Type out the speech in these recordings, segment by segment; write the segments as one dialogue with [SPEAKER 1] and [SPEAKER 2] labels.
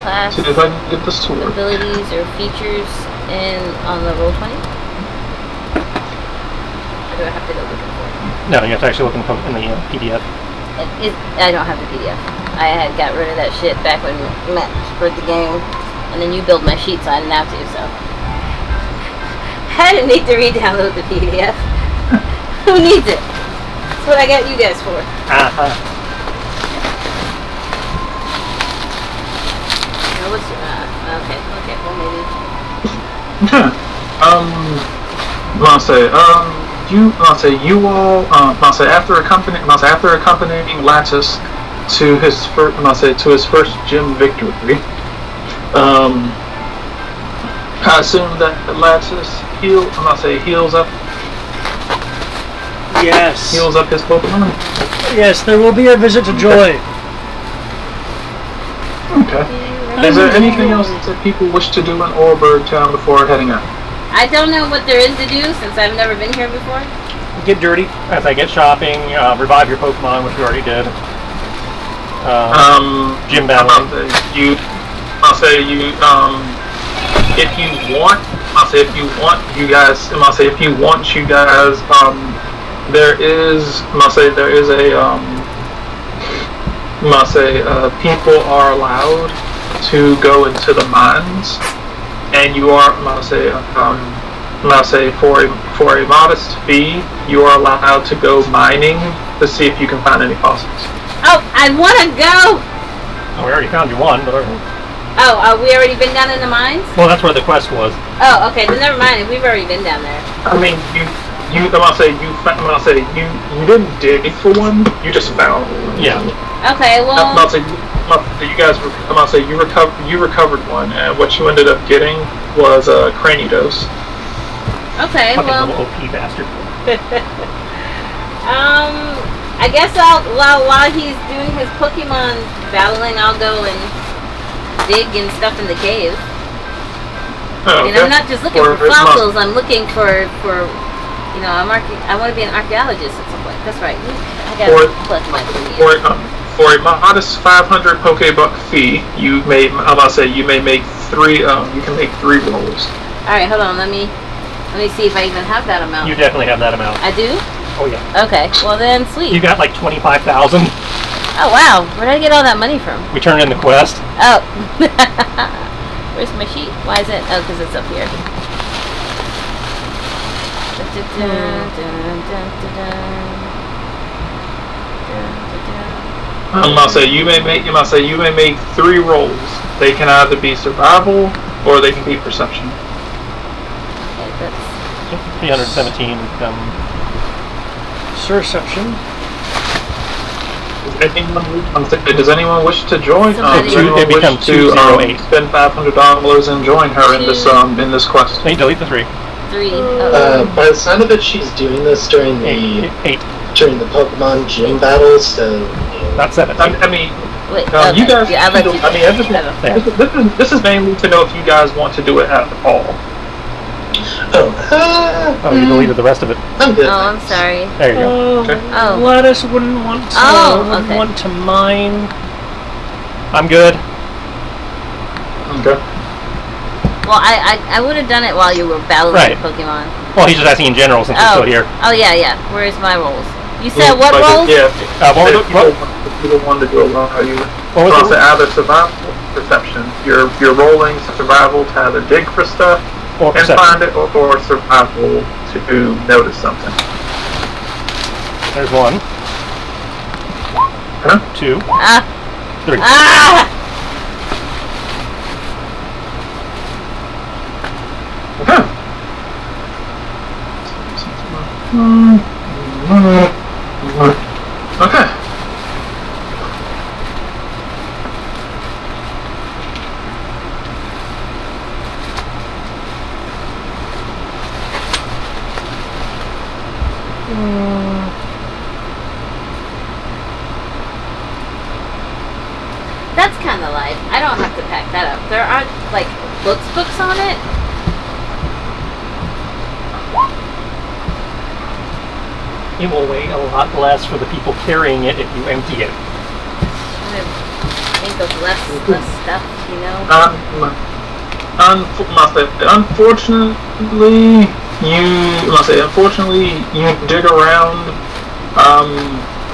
[SPEAKER 1] class
[SPEAKER 2] See if I can get this to work.
[SPEAKER 1] abilities or features on the Roll20? Or do I have to go looking for it?
[SPEAKER 3] No, you have to actually look in the PDF.
[SPEAKER 1] I don't have the PDF. I had got rid of that shit back when Matt spread the game, and then you build my sheet, so I didn't have to. So I didn't need to re-download the PDF. Who needs it? That's what I got you guys for. Okay, well maybe.
[SPEAKER 2] After accompanying Lattice to his first gym victory, I assume that Lattice heals up.
[SPEAKER 4] Yes.
[SPEAKER 2] Heals up his Pokemon.
[SPEAKER 4] Yes, there will be a visit to Joy.
[SPEAKER 2] Okay. Is there anything else that people wish to do in Oreburgh Town before heading out?
[SPEAKER 1] I don't know what there is to do since I've never been here before.
[SPEAKER 3] Get dirty. As I get shopping, revive your Pokemon, which we already did. Gym battling.
[SPEAKER 2] People are allowed to go into the mines, and you are, for a modest fee, you are allowed to go mining to see if you can find any fossils.
[SPEAKER 1] Oh, I want to go!
[SPEAKER 3] Oh, we already found you one, but...
[SPEAKER 1] Oh, we already been down in the mines?
[SPEAKER 3] Well, that's where the quest was.
[SPEAKER 1] Oh, okay, then never mind. We've already been down there.
[SPEAKER 2] I mean, you didn't dig for one. You just found one.
[SPEAKER 3] Yeah.
[SPEAKER 1] Okay, well.
[SPEAKER 2] You recovered one, and what you ended up getting was a Cranidos.
[SPEAKER 1] Okay,
[SPEAKER 3] Fucking
[SPEAKER 1] well.
[SPEAKER 3] little OP bastard.
[SPEAKER 1] I guess while he's doing his Pokemon battling, I'll go and dig and stuff in the cave.
[SPEAKER 2] Oh, okay.
[SPEAKER 1] And I'm not just looking for fossils. I'm looking for I want to be an archaeologist at some point. That's right. I gotta plug my
[SPEAKER 2] For a modest 500 Pokebuck fee, you may make three. You can make 3 rolls.
[SPEAKER 1] All right, hold on. Let me see if I even have that amount.
[SPEAKER 3] You definitely have that amount.
[SPEAKER 1] I do?
[SPEAKER 3] Oh yeah.
[SPEAKER 1] Okay. Well then, sweet.
[SPEAKER 3] You got like 25,000.
[SPEAKER 1] Oh wow. Where did I get all that money from?
[SPEAKER 3] We turned in the quest.
[SPEAKER 1] Oh. Where's my sheet? Why is it? Oh, because it's up here.
[SPEAKER 2] You may make 3 rolls. They can either be survival or they can be perception.
[SPEAKER 1] Okay, that's
[SPEAKER 3] 317.
[SPEAKER 4] Perception.
[SPEAKER 2] Does anyone wish to join?
[SPEAKER 3] It becomes 208.
[SPEAKER 2] Spend $500 and join her in this quest.
[SPEAKER 3] Hey, delete the 3.
[SPEAKER 1] 3.
[SPEAKER 5] By the sound of it, she's doing this during the
[SPEAKER 3] 8.
[SPEAKER 5] during the Pokemon gym battles. So
[SPEAKER 3] Not 7.
[SPEAKER 1] Wait,
[SPEAKER 2] you guys.
[SPEAKER 1] Yeah,
[SPEAKER 2] This is mainly to know if you guys want to do it at all.
[SPEAKER 3] You deleted the rest of it.
[SPEAKER 5] I'm good.
[SPEAKER 1] Oh, I'm sorry.
[SPEAKER 3] There you go.
[SPEAKER 2] Okay.
[SPEAKER 1] Oh.
[SPEAKER 4] Gladys wouldn't want to.
[SPEAKER 1] Okay.
[SPEAKER 4] Want to mine.
[SPEAKER 3] I'm good.
[SPEAKER 2] Okay.
[SPEAKER 1] Well, I would have done it while you were battling
[SPEAKER 3] Right.
[SPEAKER 1] Pokemon.
[SPEAKER 3] Well, he's just asking in general since we're still here.
[SPEAKER 1] Oh, yeah. Where's my rolls? You said what rolls?
[SPEAKER 2] Yeah.
[SPEAKER 3] What
[SPEAKER 2] You want to do a lot.
[SPEAKER 3] was it?
[SPEAKER 2] Either survival or perception. You're rolling survival to either dig for stuff
[SPEAKER 3] Or
[SPEAKER 2] and
[SPEAKER 3] perception.
[SPEAKER 2] find it, or survival to notice something.
[SPEAKER 3] There's 1.
[SPEAKER 2] Huh?
[SPEAKER 3] 2. 3.
[SPEAKER 1] Ah!
[SPEAKER 2] Okay.
[SPEAKER 1] That's kind of light. I don't have to pack that up. There aren't, like, books on it.
[SPEAKER 3] It will weigh a lot less for the people carrying it if you empty it.
[SPEAKER 1] I'm gonna think of less stuff, you know?
[SPEAKER 2] Unfortunately, you dig around.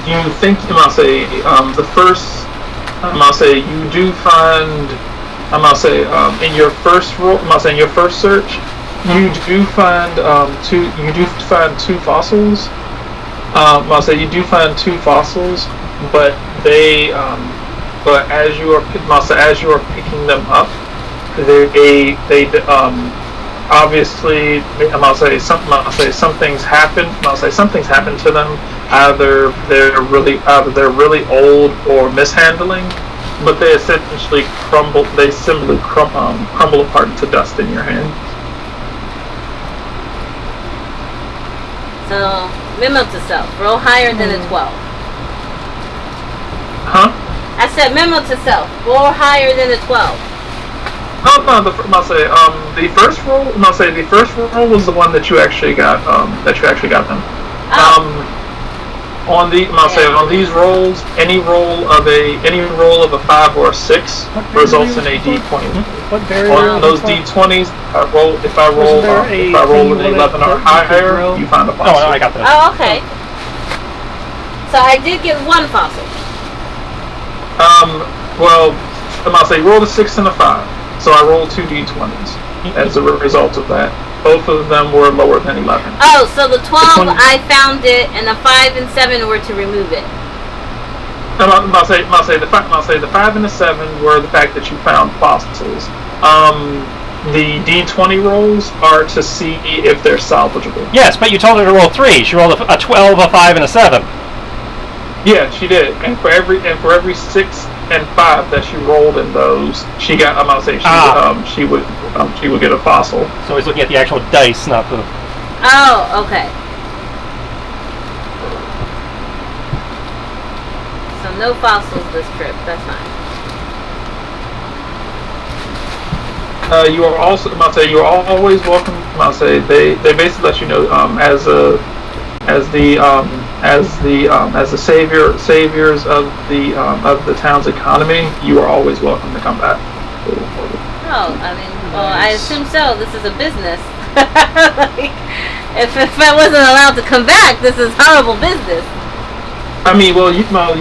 [SPEAKER 2] You think the first. You do find. In your first roll. In your first search, you do find two. You do find two fossils. You do find two fossils, but they. But as you are picking them up, they obviously some things happen. Something's happened to them. Either they're really old or mishandling, but they essentially crumble. They simply crumble apart into dust in your hand.
[SPEAKER 1] So, memo to self. Roll higher than a 12.
[SPEAKER 2] Huh?
[SPEAKER 1] I said memo to self. Roll higher than a 12.
[SPEAKER 2] Oh no! The first roll. The first roll was the one that you actually got. Them.
[SPEAKER 1] Oh.
[SPEAKER 2] On these rolls, any roll of a 5 or a 6 results in a D20.
[SPEAKER 4] What barrier?
[SPEAKER 2] On those D20s, if I roll an 11 or higher, you find a fossil.
[SPEAKER 3] Oh, no, I got that.
[SPEAKER 1] Oh, okay. So I did get one fossil.
[SPEAKER 2] Roll a 6 and a 5. So I rolled 2 D20s as a result of that. Both of them were lower than 11.
[SPEAKER 1] Oh, so the 12 I found it, and the 5 and 7 were to remove it.
[SPEAKER 2] The 5 and the 7 were the fact that you found fossils. The D20 rolls are to see if they're salvageable.
[SPEAKER 3] Yes, but you told her to roll 3. She rolled a 12, a 5, and a 7.
[SPEAKER 2] Yeah, she did. And for every 6 and 5 that she rolled in those, she got. She would get a fossil.
[SPEAKER 3] So he's looking at the actual dice, not the.
[SPEAKER 1] Oh, okay. So no fossils this trip. That's fine.
[SPEAKER 2] You are also. You are always welcome. They basically let you know as the saviors of the town's economy, you are always welcome to come back.
[SPEAKER 1] Oh, I mean, well, I assume so. This is a business. Like, if I wasn't allowed to come back, this is horrible business.
[SPEAKER 2] I mean,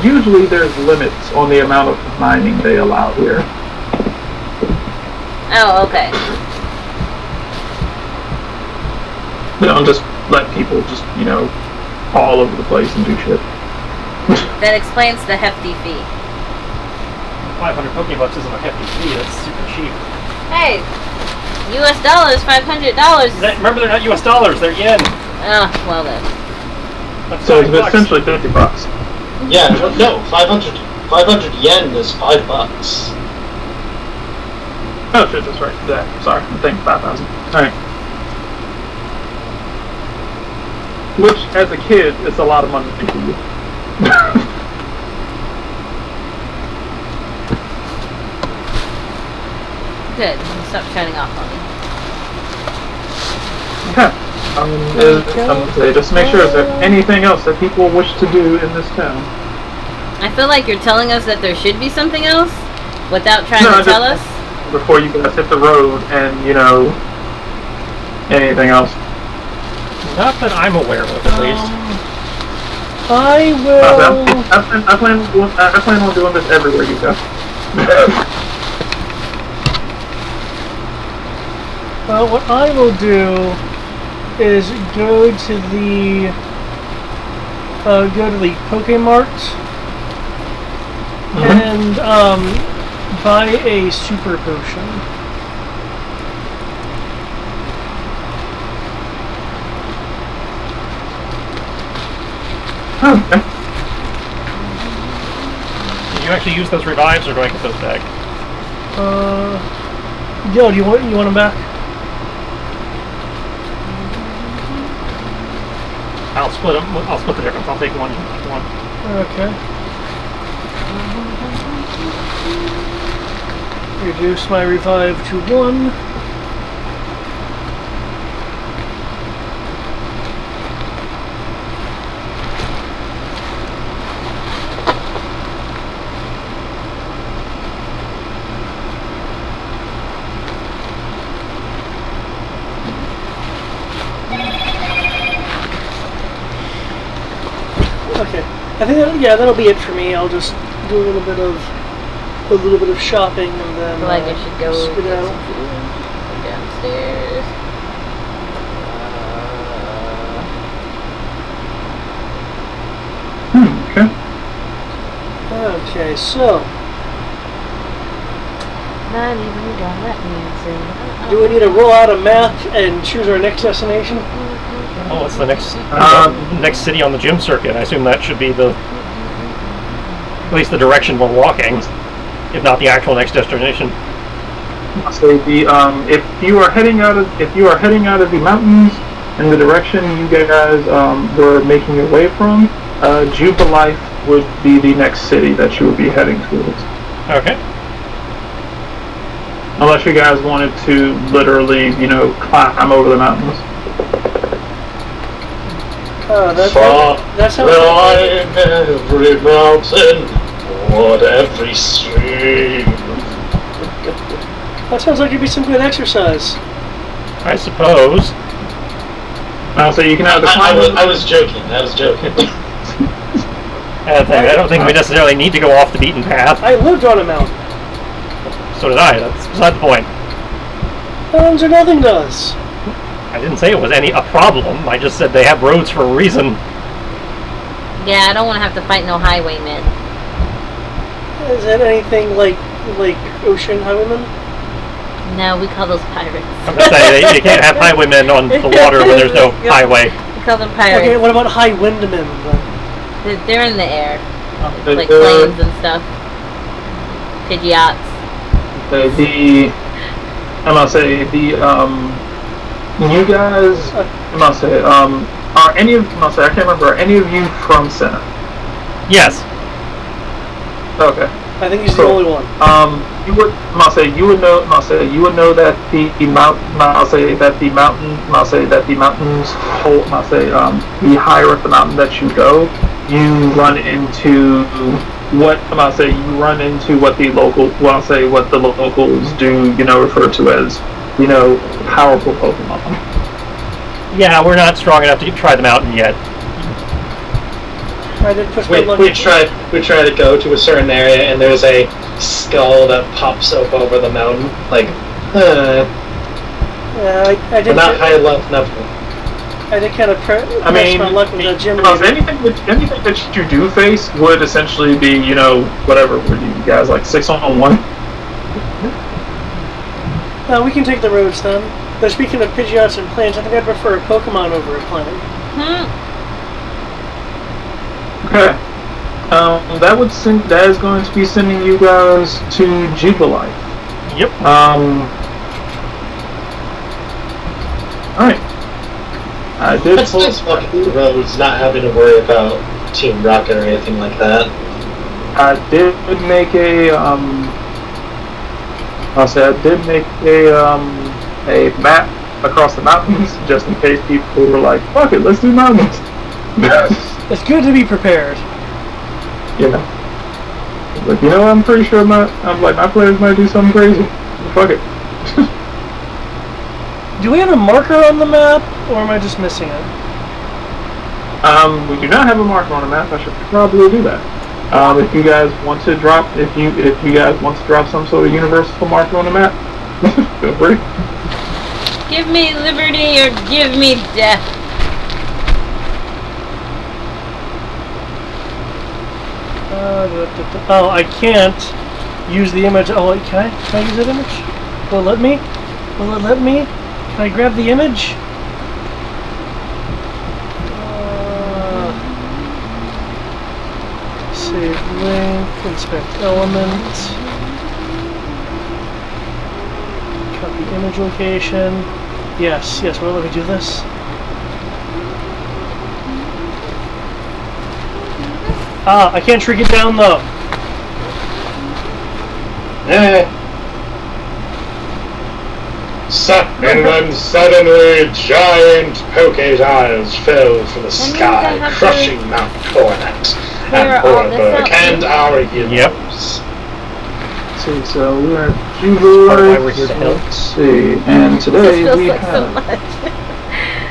[SPEAKER 2] usually there's limits on the amount of mining they allow here.
[SPEAKER 1] Oh, okay.
[SPEAKER 2] They don't just let people all over the place and do shit.
[SPEAKER 1] That explains the hefty fee.
[SPEAKER 3] 500 Pokebucks isn't a hefty fee. That's super cheap.
[SPEAKER 1] Hey, U.S. dollars, $500.
[SPEAKER 3] Remember, they're not U.S. dollars. They're yen.
[SPEAKER 1] Oh, well then.
[SPEAKER 3] That's
[SPEAKER 2] So it's
[SPEAKER 3] $5.
[SPEAKER 2] essentially $50.
[SPEAKER 5] Yeah, no, 500 yen is $5.
[SPEAKER 2] Oh shit, that's right. Yeah, sorry, I'm thinking 5,000. Alright. Which, as a kid, is a lot of money for you.
[SPEAKER 1] Good. Stop shining off on me.
[SPEAKER 2] Yeah. Just make sure, is there anything else that people wish to do in this town?
[SPEAKER 1] I feel like you're telling us that there should be something else without trying to tell us.
[SPEAKER 2] Before you guys hit the road and, anything else.
[SPEAKER 3] Not that I'm aware of, at least.
[SPEAKER 4] I will.
[SPEAKER 2] I plan on doing this everywhere you go.
[SPEAKER 4] Well, what I will do is go to the Pokemart and buy a super potion.
[SPEAKER 2] Okay.
[SPEAKER 3] Did you actually use those revives, or do I get those back?
[SPEAKER 4] Yo, do you want them back?
[SPEAKER 3] I'll split them. I'll split the difference. I'll take one.
[SPEAKER 4] Okay. Reduce my revive to 1. I think that'll be it for me. I'll just do a little bit of shopping and then.
[SPEAKER 1] I feel like I should go
[SPEAKER 4] scoot
[SPEAKER 1] get
[SPEAKER 4] out.
[SPEAKER 1] some food. Go downstairs.
[SPEAKER 2] Okay.
[SPEAKER 4] Okay, so
[SPEAKER 1] Not even gonna let me say.
[SPEAKER 4] do we need to roll out a map and choose our next destination?
[SPEAKER 3] Oh, what's the next next city on the gym circuit? I assume that should be at least the direction we're walking, if not the actual next destination.
[SPEAKER 2] So if you are heading out of the mountains in the direction you guys were making your way from, Jubilife would be the next city that you would be heading towards.
[SPEAKER 3] Okay.
[SPEAKER 2] Unless you guys wanted to literally, climb over the mountains.
[SPEAKER 4] That sounds
[SPEAKER 5] Climb every mountain, ford every stream.
[SPEAKER 4] That sounds like it'd be some good exercise.
[SPEAKER 3] I suppose.
[SPEAKER 2] So you can have the climb.
[SPEAKER 5] I was joking.
[SPEAKER 3] I don't think we necessarily need to go off the beaten path.
[SPEAKER 4] I lived on a mountain.
[SPEAKER 3] So did I. That's beside the point.
[SPEAKER 4] Mountains are nothing to us.
[SPEAKER 3] I didn't say it was a problem. I just said they have roads for a reason.
[SPEAKER 1] Yeah, I don't want to have to fight no highwaymen.
[SPEAKER 4] Is that anything like ocean highwaymen?
[SPEAKER 1] No, we call those pirates.
[SPEAKER 3] I'm gonna say you can't have highwaymen on the water when there's no highway.
[SPEAKER 1] We call them pirates.
[SPEAKER 4] Okay, what about high windmen then?
[SPEAKER 1] They're in the air, like
[SPEAKER 2] the-
[SPEAKER 1] planes and stuff. Pidgeots.
[SPEAKER 2] You guys, are any of, I can't remember, are any of you from Senna?
[SPEAKER 3] Yes.
[SPEAKER 2] Okay.
[SPEAKER 4] I think he's the
[SPEAKER 2] Cool.
[SPEAKER 4] only one.
[SPEAKER 2] You would know that the mountains hold, the higher up the mountain that you go, you run into what the locals do, refer to as, powerful Pokemon.
[SPEAKER 3] Yeah, we're not strong enough to try the mountain yet.
[SPEAKER 4] I did push my luck.
[SPEAKER 5] We try to go to a certain area, and there's a skull that pops up over the mountain. Like,
[SPEAKER 4] Yeah, I did.
[SPEAKER 5] we're not high enough.
[SPEAKER 4] I did kind of press my luck with the gym.
[SPEAKER 2] Anything that you do face would essentially be, whatever. Were you guys like 6-on-1?
[SPEAKER 4] No, we can take the roads then. But speaking of Pidgeots and planes, I think I'd prefer a Pokemon over a plane.
[SPEAKER 2] Okay. That is going to be sending you guys to Jubilife.
[SPEAKER 3] Yep.
[SPEAKER 2] Alright. I did
[SPEAKER 5] It's nice walking through the roads, not having to worry about Team Rocket or anything like that.
[SPEAKER 2] I did make a map across the mountains just in case people were like, fuck it, let's do mountains.
[SPEAKER 4] It's good to be prepared.
[SPEAKER 2] Like, I'm pretty sure my players might do something crazy. Fuck it.
[SPEAKER 4] Do we have a marker on the map, or am I just missing it?
[SPEAKER 2] We do not have a marker on the map. I should probably do that. If you guys want to drop some sort of universal marker on the map, feel free.
[SPEAKER 1] Give me liberty or give me death.
[SPEAKER 4] Oh, I can't use the image. Oh, wait, can I use that image? Will it let me? Can I grab the image? Save link, inspect element, copy image location. Yes, will it let me do this? I can't shrink it down though.
[SPEAKER 5] And then suddenly giant Pokétiles fell from the sky, crushing Mount Coronet and Boreburg and our heroes.
[SPEAKER 3] Yep.
[SPEAKER 2] See, so we're at Jubilife.
[SPEAKER 3] We're here to help.
[SPEAKER 2] Let's see, and today
[SPEAKER 1] This feels
[SPEAKER 2] we
[SPEAKER 1] like so
[SPEAKER 2] have.
[SPEAKER 1] much.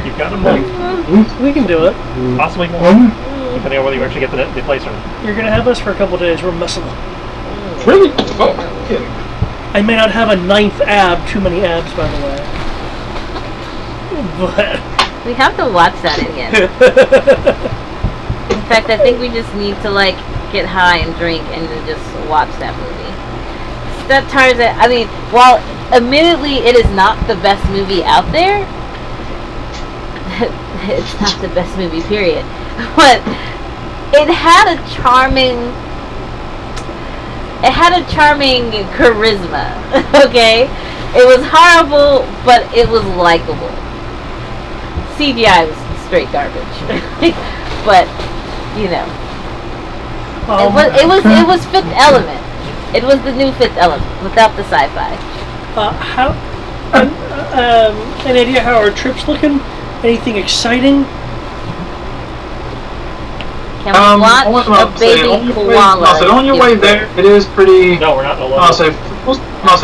[SPEAKER 3] You've got a month.
[SPEAKER 4] We can do it.
[SPEAKER 3] Possibly more.
[SPEAKER 2] One,
[SPEAKER 3] depending on whether you actually get the place or not.
[SPEAKER 4] You're gonna have us for a couple days. We're muscle.
[SPEAKER 2] Really? Oh, kidding.
[SPEAKER 4] I may not have a 9th ab. Too many abs, by the way. But
[SPEAKER 1] We have to watch that again. In fact, I think we just need to like get high and drink and then just watch that movie. That Tarzan. I mean, while admittedly it is not the best movie out there, it's not the best movie, period. But it had a charming charisma. Okay, it was horrible, but it was likable. CGI was straight garbage, but you know, it was Fifth Element. It was the new Fifth Element without the sci-fi.
[SPEAKER 4] Any idea how our trip's looking? Anything exciting?
[SPEAKER 1] Can we watch a baby koala?
[SPEAKER 2] On your way there, it is pretty.
[SPEAKER 3] No, we're not in a
[SPEAKER 2] I'll say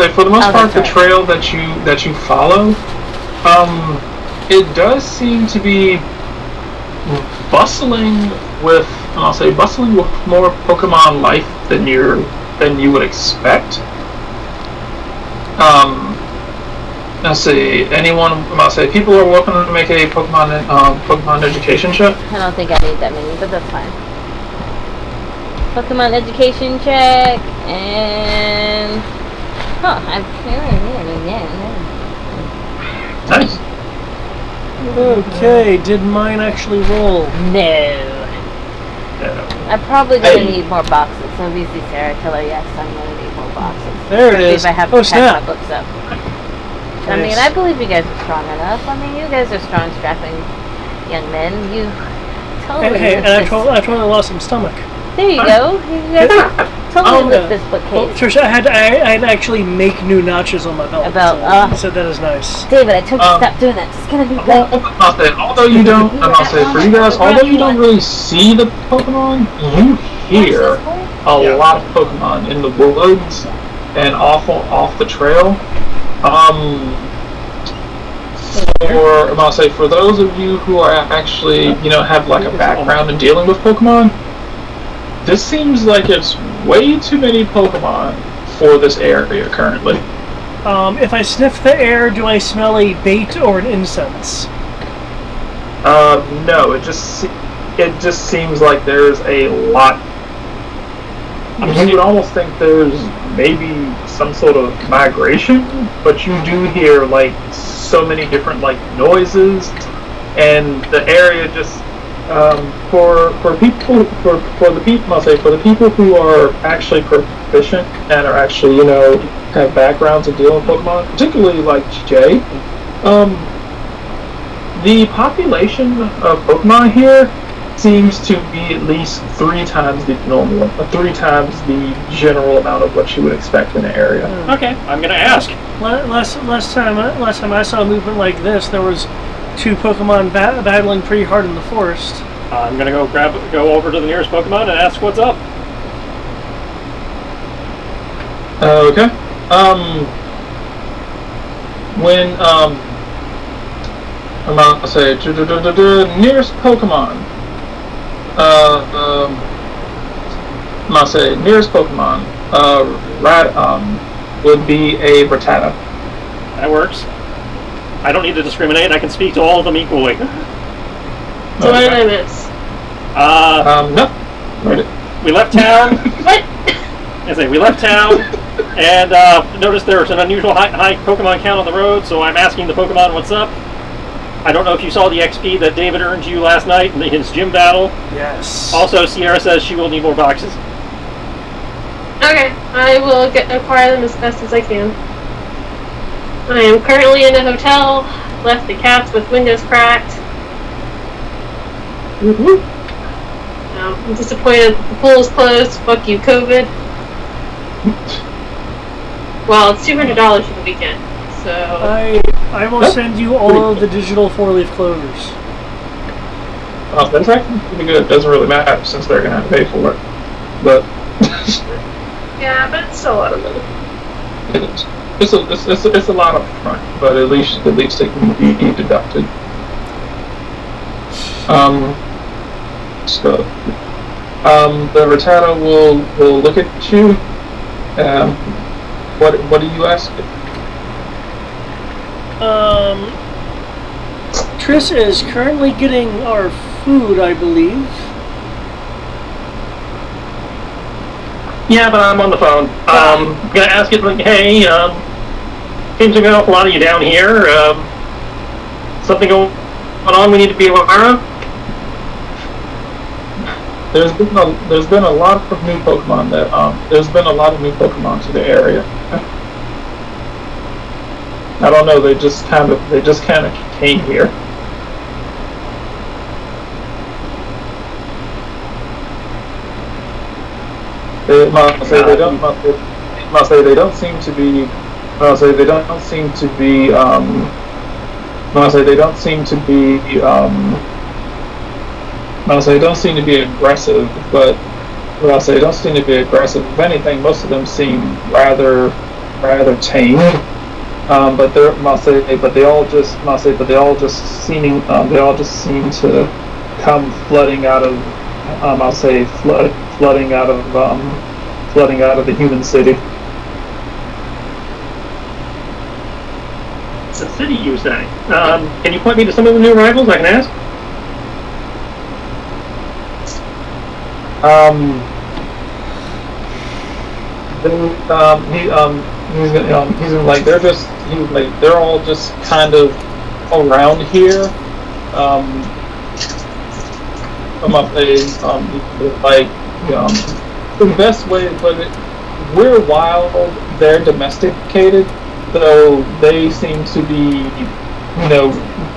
[SPEAKER 2] for the most part, the
[SPEAKER 1] right.
[SPEAKER 2] trail that you follow, it does seem to be bustling with more Pokemon life than you would expect. Let's see. People are welcome to make a Pokemon education check.
[SPEAKER 1] I don't think I need that many, but that's fine. Pokemon education check and
[SPEAKER 2] Nice.
[SPEAKER 4] Okay, did mine actually roll?
[SPEAKER 1] No.
[SPEAKER 2] Yeah.
[SPEAKER 1] I'm probably gonna need more boxes. So obviously Sarah, tell her yes, I'm gonna need more boxes.
[SPEAKER 4] There it
[SPEAKER 1] Especially
[SPEAKER 4] is.
[SPEAKER 1] if I have
[SPEAKER 4] Oh,
[SPEAKER 1] to pack
[SPEAKER 4] snap.
[SPEAKER 1] my books up. I
[SPEAKER 4] Nice.
[SPEAKER 1] mean, I believe you guys are strong enough. I mean, you guys are strong, strapping young men. You totally.
[SPEAKER 4] Hey, and
[SPEAKER 1] lift
[SPEAKER 4] I totally lost some stomach.
[SPEAKER 1] There you go. You guys totally lift this
[SPEAKER 4] Well,
[SPEAKER 1] bookcase.
[SPEAKER 4] Trisha, I had to actually make new notches on my belt. So that is nice.
[SPEAKER 1] David, I told you to stop doing that. It's gonna be great.
[SPEAKER 2] Although you don't really see the Pokemon, you hear a lot of Pokemon in the woods and off the trail. For those of you who are actually, have like a background in dealing with Pokemon, this seems like it's way too many Pokemon for this area currently.
[SPEAKER 4] If I sniff the air, do I smell a bait or an incense?
[SPEAKER 2] No, it just seems like there's a lot. You would almost think there's maybe some sort of migration, but you do hear like so many different like noises, and the area just for the people who are actually proficient and are actually have backgrounds in dealing with Pokemon, particularly like Jay. The population of Pokemon here seems to be at least 3 times the normal, 3 times the general amount of what you would expect in the area.
[SPEAKER 3] Okay, I'm gonna ask.
[SPEAKER 4] Last time I saw a movement like this, there was 2 Pokemon battling pretty hard in the forest.
[SPEAKER 3] I'm gonna go over to the nearest Pokemon and ask what's up.
[SPEAKER 2] Okay. When I'm about to say nearest Pokemon. Nearest Pokemon. Would be a Rattata.
[SPEAKER 3] That works. I don't need to discriminate. I can speak to all of them equally.
[SPEAKER 6] So what did I miss?
[SPEAKER 2] No. Right.
[SPEAKER 3] We left town.
[SPEAKER 6] What?
[SPEAKER 3] We left town and noticed there was an unusual high Pokemon count on the road, so I'm asking the Pokemon what's up. I don't know if you saw the XP that David earned you last night in his gym battle.
[SPEAKER 4] Yes.
[SPEAKER 3] Also, Sierra says she will need more boxes.
[SPEAKER 6] Okay, I will acquire them as best as I can. I am currently in a hotel. Left the cats with windows cracked. I'm disappointed that the pool is closed. Fuck you, COVID. Well, it's $200 for the weekend, so...
[SPEAKER 4] I will send you all of the digital 4-leaf clovers.
[SPEAKER 2] That's actually pretty good. It doesn't really matter since they're going to have to pay for it. But...
[SPEAKER 6] yeah, but it's still a lot of money.
[SPEAKER 2] It's a lot up front, but at least it can be deducted. So, the Rattata will look at you. What do you ask?
[SPEAKER 4] Triss is currently getting our food, I believe.
[SPEAKER 3] Yeah, but I'm on the phone. I'm gonna ask it, like, hey, seems to be an awful lot of you down here. Something going on we need to be aware of?
[SPEAKER 2] There's been a lot of new Pokemon there's been a lot of new Pokemon to the area. I don't know. They just kind of came here. They don't seem to be. They don't seem to be. They don't seem to be. They don't seem to be aggressive, but they don't seem to be aggressive. If anything, most of them seem rather tame. But they all just seem to come flooding out of flooding out of the human city.
[SPEAKER 3] The city, you say? Can you point me to some of the new arrivals I can ask?
[SPEAKER 2] They're all just kind of around here. The best way to put it, we're wild, they're domesticated, so they seem to be,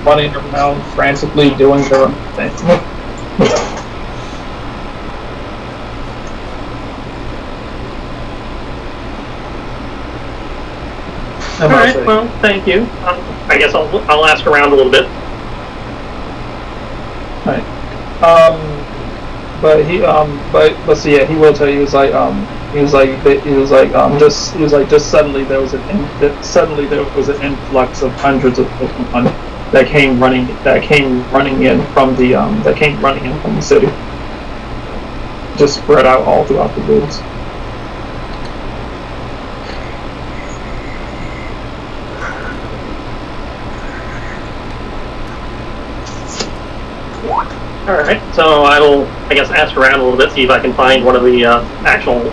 [SPEAKER 2] running around frantically doing their own thing.
[SPEAKER 3] All right. Well, thank you. I guess I'll ask around a little bit.
[SPEAKER 2] Right. He will tell you. Just suddenly there was an influx of hundreds of Pokemon that came running in from the city. Just spread out all throughout the woods.
[SPEAKER 3] Alright, so I'll, ask around a little bit, see if I can find one of the actual,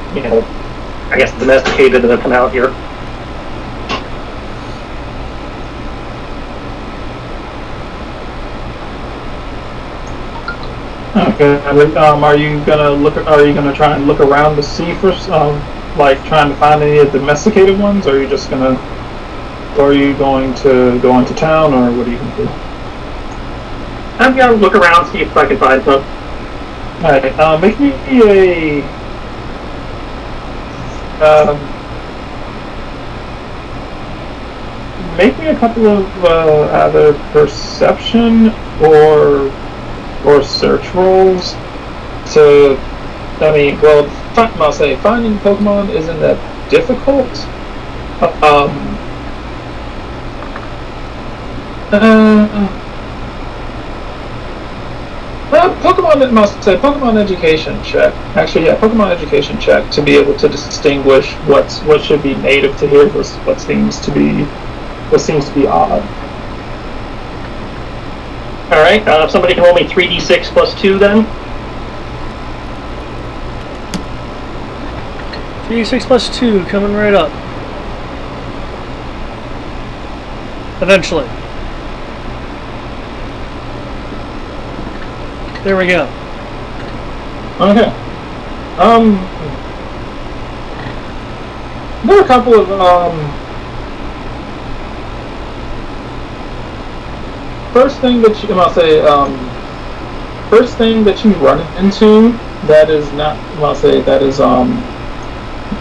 [SPEAKER 3] domesticated that have come out here.
[SPEAKER 2] Okay. Are you gonna try and look around to see for trying to find any of the domesticated ones, or are you going to go into town, or what are you gonna do?
[SPEAKER 3] I'm gonna look around, see if I can find some.
[SPEAKER 2] Alright, make me a couple of either perception or search rolls. I'll say finding Pokemon isn't that difficult. Pokemon education check. Actually, yeah, Pokemon education check to be able to distinguish what should be native to here versus what seems to be odd.
[SPEAKER 3] All right. If somebody can roll me 3d6 plus 2, then.
[SPEAKER 4] 3d6 plus 2 coming right up. Eventually. There we go.
[SPEAKER 2] Okay. There are a couple of first thing that you run into that is not,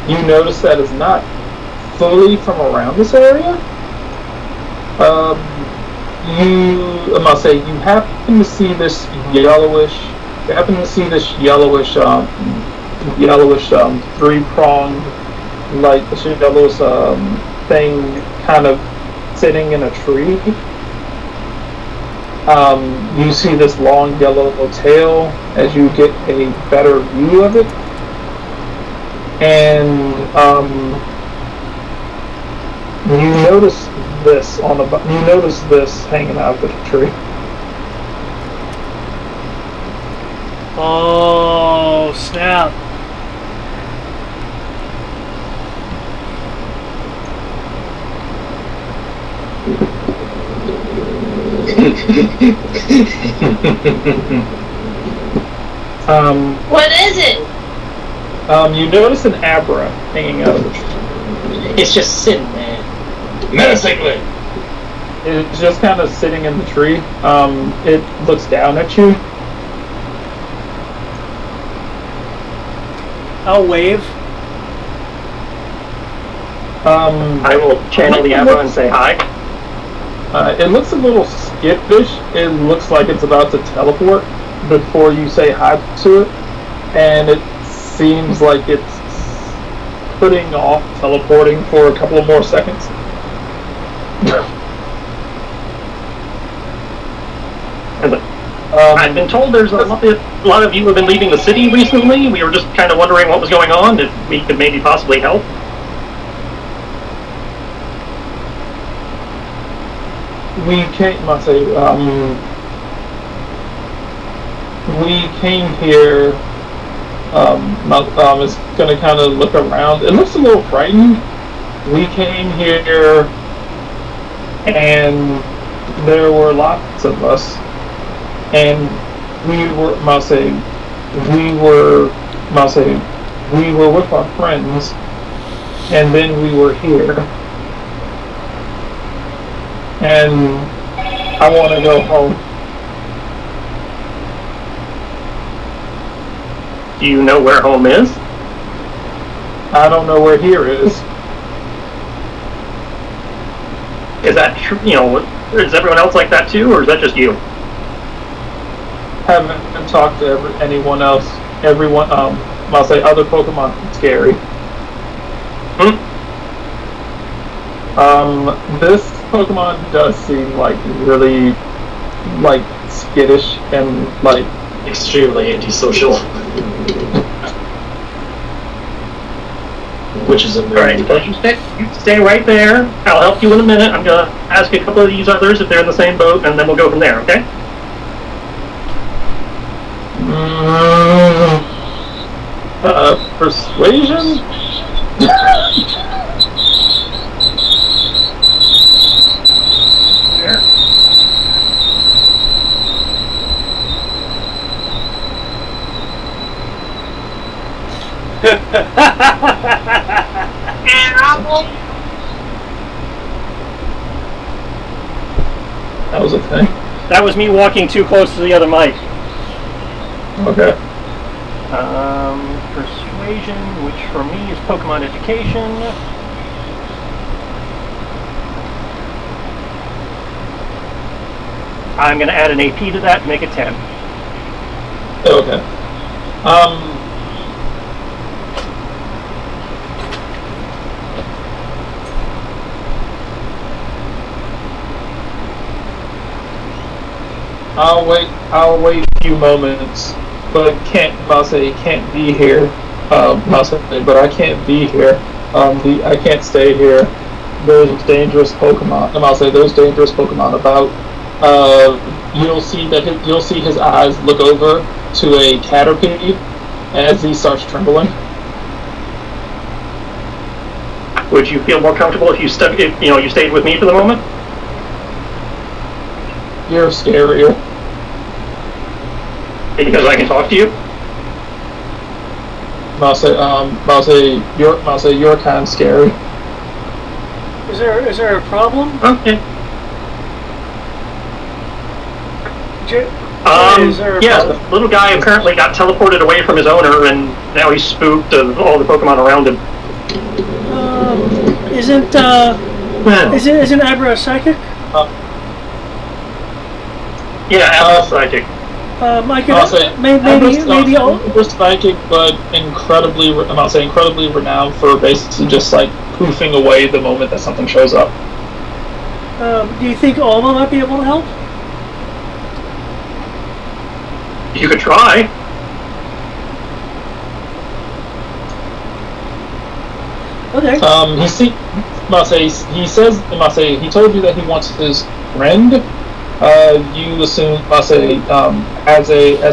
[SPEAKER 2] you notice that is not fully from around this area. You happen to see this yellowish three-pronged, this yellowish thing kind of sitting in a tree. You see this long yellow tail as you get a better view of it, and you notice this hanging out of the tree.
[SPEAKER 4] Oh, snap.
[SPEAKER 6] What is it?
[SPEAKER 2] You notice an abra hanging out of the tree.
[SPEAKER 7] It's just sitting there.
[SPEAKER 5] Menacingly.
[SPEAKER 2] It's just kind of sitting in the tree. It looks down at you.
[SPEAKER 4] I'll wave.
[SPEAKER 3] I will channel the Abra and say hi.
[SPEAKER 2] It looks a little skittish. It looks like it's about to teleport before you say hi to it, and it seems like it's putting off teleporting for a couple of more seconds.
[SPEAKER 3] I've been told there's a lot of you have been leaving the city recently. We were just kind of wondering what was going on, if we could maybe possibly help.
[SPEAKER 2] We came here. It's gonna kind of look around. It looks a little frightened. We came here, and there were lots of us, and we were with our friends, and then we were here, and I want to go home.
[SPEAKER 3] Do you know where home is?
[SPEAKER 2] I don't know where here is.
[SPEAKER 3] Is that true? You know, is everyone else like that too, or is that just you?
[SPEAKER 2] Haven't talked to anyone else. Everyone, I'll say other Pokemon scary. This Pokemon does seem like really, like, skittish and like
[SPEAKER 7] Extremely antisocial. Which is a
[SPEAKER 3] Alright, you stay right there. I'll help you in a minute. I'm gonna ask a couple of these others if they're in the same boat, and then we'll go from there, okay?
[SPEAKER 2] Persuasion? That was a thing.
[SPEAKER 3] That was me walking too close to the other mic.
[SPEAKER 2] Okay.
[SPEAKER 3] Persuasion, which for me is Pokemon education. I'm going to add an AP to that, make it 10.
[SPEAKER 2] Okay. I'll wait a few moments, but can't be here. But I can't be here. I can't stay here. There's dangerous Pokemon. There's dangerous Pokemon about. You'll see his eyes look over to a Caterpie as he starts trembling.
[SPEAKER 3] Would you feel more comfortable if you stayed with me for the moment?
[SPEAKER 2] You're scarier.
[SPEAKER 3] Because I can talk to you?
[SPEAKER 2] You're kind of scary.
[SPEAKER 4] Is there a problem?
[SPEAKER 3] Okay.
[SPEAKER 4] Yeah,
[SPEAKER 3] the little guy apparently got teleported away from his owner, and now he's spooked of all the Pokemon around him.
[SPEAKER 4] Isn't Abra a psychic?
[SPEAKER 3] Yeah, Abra's psychic.
[SPEAKER 2] Maybe psychic, but incredibly renowned for basically just like poofing away the moment that something shows up.
[SPEAKER 4] Do you think Alma might be able to help?
[SPEAKER 3] You could try.
[SPEAKER 4] Okay.
[SPEAKER 2] He told you that he wants his friend. You assume, as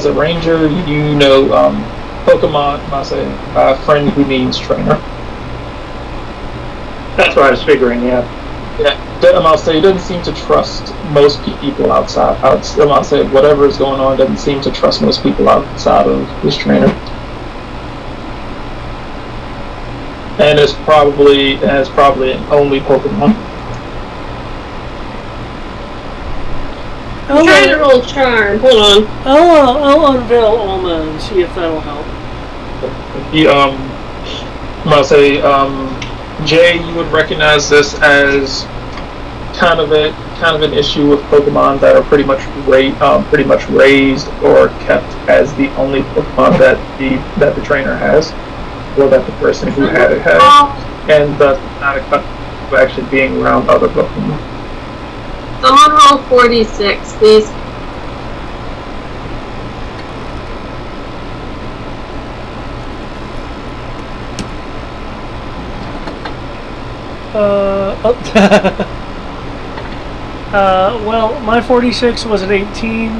[SPEAKER 2] a ranger, you know, Pokemon, friend who needs trainer.
[SPEAKER 3] That's what I was figuring, yeah.
[SPEAKER 2] Yeah, he doesn't seem to trust most people outside. Whatever is going on, doesn't seem to trust most people outside of his trainer. And it's probably an only Pokemon.
[SPEAKER 6] I'm trying to roll charm. Hold on.
[SPEAKER 4] I'll unveil Alma and see if that'll help.
[SPEAKER 2] Jay, you would recognize this as kind of an issue with Pokemon that are pretty much raised or kept as the only Pokemon that the trainer has, or that the person who had it has, and thus not accustomed to actually being around other Pokemon.
[SPEAKER 6] Someone roll 46, please.
[SPEAKER 4] Well, my 46 was at 18.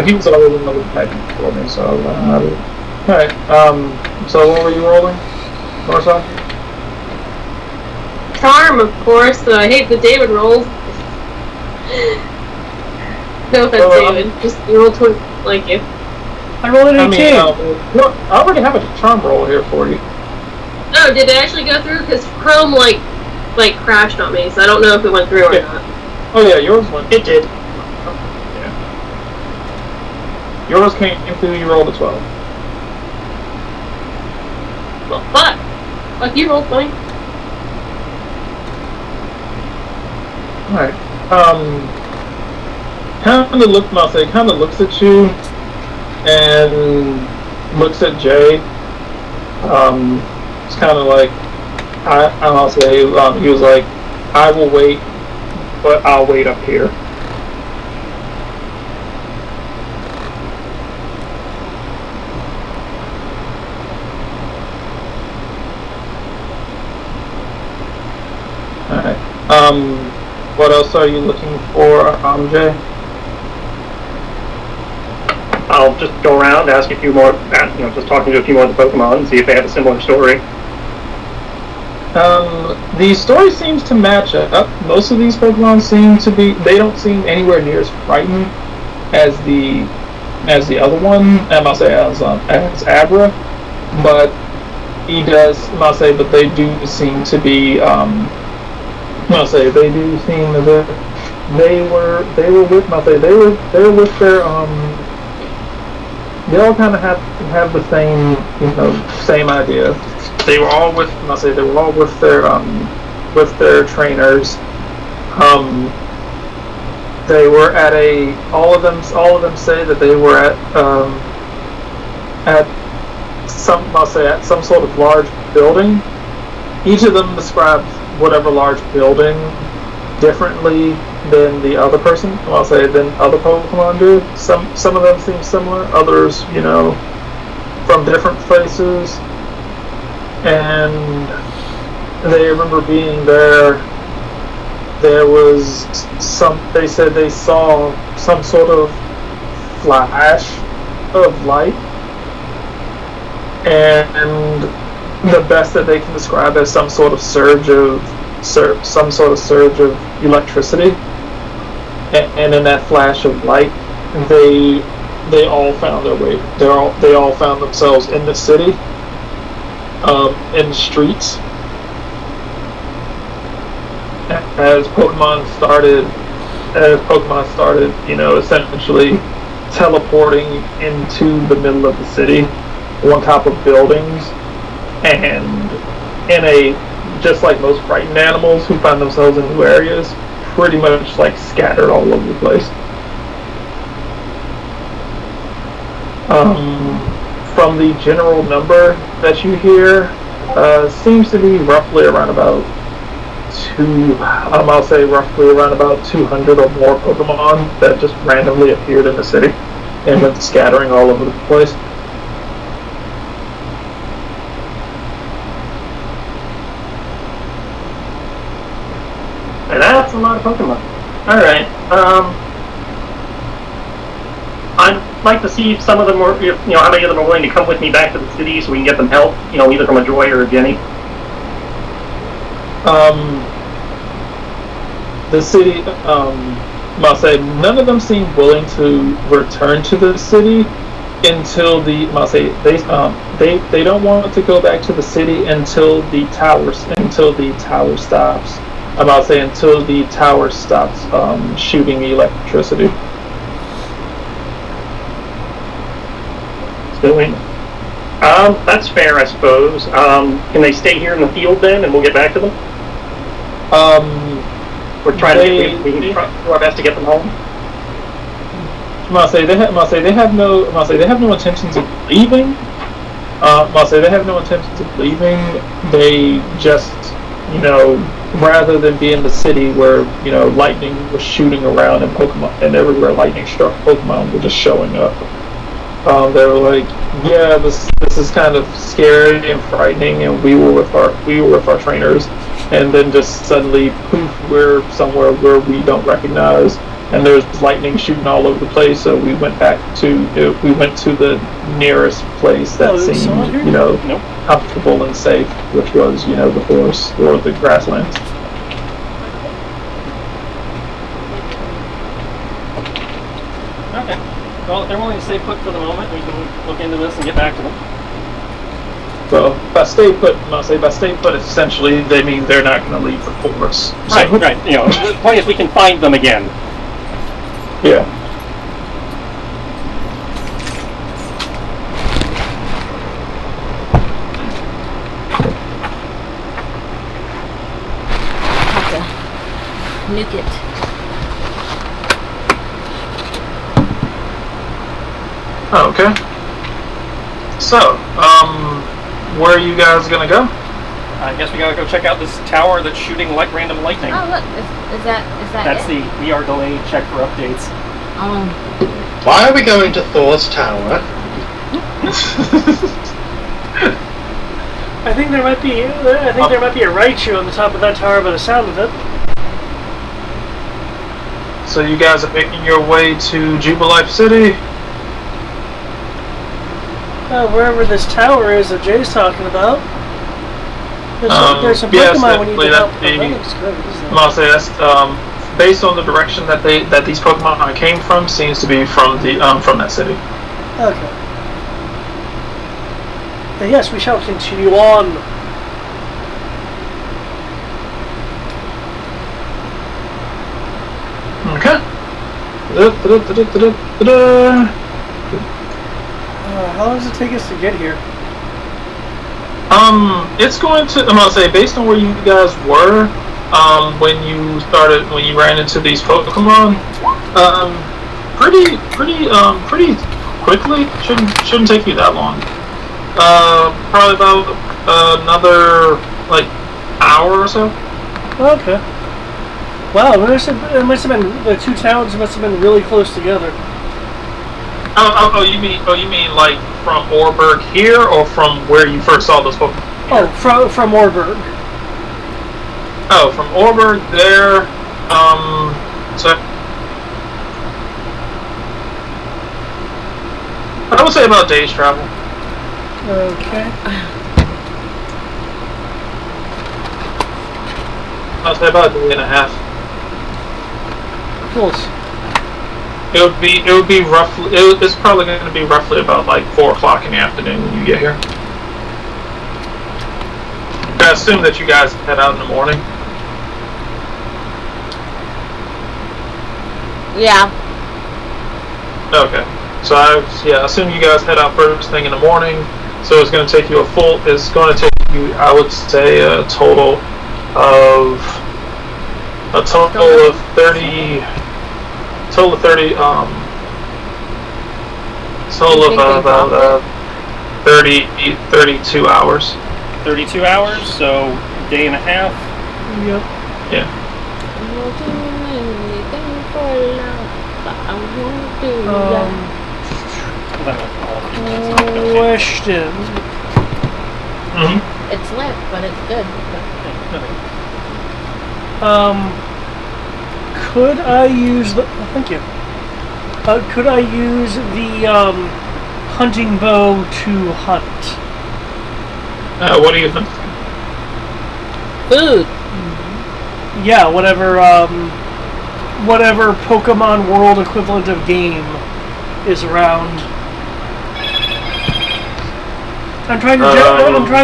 [SPEAKER 2] He was already another type for me, so I'll let him have it. Alright, so what were you rolling, Norsa?
[SPEAKER 6] Charm, of course. I hate the David rolls. No offense, David. Just roll 20, like you.
[SPEAKER 4] I rolled an 18.
[SPEAKER 2] I already have a charm roll here for you.
[SPEAKER 6] Oh, did it actually go through? Because Chrome, like crashed on me, so I don't know if it went through or not.
[SPEAKER 2] Oh yeah, yours went.
[SPEAKER 7] It did.
[SPEAKER 2] Yeah. Yours came through, you rolled a 12.
[SPEAKER 6] Well, fuck. Fuck, you rolled 20.
[SPEAKER 2] Alright. Kind of looks at you and looks at Jay. It's kind of like, he was like, I will wait, but I'll wait up here. Alright. What else are you looking for, Jay?
[SPEAKER 3] I'll just go around, ask a few more, just talking to a few more of the Pokemon and see if they have a similar story.
[SPEAKER 2] The story seems to match up. Most of these Pokemon they don't seem anywhere near as frightened as the other one, as Abra, but they do seem to be, they do seem that they were with their, they all kind of have the same idea. They were all with their trainers. They were at all of them say that they were at some sort of large building. Each of them describes whatever large building differently than the other person. Than other Pokemon do. Some of them seem similar. Others, from different places. And they remember being there. They said they saw some sort of flash of light, and the best that they can describe as some sort of surge of electricity. And in that flash of light, they all found their way. They all found themselves in the city. In the streets, as Pokemon started, essentially teleporting into the middle of the city, on top of buildings, and just like most frightened animals who find themselves in new areas, pretty much like scattered all over the place. From the general number that you hear, seems to be roughly around about 200 or more Pokemon that just randomly appeared in the city. and went scattering all over the place.
[SPEAKER 3] And that's a lot of Pokemon. Alright, I'd like to see if some of them were, how many of them are willing to come with me back to the city so we can get them help, either from a Joy or a Jenny.
[SPEAKER 2] The city, I'll say none of them seem willing to return to the city until they don't want to go back to the city until the tower stops. Until the tower stops shooting electricity.
[SPEAKER 3] That's fair, I suppose. Can they stay here in the field then, and we'll get back to them? We're trying we can do our best to get them home.
[SPEAKER 2] They have no intentions of leaving. They have no intentions of leaving. They just, rather than be in the city where lightning was shooting around and Pokemon and everywhere lightning struck, Pokemon were just showing up. They were like, yeah, this is kind of scary and frightening, and we were with our trainers, and then just suddenly, poof, we're somewhere where we don't recognize, and there's lightning shooting all over the place. So we went to the nearest place that seemed, comfortable and safe, which was, the forest or the grasslands.
[SPEAKER 3] Okay. Well, if they're willing to stay put for the moment, we can look into this and get back to them.
[SPEAKER 2] So, by stay put, essentially they mean they're not going to leave the forest.
[SPEAKER 3] Right. The point is we can find them again.
[SPEAKER 2] Yeah.
[SPEAKER 1] Have to nuke it.
[SPEAKER 2] Okay. So, where are you guys gonna go?
[SPEAKER 3] I guess we gotta go check out this tower that's shooting random lightning.
[SPEAKER 1] Oh look, is that
[SPEAKER 3] That's
[SPEAKER 1] it?
[SPEAKER 3] we are delayed. Check for updates.
[SPEAKER 5] Why are we going to Thor's tower?
[SPEAKER 4] I think there might be a Raichu on the top of that tower by the sound of it.
[SPEAKER 2] So you guys are making your way to Jubilife City?
[SPEAKER 4] Wherever this tower is that Jay's talking about. There's some
[SPEAKER 2] yes,
[SPEAKER 4] Pokemon we need to help.
[SPEAKER 2] I'll say that's based on the direction that these Pokemon came from. Seems to be from that city.
[SPEAKER 4] Okay. Yes, we shall continue on.
[SPEAKER 2] Okay.
[SPEAKER 4] How long does it take us to get here?
[SPEAKER 2] It's going to. I'm gonna say based on where you guys were, when you ran into these Pokemon, pretty quickly. Shouldn't take you that long. Probably about another hour or so.
[SPEAKER 4] Okay. Wow, it must have been the two towns must have been really close together.
[SPEAKER 2] Oh, you mean like from Orberg here, or from where you first saw those Pokemon?
[SPEAKER 4] Oh, from Orberg.
[SPEAKER 2] Oh, from Orberg there. So I would say about a day's travel.
[SPEAKER 4] Okay.
[SPEAKER 2] I'd say about a day and a half.
[SPEAKER 4] Close.
[SPEAKER 2] It would be roughly. It's probably going to be roughly about 4 o'clock in the afternoon when you get here. I assume that you guys head out in the morning.
[SPEAKER 1] Yeah.
[SPEAKER 2] Okay. So I assume you guys head out first thing in the morning. So it's going to take you I would say, a total of 30. Total of 32 hours.
[SPEAKER 3] 32 hours, so day and a half.
[SPEAKER 4] Yep.
[SPEAKER 2] Yeah.
[SPEAKER 4] Question.
[SPEAKER 1] It's lit, but it's good.
[SPEAKER 4] Could I use the? Oh, thank you. Could I use the hunting bow to hunt?
[SPEAKER 2] What do you think?
[SPEAKER 1] Food.
[SPEAKER 4] Yeah, whatever Pokemon World equivalent of game is around. I'm trying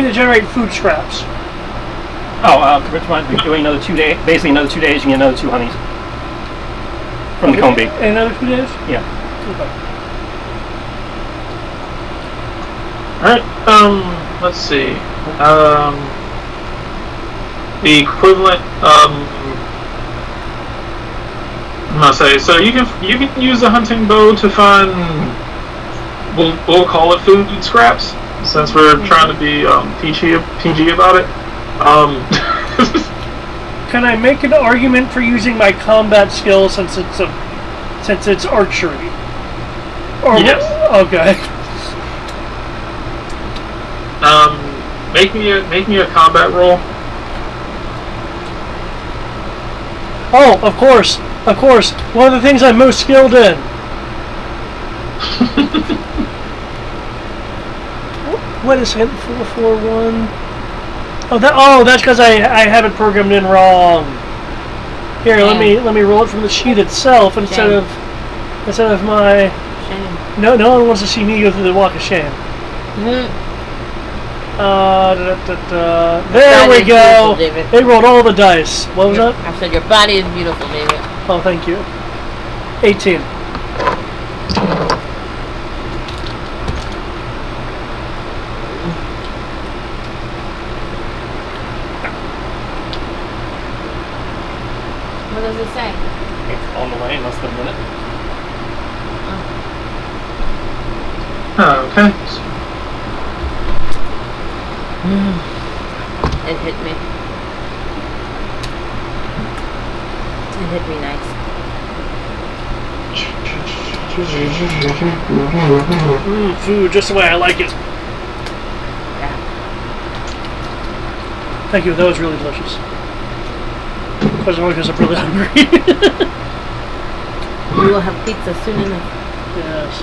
[SPEAKER 4] to generate food scraps.
[SPEAKER 3] Oh, which one? We're doing another 2 days. Basically, another 2 days, you get another 2 honeys from the Combi.
[SPEAKER 4] In another 2 days?
[SPEAKER 3] Yeah.
[SPEAKER 4] Okay.
[SPEAKER 2] Alright, let's see. The equivalent, I'm gonna say, so you can use the hunting bow to find, we'll call it food scraps, since we're trying to be PG about it.
[SPEAKER 4] Can I make an argument for using my combat skill since it's archery? Or
[SPEAKER 2] yes.
[SPEAKER 4] Okay.
[SPEAKER 2] Make me a combat roll.
[SPEAKER 4] Oh, of course. One of the things I'm most skilled in. What is it? 441. Oh, that's because I have it programmed in wrong. Here, let me roll it from the sheet itself instead of my.
[SPEAKER 1] Shame.
[SPEAKER 4] No one wants to see me go through the walk of shame. There we go. They rolled all the dice. What was that?
[SPEAKER 1] I said your body is beautiful, David.
[SPEAKER 4] Oh, thank you. 18.
[SPEAKER 1] What does it say?
[SPEAKER 3] It's on the way in less than a minute.
[SPEAKER 2] Okay.
[SPEAKER 1] It hit me. It hit me nice.
[SPEAKER 4] Food, just the way I like it.
[SPEAKER 1] Yeah.
[SPEAKER 4] Thank you, that was really delicious. Because I'm really hungry.
[SPEAKER 1] We will have pizza soon enough.
[SPEAKER 4] Yes.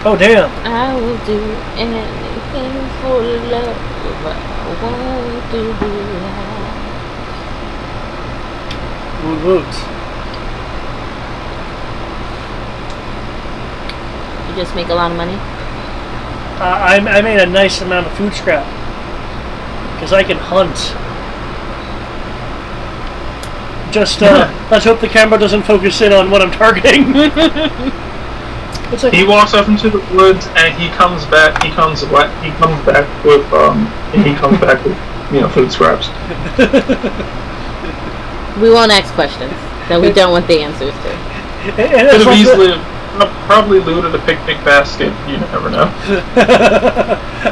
[SPEAKER 4] Oh, damn.
[SPEAKER 1] I will do anything for love. I want to be alive.
[SPEAKER 4] Woot.
[SPEAKER 1] You just make a lot of money?
[SPEAKER 4] I made a nice amount of food scrap. Because I can hunt. Just, let's hope the camera doesn't focus in on what I'm targeting.
[SPEAKER 2] He walks up into the woods and he comes back with food scraps.
[SPEAKER 1] We won't ask questions that we don't want the answers to.
[SPEAKER 2] Could have easily probably looted a picnic basket. You never know.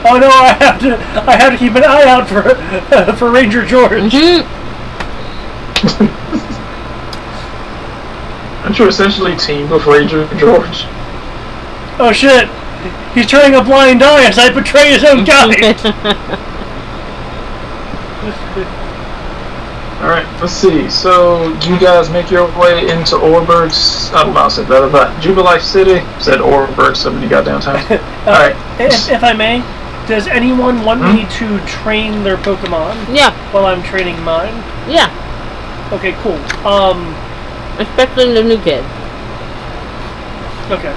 [SPEAKER 4] Oh no! I have to keep an eye out for Ranger George.
[SPEAKER 2] Aren't you essentially teamed with Ranger George?
[SPEAKER 4] Oh shit! He's turning a blind eye as I betray his own guy.
[SPEAKER 2] Alright, let's see. So, you guys make your way into Orberg's... Jubilife City? Said Orberg, so when you got downtown. Alright.
[SPEAKER 4] If I may, does anyone want me to train their Pokemon?
[SPEAKER 1] Yeah.
[SPEAKER 4] While I'm training mine?
[SPEAKER 1] Yeah.
[SPEAKER 4] Okay, cool.
[SPEAKER 1] Especially the new kid.
[SPEAKER 4] Okay.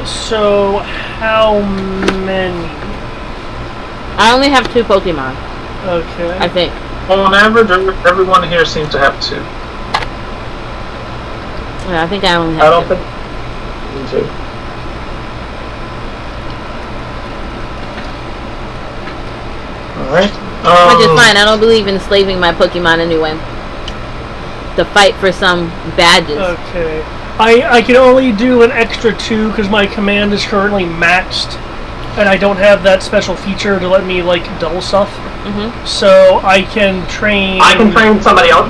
[SPEAKER 4] So how many?
[SPEAKER 1] I only have 2 Pokemon.
[SPEAKER 4] Okay.
[SPEAKER 1] I think.
[SPEAKER 2] Well, on average, everyone here seems to have 2.
[SPEAKER 1] Yeah, I think I only have
[SPEAKER 2] I don't
[SPEAKER 1] 2.
[SPEAKER 2] think... Me too. Alright.
[SPEAKER 1] Which is fine. I don't believe in enslaving my Pokemon anyway. to fight for some badges.
[SPEAKER 4] Okay. I can only do an extra 2 because my command is currently maxed, and I don't have that special feature to let me like double stuff. So I can train.
[SPEAKER 3] I can train somebody else.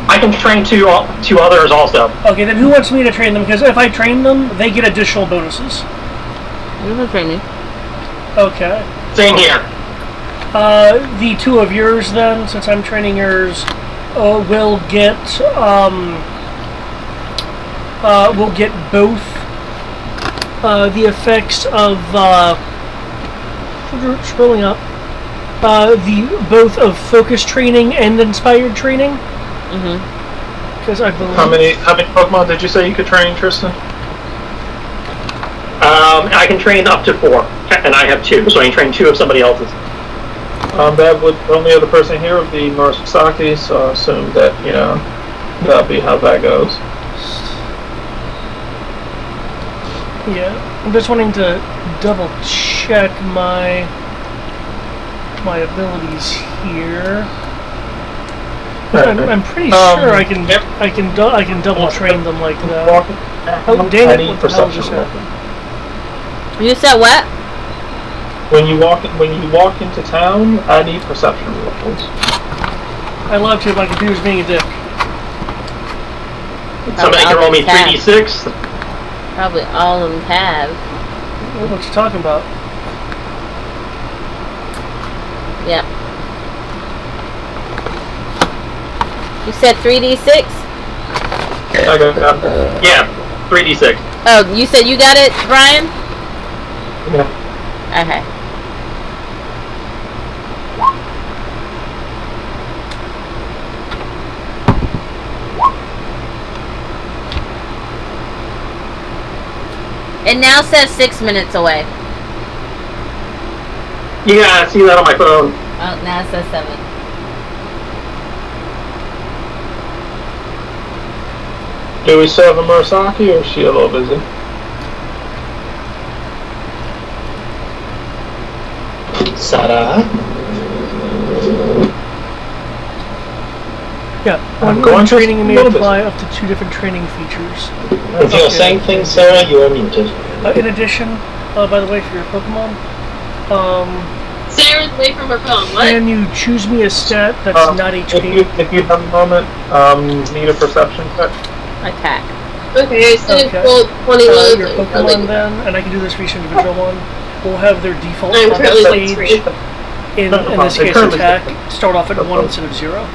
[SPEAKER 3] I can train two others also.
[SPEAKER 4] Okay, then who wants me to train them? Because if I train them, they get additional bonuses.
[SPEAKER 1] You can train me.
[SPEAKER 4] Okay.
[SPEAKER 3] Same here.
[SPEAKER 4] The 2 of yours then, since I'm training yours, will get both the effects of scrolling up. Both of focus training and inspired training. Because I believe.
[SPEAKER 2] How many Pokemon did you say you could train, Tristan?
[SPEAKER 3] I can train up to 4, and I have 2, so I can train 2 of somebody else's.
[SPEAKER 2] That would only other person here would be Murasaki, so I assume that that'll be how that goes.
[SPEAKER 4] Yeah, I'm just wanting to double check my abilities here. I'm pretty sure I can double train them like that. Oh dang it! What the hell just happened?
[SPEAKER 1] You said what?
[SPEAKER 2] When you walk into town, I need perception rolls.
[SPEAKER 4] I love to. My computer's being a dick.
[SPEAKER 3] Somebody can roll me 3d6.
[SPEAKER 1] Probably all of them have.
[SPEAKER 4] What you talking about?
[SPEAKER 1] Yep. You said 3d6?
[SPEAKER 2] I got that.
[SPEAKER 3] Yeah, 3d6.
[SPEAKER 1] Oh, you said you got it, Brian?
[SPEAKER 2] Yeah.
[SPEAKER 1] Okay. It now says 6 minutes away.
[SPEAKER 3] Yeah, I see that on my phone.
[SPEAKER 1] Oh, now it says 7.
[SPEAKER 2] Do we still have a Murasaki, or is she a little busy?
[SPEAKER 5] Sarah?
[SPEAKER 4] Yeah,
[SPEAKER 2] I'm
[SPEAKER 4] when
[SPEAKER 2] going
[SPEAKER 4] training, you may
[SPEAKER 2] to-
[SPEAKER 4] apply up to 2 different training features.
[SPEAKER 5] If you're saying things, Sarah, you are muted.
[SPEAKER 4] In addition, by the way, for your Pokemon,
[SPEAKER 6] Sarah's away from her phone. What?
[SPEAKER 4] can you choose me a stat that's not HP?
[SPEAKER 2] If you have a moment, need a perception check.
[SPEAKER 1] Attack.
[SPEAKER 6] Okay, I still
[SPEAKER 4] Okay.
[SPEAKER 6] rolled 20 loads.
[SPEAKER 4] Your Pokemon then, and I can do this for each individual one, will have their default
[SPEAKER 6] I'm
[SPEAKER 4] combat
[SPEAKER 6] currently like
[SPEAKER 4] stage,
[SPEAKER 6] 3.
[SPEAKER 4] in this case attack, start off at 1 instead of 0.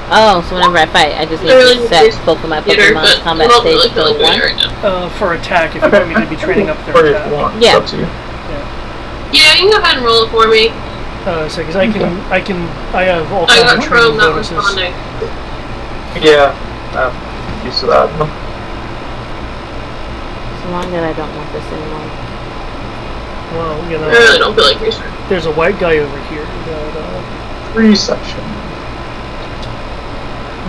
[SPEAKER 1] Oh, so whenever I fight, I just need
[SPEAKER 6] I really
[SPEAKER 1] to set
[SPEAKER 6] need
[SPEAKER 1] both of my
[SPEAKER 6] Peter,
[SPEAKER 1] Pokemon's
[SPEAKER 6] but
[SPEAKER 1] combat
[SPEAKER 6] I'm not
[SPEAKER 1] stage
[SPEAKER 6] really
[SPEAKER 1] to
[SPEAKER 6] feeling
[SPEAKER 1] 1.
[SPEAKER 6] good right now.
[SPEAKER 4] For attack, if you want me to be training up
[SPEAKER 2] Or
[SPEAKER 4] their
[SPEAKER 2] if you
[SPEAKER 4] attack.
[SPEAKER 2] want,
[SPEAKER 1] Yeah.
[SPEAKER 2] it's up to you.
[SPEAKER 6] Yeah, you can go ahead and roll it for me.
[SPEAKER 4] So, because I have all
[SPEAKER 6] I
[SPEAKER 4] kinds
[SPEAKER 6] got
[SPEAKER 4] of
[SPEAKER 6] Chrome
[SPEAKER 4] training
[SPEAKER 6] not
[SPEAKER 4] bonuses.
[SPEAKER 6] responding.
[SPEAKER 2] Yeah, I'm used to that.
[SPEAKER 1] So long that I don't want this anymore.
[SPEAKER 4] Well,
[SPEAKER 6] I really don't feel like research.
[SPEAKER 4] there's a white guy over here
[SPEAKER 2] Reception.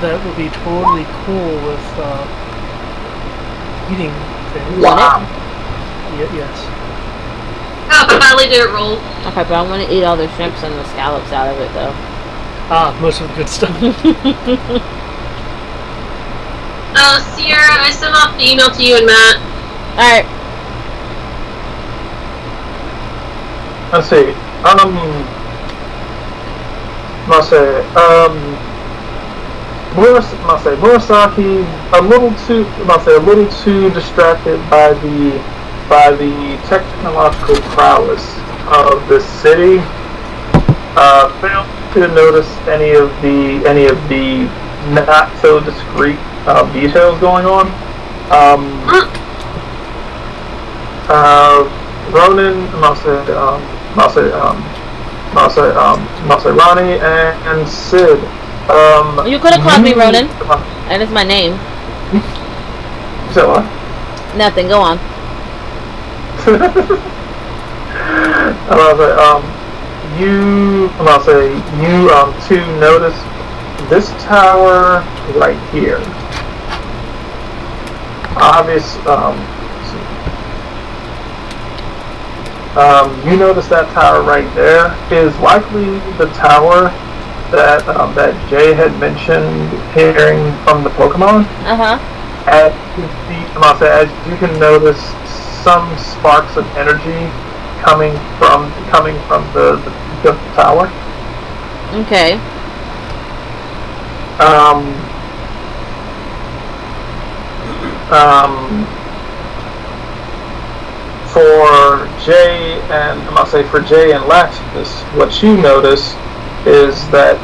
[SPEAKER 4] that would be totally cool with eating things.
[SPEAKER 2] Wow.
[SPEAKER 4] Yes.
[SPEAKER 6] Oh, I finally did it roll.
[SPEAKER 1] Okay, but I want to eat all the shrimps and the scallops out of it, though.
[SPEAKER 4] Most of the good stuff.
[SPEAKER 6] Sierra, I sent off the email to you and Matt.
[SPEAKER 1] Alright.
[SPEAKER 2] Let's see. Murasaki a little too distracted by the technological prowess of this city. Failed to notice any of the not so discreet details going on. Ronan, Maserani, and Sid.
[SPEAKER 1] You could have called me Ronan. That is my name.
[SPEAKER 2] So what?
[SPEAKER 1] Nothing, go on.
[SPEAKER 2] You two notice this tower right here. You notice that tower right there is likely the tower that Jay had mentioned hearing from the Pokemon. As you can notice, some sparks of energy coming from the tower.
[SPEAKER 1] Okay.
[SPEAKER 2] For Jay and for Jay and Laxus, what you notice is that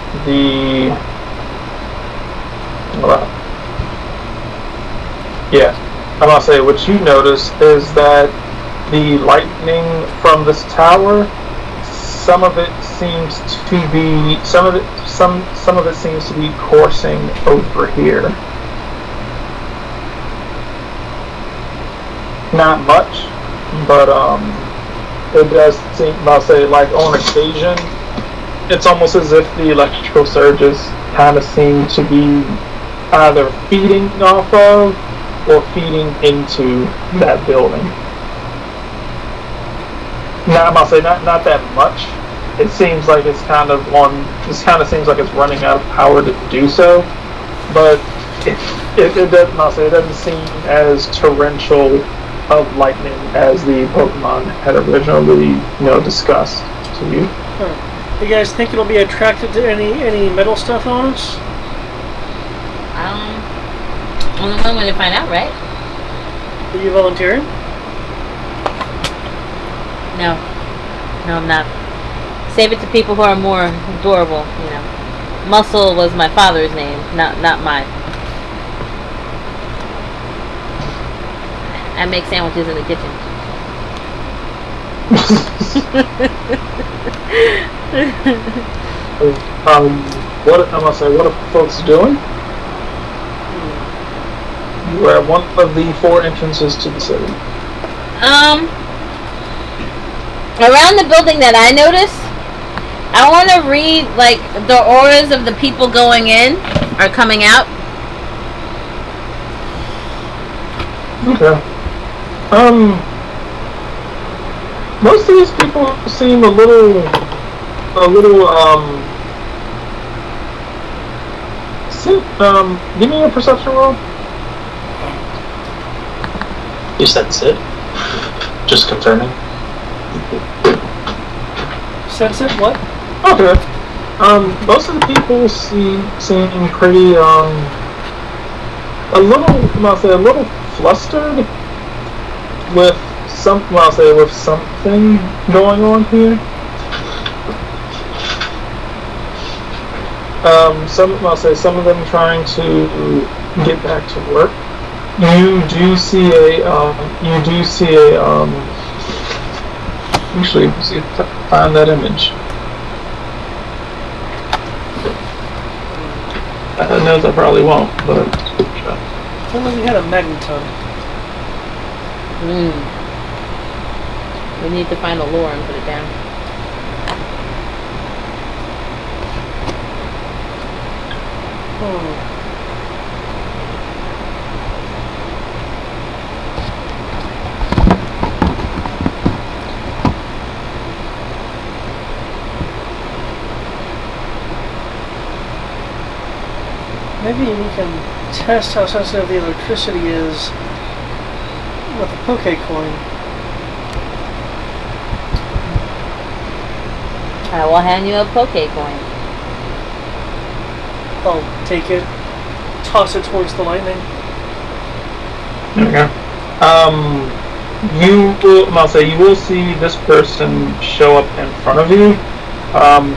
[SPEAKER 2] what you notice is that the lightning from this tower, some of it seems to be coursing over here. Not much, but it does seem, like on occasion, it's almost as if the electrical surges kind of seem to be either feeding off of or feeding into that building. Not that much. It seems like it kind of seems like it's running out of power to do so, but it doesn't seem as torrential of lightning as the Pokemon had originally, discussed to you.
[SPEAKER 4] You guys think it'll be attracted to any metal stuff on us?
[SPEAKER 1] Only one way to find out, right?
[SPEAKER 4] Are you volunteering?
[SPEAKER 1] No, I'm not. Save it to people who are more adorable, Muscle was my father's name, not mine. I make sandwiches in the kitchen.
[SPEAKER 2] What are folks doing? You are at one of the 4 entrances to the city.
[SPEAKER 1] Around the building that I noticed, I want to read, the auras of the people going in or coming out.
[SPEAKER 2] Okay. Most of these people seem a little, give me a perception roll.
[SPEAKER 7] You said Sid? Just confirming.
[SPEAKER 4] Sense it? What?
[SPEAKER 2] Okay. Most of the people seem pretty, a little flustered with something going on here. Some of them trying to get back to work. You do see actually, let's see if I can find that image. I know I probably won't, but
[SPEAKER 4] If only we had a magneton.
[SPEAKER 1] We need to find a lure and put it down.
[SPEAKER 4] Maybe we can test how sensitive the electricity is with a Pokecoin.
[SPEAKER 1] I will hand you a Pokecoin.
[SPEAKER 4] I'll take it, toss it towards the lightning.
[SPEAKER 2] Okay. You will see this person show up in front of you,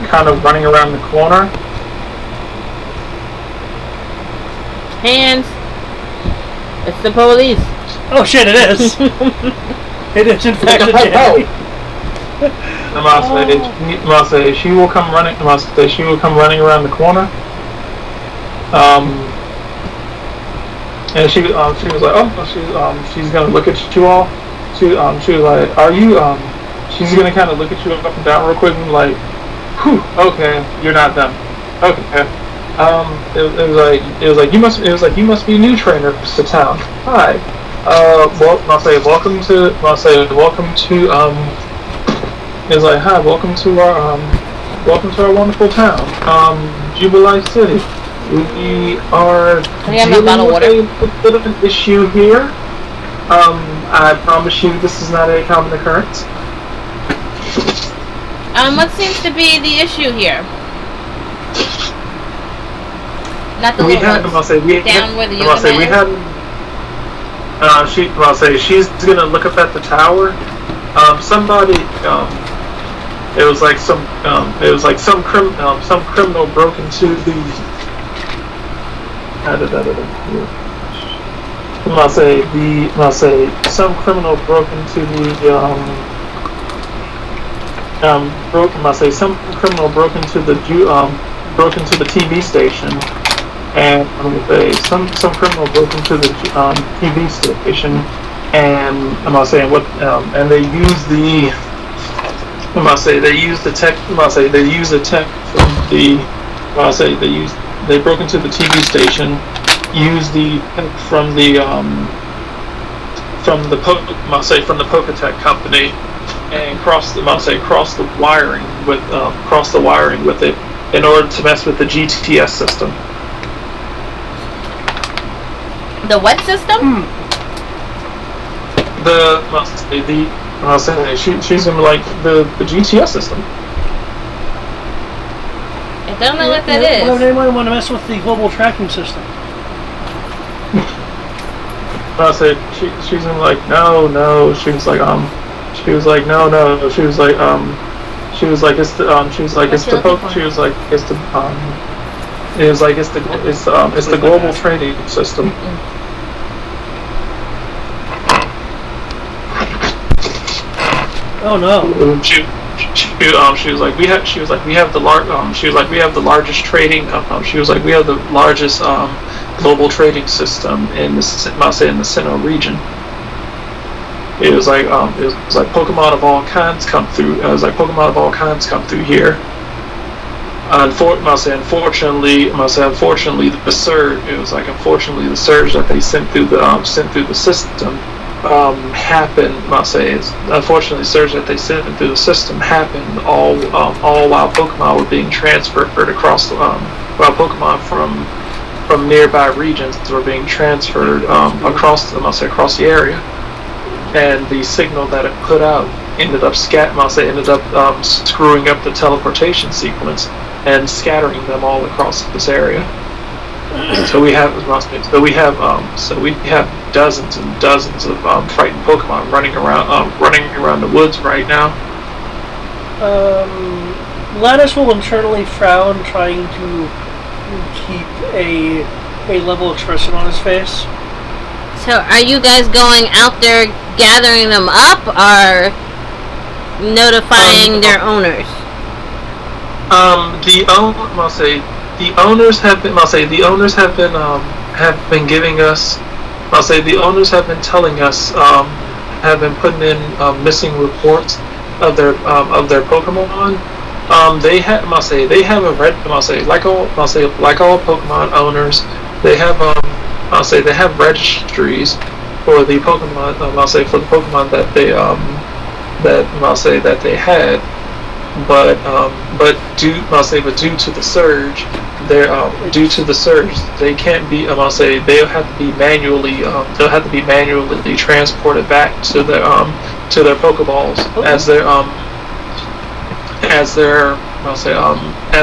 [SPEAKER 2] kind of running around the corner.
[SPEAKER 1] Hands! It's the police.
[SPEAKER 4] Oh shit! It is. It is in fact a Jay.
[SPEAKER 2] She will come running. She will come running around the corner. And she was like, she's gonna look at you all. She was like, are you? She's gonna kind of look at you up and down real quick and like, whew, okay, you're not them. Okay. It was like you must be a new trainer to town. Hi. Welcome to. It's like, hi, welcome to our welcome to our wonderful town, Jubilee City. We are
[SPEAKER 1] Can I have my bottle of
[SPEAKER 2] dealing
[SPEAKER 1] water?
[SPEAKER 2] with a bit of an issue here. I promise you this is not a common occurrence.
[SPEAKER 1] What seems to be the issue here? Not the little ones. Down where the yoga mat is?
[SPEAKER 2] She's gonna look up at the tower. Somebody, it was like some criminal broke into the. Some criminal broke into the broke into the TV station, and some criminal broke into the TV station, and and they used the they broke into the TV station, used the tech from the Poketech company, and crossed the wiring with it in order to mess with the GTS system.
[SPEAKER 1] The what system?
[SPEAKER 2] She's in like the GTS system.
[SPEAKER 1] I don't know what that
[SPEAKER 4] Why would
[SPEAKER 1] is.
[SPEAKER 4] anyone want to mess with the global tracking system?
[SPEAKER 2] She's in like no. She was like no. She was like it's the global trading system.
[SPEAKER 4] Oh no.
[SPEAKER 2] She was like we have the largest trading we have the largest global trading system in the Sinnoh region. It was like Pokemon of all kinds come through. It was like Pokemon of all kinds come through here. Unfortunately, the surge. It was like unfortunately the surge that they sent through the system happened. Unfortunately, the surge that they sent through the system happened all while Pokemon were being transferred across while Pokemon from nearby regions were being transferred across the area. And the signal that it put out ended up screwing up the teleportation sequence and scattering them all across this area. So we have dozens and dozens of frightened Pokemon running around the woods right now.
[SPEAKER 4] Lattice will internally frown, trying to keep a level expression on his face.
[SPEAKER 1] So are you guys going out there gathering them up or notifying their owners?
[SPEAKER 2] The owners have been giving us. The owners have been telling us, have been putting in missing reports of their Pokemon. They have a like all Pokemon owners. They have they have registries for the Pokemon. For the Pokemon that they that they had, but due to the surge, they can't be. They'll have to be manually transported back to their Pokeballs as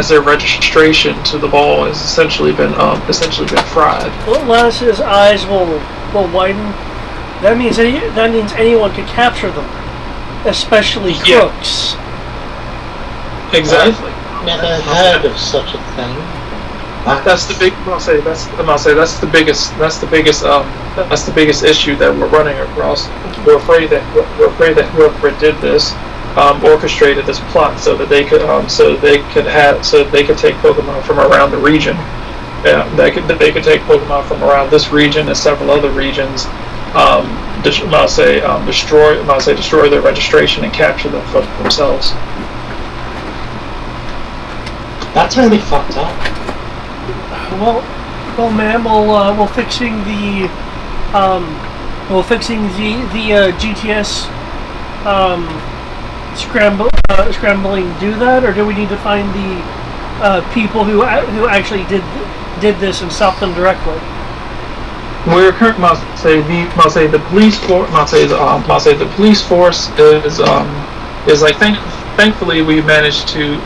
[SPEAKER 2] their registration to the ball has essentially been fried.
[SPEAKER 4] Well, Lattice's eyes will widen. That means anyone could capture them, especially crooks.
[SPEAKER 2] Exactly.
[SPEAKER 7] Never heard of such a thing.
[SPEAKER 2] That's the big. That's the biggest issue that we're running across. We're afraid that whoever did this orchestrated this plot so that they could take Pokemon from around the region. Yeah, they could take Pokemon from around this region and several other regions. Destroy their registration and capture them for themselves.
[SPEAKER 7] That's really fucked up.
[SPEAKER 4] Well, ma'am, we're fixing the GTS scrambling do that, or do we need to find the people who actually did this and stop them directly?
[SPEAKER 2] We're current. The police force. The police force is like thankfully we managed to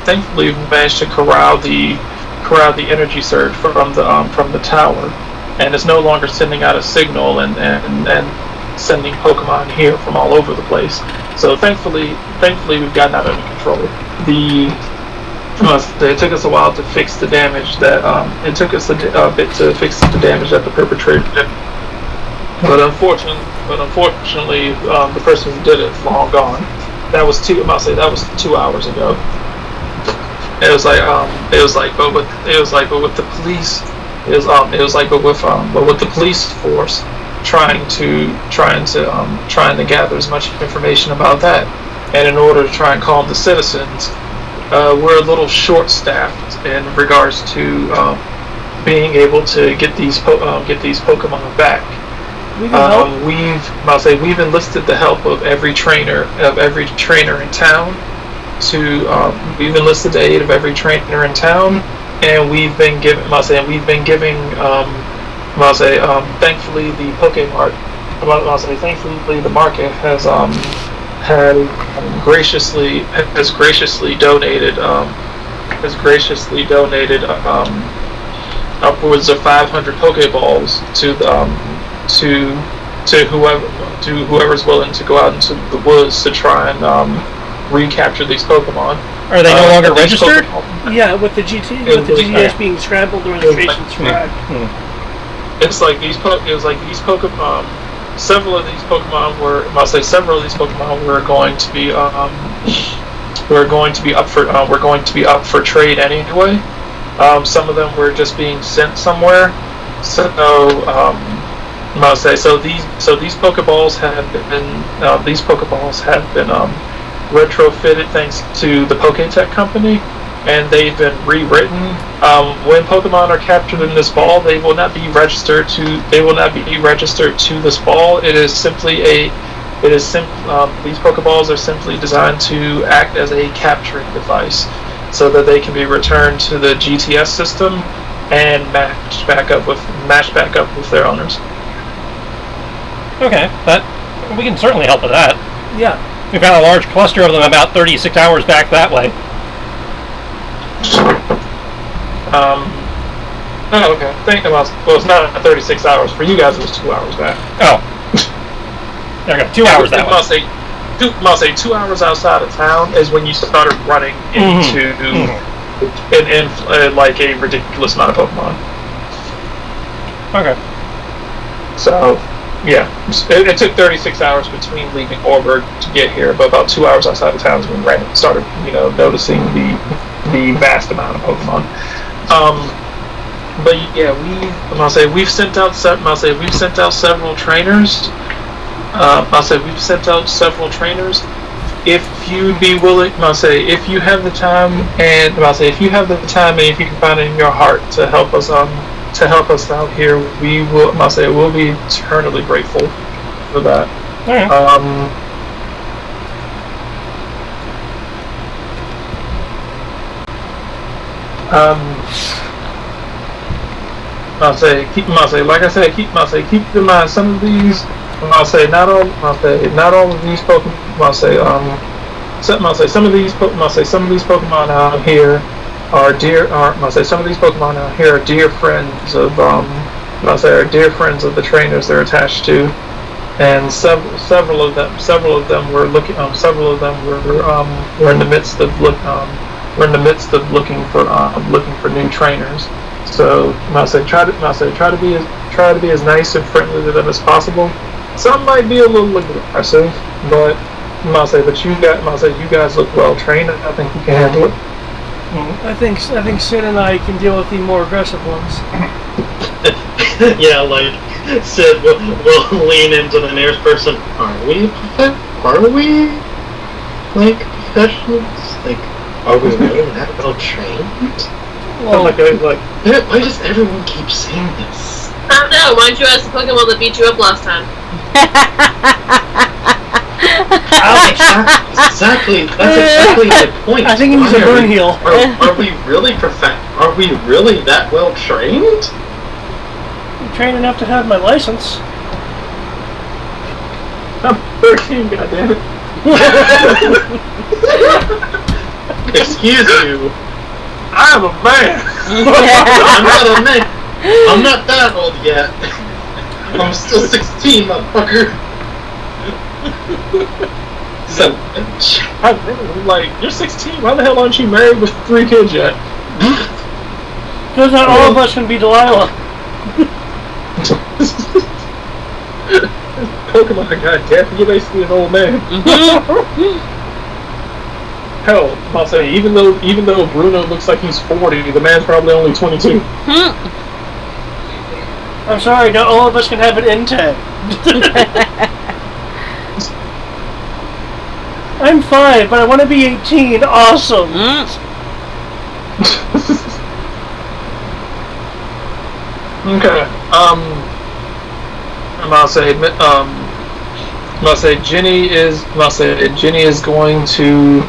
[SPEAKER 2] corral the energy surge from the tower, and it's no longer sending out a signal and sending Pokemon here from all over the place. So thankfully we've gotten that under control. It took us a while to fix the damage that it took us a bit to fix the damage that the perpetrator did. But unfortunately, the person who did it is long gone. That was 2 hours ago. But with the police, but with the police force trying to gather as much information about that, and in order to try and calm the citizens, we're a little short-staffed in regards to being able to get these Pokemon back. We've enlisted the help of every trainer in town. We've enlisted the aid of every trainer in town, and we've been giving. Thankfully, the Pokemart. Thankfully, the market has graciously donated upwards of 500 Pokeballs to whoever's willing to go out into the woods to try and recapture these Pokemon.
[SPEAKER 3] Are they no longer registered?
[SPEAKER 4] Yeah, with the GTS being scrambled, the registration's scrapped.
[SPEAKER 2] It's like these Pokemon. Several of these Pokemon were going to be up for trade anyway. Some of them were just being sent somewhere. So these Pokeballs have been retrofitted thanks to the Poketech company, and they've been rewritten. When Pokemon are captured in this ball, they will not be registered to this ball. These Pokeballs are simply designed to act as a capturing device, so that they can be returned to the GTS system and matched back up with their owners.
[SPEAKER 3] Okay, we can certainly help with that.
[SPEAKER 4] Yeah.
[SPEAKER 3] We found a large cluster of them about 36 hours back that way.
[SPEAKER 2] Oh, okay. It's not 36 hours. For you guys, it was 2 hours back.
[SPEAKER 3] Oh. Okay, 2 hours that way.
[SPEAKER 2] I'll say 2 hours outside of town is when you started running into like a ridiculous amount of Pokemon.
[SPEAKER 3] Okay.
[SPEAKER 2] So, yeah. It took 36 hours between leaving Orberg to get here, but about 2 hours outside of town is when we started, noticing the vast amount of Pokemon. But yeah, we've sent out several trainers. We've sent out several trainers. If you'd be willing, if you have the time, and if you can find it in your heart to help us out here, we'll be eternally grateful for that.
[SPEAKER 3] Right. Keep in mind some of these.
[SPEAKER 2] Not all of these Pokemon. Some of these Pokemon out here are dear friends of the trainers they're attached to, and several of them were in the midst of looking for new trainers. So try to be as nice and friendly to them as possible. Some might be a little aggressive, but you guys look well trained. I think you can handle it.
[SPEAKER 4] I think Sid and I can deal with the more aggressive ones.
[SPEAKER 7] Yeah, like Sid will lean into the nearest person. Are we like professionals? Like, are we really that well trained?
[SPEAKER 4] Well,
[SPEAKER 7] why does everyone keep saying this?
[SPEAKER 6] I don't know. Why don't you ask the Pokemon that beat you up last time?
[SPEAKER 7] Exactly. That's exactly the point.
[SPEAKER 4] I think he needs a burn heal.
[SPEAKER 7] Are we really Are we really that well trained?
[SPEAKER 4] I'm trained enough to have my license.
[SPEAKER 2] I'm 13, goddammit.
[SPEAKER 7] Excuse you.
[SPEAKER 2] I'm a man.
[SPEAKER 7] I'm not a man. I'm not that old yet. I'm still 16, motherfucker. So,
[SPEAKER 2] I'm like, you're 16. Why the hell aren't you married with 3 kids yet?
[SPEAKER 4] Because not all of us can be Delilah.
[SPEAKER 2] Pokemon, goddamn, you're basically an old man. Hell, I'll say even though Bruno looks like he's 40, the man's probably only 22.
[SPEAKER 4] I'm sorry, not all of us can have an intake. I'm 5, but I want to be 18. Awesome.
[SPEAKER 2] Okay. I'm gonna say Jenny is going to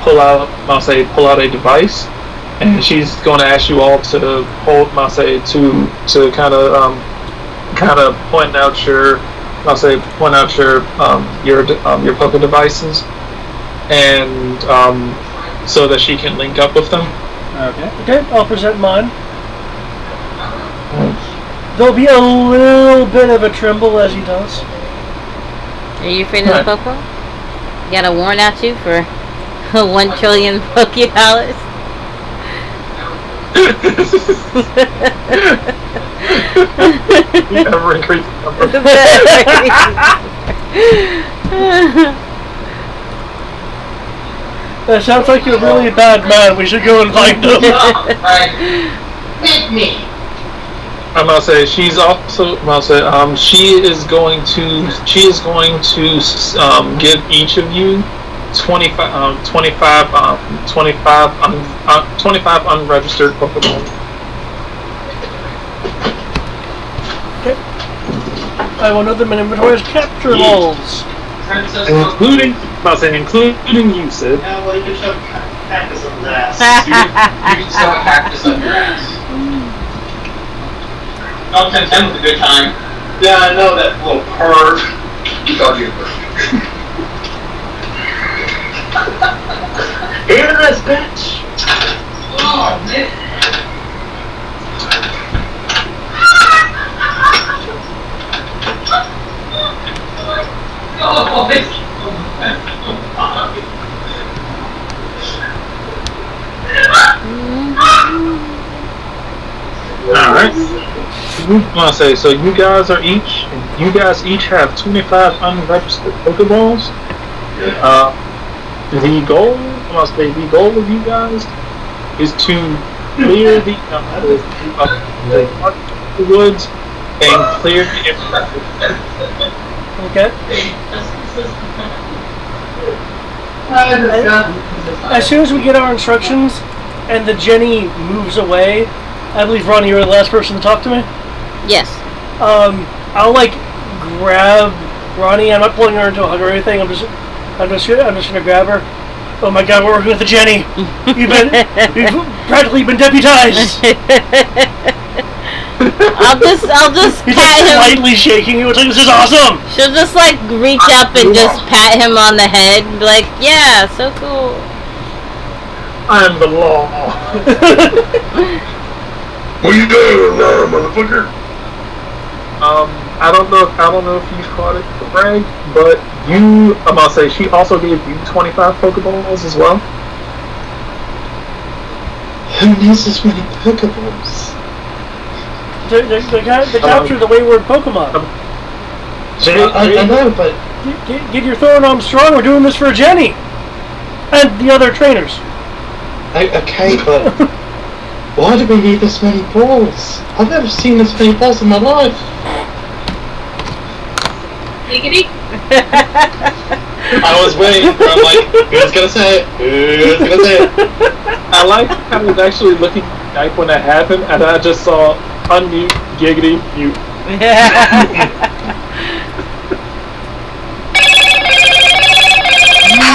[SPEAKER 2] pull out a device, and she's going to ask you all to hold to kind of point out your Poké devices, and so that she can link up with them.
[SPEAKER 4] Okay, I'll present mine. There'll be a little bit of a tremble as he does.
[SPEAKER 1] Are you afraid of the Popo? You got a warrant out you for 1 trillion Poké dollars?
[SPEAKER 2] Ever increase the number.
[SPEAKER 4] That sounds like you're a really bad man. We should go and find him.
[SPEAKER 7] hit me.
[SPEAKER 2] I'm gonna say she's also. She is going to give each of you 25 unregistered Pokemon.
[SPEAKER 4] Okay. I will note them in inventory as capture balls.
[SPEAKER 2] Including you, Sid.
[SPEAKER 7] Yeah, well, you can shove cactus up his ass. You can shove cactus up your ass.
[SPEAKER 8] Oh, 10-10 was a good time.
[SPEAKER 7] Yeah, I know that little perv.
[SPEAKER 8] You called you a bird.
[SPEAKER 7] Hear this, bitch?
[SPEAKER 8] Oh, man. Oh,
[SPEAKER 2] Alright. I'm gonna say, so you guys each have 25 unregistered Pokeballs. The goal of you guys is to clear the woods and clear the
[SPEAKER 4] Okay. As soon as we get our instructions and the Jenny moves away, I believe Ronnie, you were the last person to talk to me.
[SPEAKER 1] Yes.
[SPEAKER 4] I'll like grab Ronnie. I'm not pulling her into a hug or anything. I'm just gonna grab her. Oh my God, we're working with the Jenny. You've practically been deputized.
[SPEAKER 1] I'll just
[SPEAKER 4] He's
[SPEAKER 1] pat
[SPEAKER 4] like
[SPEAKER 1] him.
[SPEAKER 4] slightly shaking you. It's like, this is awesome.
[SPEAKER 1] She'll just like reach up and just pat him on the head, and be like, "Yeah, so cool."
[SPEAKER 2] I'm the law.
[SPEAKER 5] What you doing, motherfucker?
[SPEAKER 2] I don't know if you caught it, Greg, but I'm gonna say she also gave you 25 Pokeballs as well.
[SPEAKER 7] Who needs this many Pokeballs?
[SPEAKER 4] They capture the wayward Pokemon.
[SPEAKER 7] I know, but
[SPEAKER 4] Get your throwing arms strong. We're doing this for Jenny and the other trainers.
[SPEAKER 7] okay, but why do we need this many balls? I've never seen this many balls in my life.
[SPEAKER 6] Giggity.
[SPEAKER 7] I was waiting for, I'm like, who's gonna say it? Who's gonna say it?
[SPEAKER 2] I like how I was actually looking at Skype when that happened, and I just saw unmute, giggity, mute.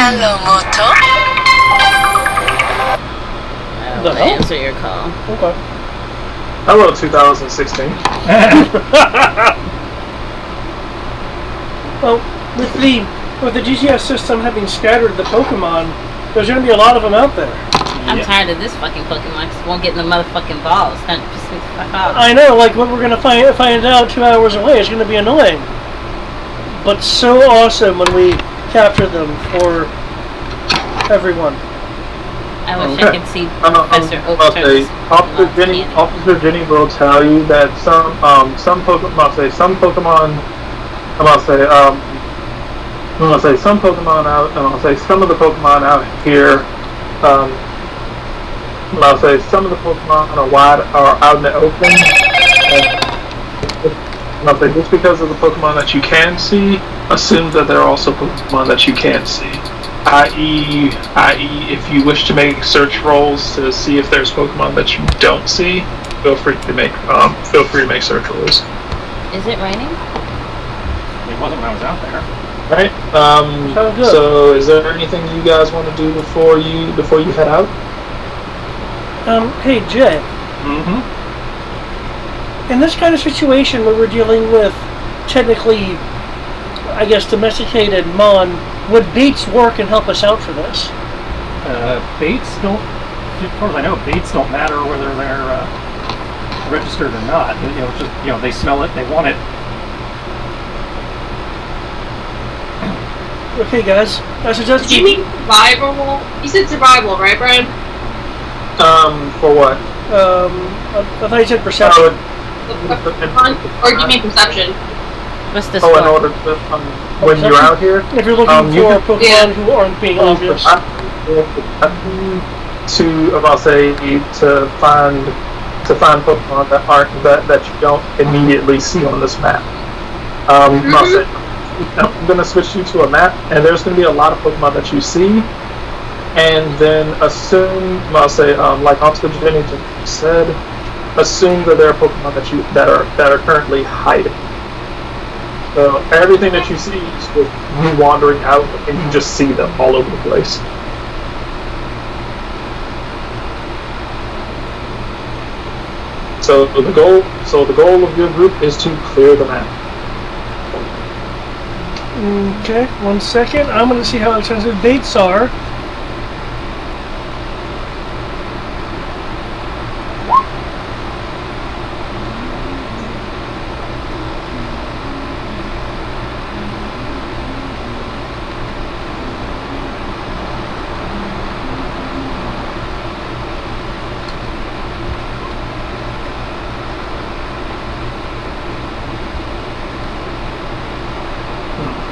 [SPEAKER 1] I don't want to answer your call.
[SPEAKER 4] Okay.
[SPEAKER 2] Hello, 2016.
[SPEAKER 4] Well, with the GTS system having scattered the Pokemon, there's going to be a lot of them out there.
[SPEAKER 1] I'm tired of this fucking Pokemon. Just won't get in the motherfucking balls. Don't piss me the fuck off.
[SPEAKER 4] I know, like what we're going to find out 2 hours away is going to be annoying. But so awesome when we capture them for everyone.
[SPEAKER 1] I wish I could see Professor Oak turn his
[SPEAKER 2] Officer Jenny will tell you that some Pokemon out some Pokemon some of the Pokemon out here some of the Pokemon are out in the open. And just because of the Pokemon that you can see, assume that there are also Pokemon that you can't see. I.e., if you wish to make search rolls to see if there's Pokemon that you don't see, feel free to make search rolls.
[SPEAKER 1] Is it raining?
[SPEAKER 3] It wasn't when I was out there.
[SPEAKER 2] Right. So, is there anything you guys want to do before you head out?
[SPEAKER 4] Hey Jay.
[SPEAKER 3] Mm-hmm.
[SPEAKER 4] In this kind of situation where we're dealing with technically, I guess, domesticated Mon, would baits work and help us out for this?
[SPEAKER 3] Baits don't, as far as I know, baits don't matter whether they're registered or not. They smell it, they want it.
[SPEAKER 4] Okay, guys. I suggest.
[SPEAKER 6] Did you mean survival? You said survival, right, Brian?
[SPEAKER 2] For what?
[SPEAKER 4] I thought you said perception.
[SPEAKER 6] Or do you mean perception?
[SPEAKER 1] What's this
[SPEAKER 2] in
[SPEAKER 1] for?
[SPEAKER 2] order to when you're out here.
[SPEAKER 4] If you're looking for Pokemon who aren't being obvious. To find Pokemon that you don't immediately see on this map. I'm going to switch you to a map, and there's going to be a lot of Pokemon that you see, and then assume, like Officer Jenny said, assume that there are Pokemon that are currently hiding. So everything that you see is just you wandering out, and you just see them all over the place. So the goal of your group is to clear the map. Okay, 1 second. I'm going to see how expensive baits are.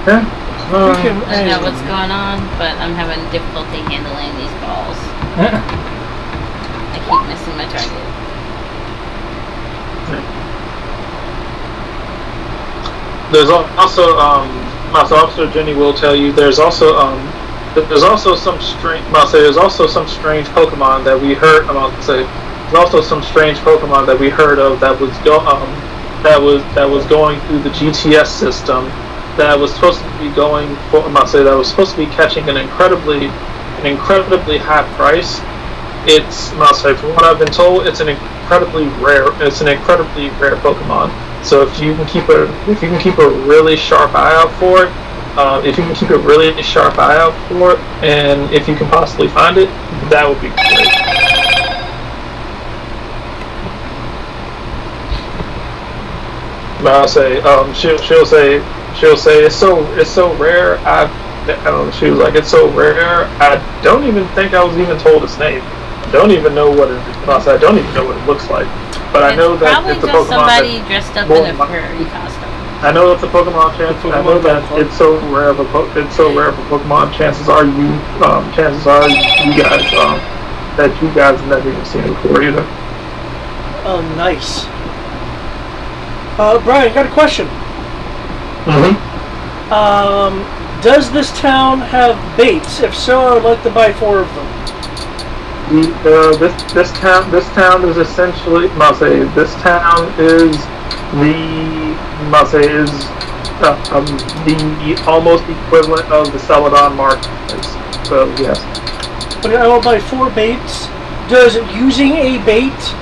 [SPEAKER 2] Okay.
[SPEAKER 1] I don't know what's going on, but I'm having difficulty handling these balls. I keep missing my target.
[SPEAKER 2] There's also Officer Jenny will tell you there's also some strange Pokemon that we heard there's also some strange Pokemon that we heard of that was going through the GTS system that was supposed to be catching an incredibly high price. It's from what I've been told, it's an incredibly rare Pokemon. So if you can keep a really sharp eye out for it, and if you can possibly find it, that would be great. She'll say it's so rare. She was like, it's so rare. I don't even think I was even told its name. I don't even know what it looks like. But I know that it's a Pokemon.
[SPEAKER 1] Somebody dressed up in a furry costume.
[SPEAKER 2] I know it's a Pokemon chance. I know that it's so rare of a Pokemon. Chances are you guys that you guys have never even seen it before either.
[SPEAKER 4] Oh, nice. Brian, got a question.
[SPEAKER 2] Mm-hmm.
[SPEAKER 4] Does this town have baits? If so, I would like to buy 4 of them.
[SPEAKER 2] This town is essentially this town is the almost equivalent of the Celadon marketplace. So yes.
[SPEAKER 4] But I will buy 4 baits. Does using a bait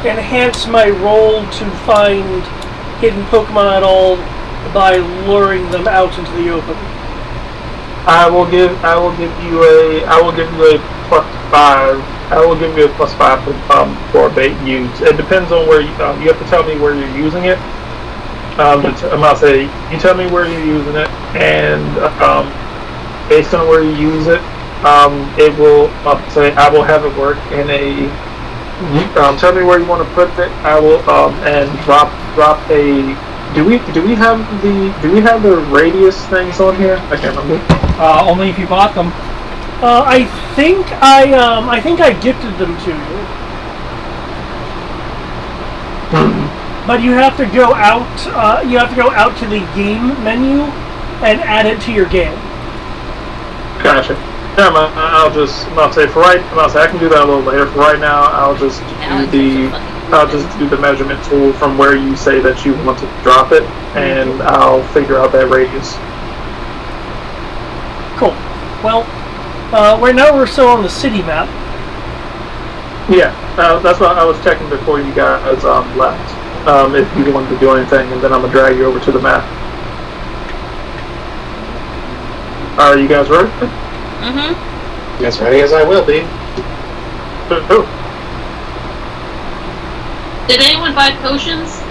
[SPEAKER 4] enhance my roll to find hidden Pokemon at all by luring them out into the open?
[SPEAKER 2] I will give you a +5. I will give you a +5 for bait use. It depends on where you have to tell me where you're using it. I'm gonna say you tell me where you're using it, and based on where you use it, it will say I will have it work in a. Tell me where you want to put it. I will and drop a. Do we have the radius things on here? I can't remember.
[SPEAKER 3] Only if you bought them.
[SPEAKER 4] I think I gifted them to you. But you have to go out. You have to go out to the game menu and add it to your game.
[SPEAKER 2] Gotcha. Yeah, I'll say for right. I can do that a little later. For right now, I'll just do the measurement tool from where you say that you want to drop it, and I'll figure out that radius.
[SPEAKER 4] Cool. Well, right now we're still on the city map.
[SPEAKER 2] Yeah, that's what I was checking before you guys left. If you wanted to do anything, and then I'm gonna drag you over to the map. Are you guys ready?
[SPEAKER 1] Mm-hmm.
[SPEAKER 5] As ready as I will be.
[SPEAKER 6] Did anyone buy potions?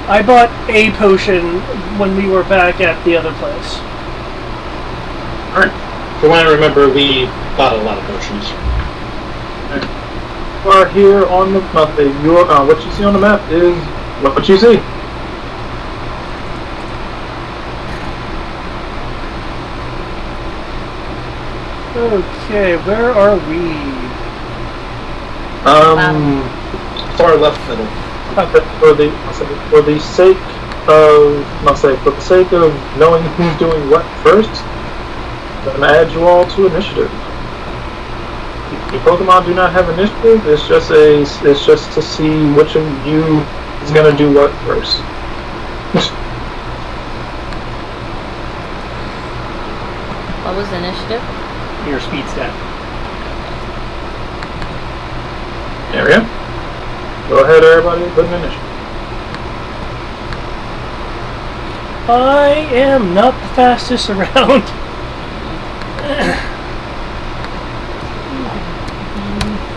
[SPEAKER 4] I bought a potion when we were back at the other place.
[SPEAKER 2] Alright.
[SPEAKER 5] From what I remember, we bought a lot of potions.
[SPEAKER 2] You are here on the map. What you see on the map is what you see.
[SPEAKER 4] Okay, where are we?
[SPEAKER 5] Far left middle.
[SPEAKER 2] For the sake of knowing who's doing what first, I'm gonna add you all to initiative. Your Pokemon do not have initiative. It's just to see which of you is gonna do what first.
[SPEAKER 1] What was the initiative?
[SPEAKER 3] Your speed stat.
[SPEAKER 2] There we go. Go ahead, everybody. Put an initiative.
[SPEAKER 4] I am not the fastest around.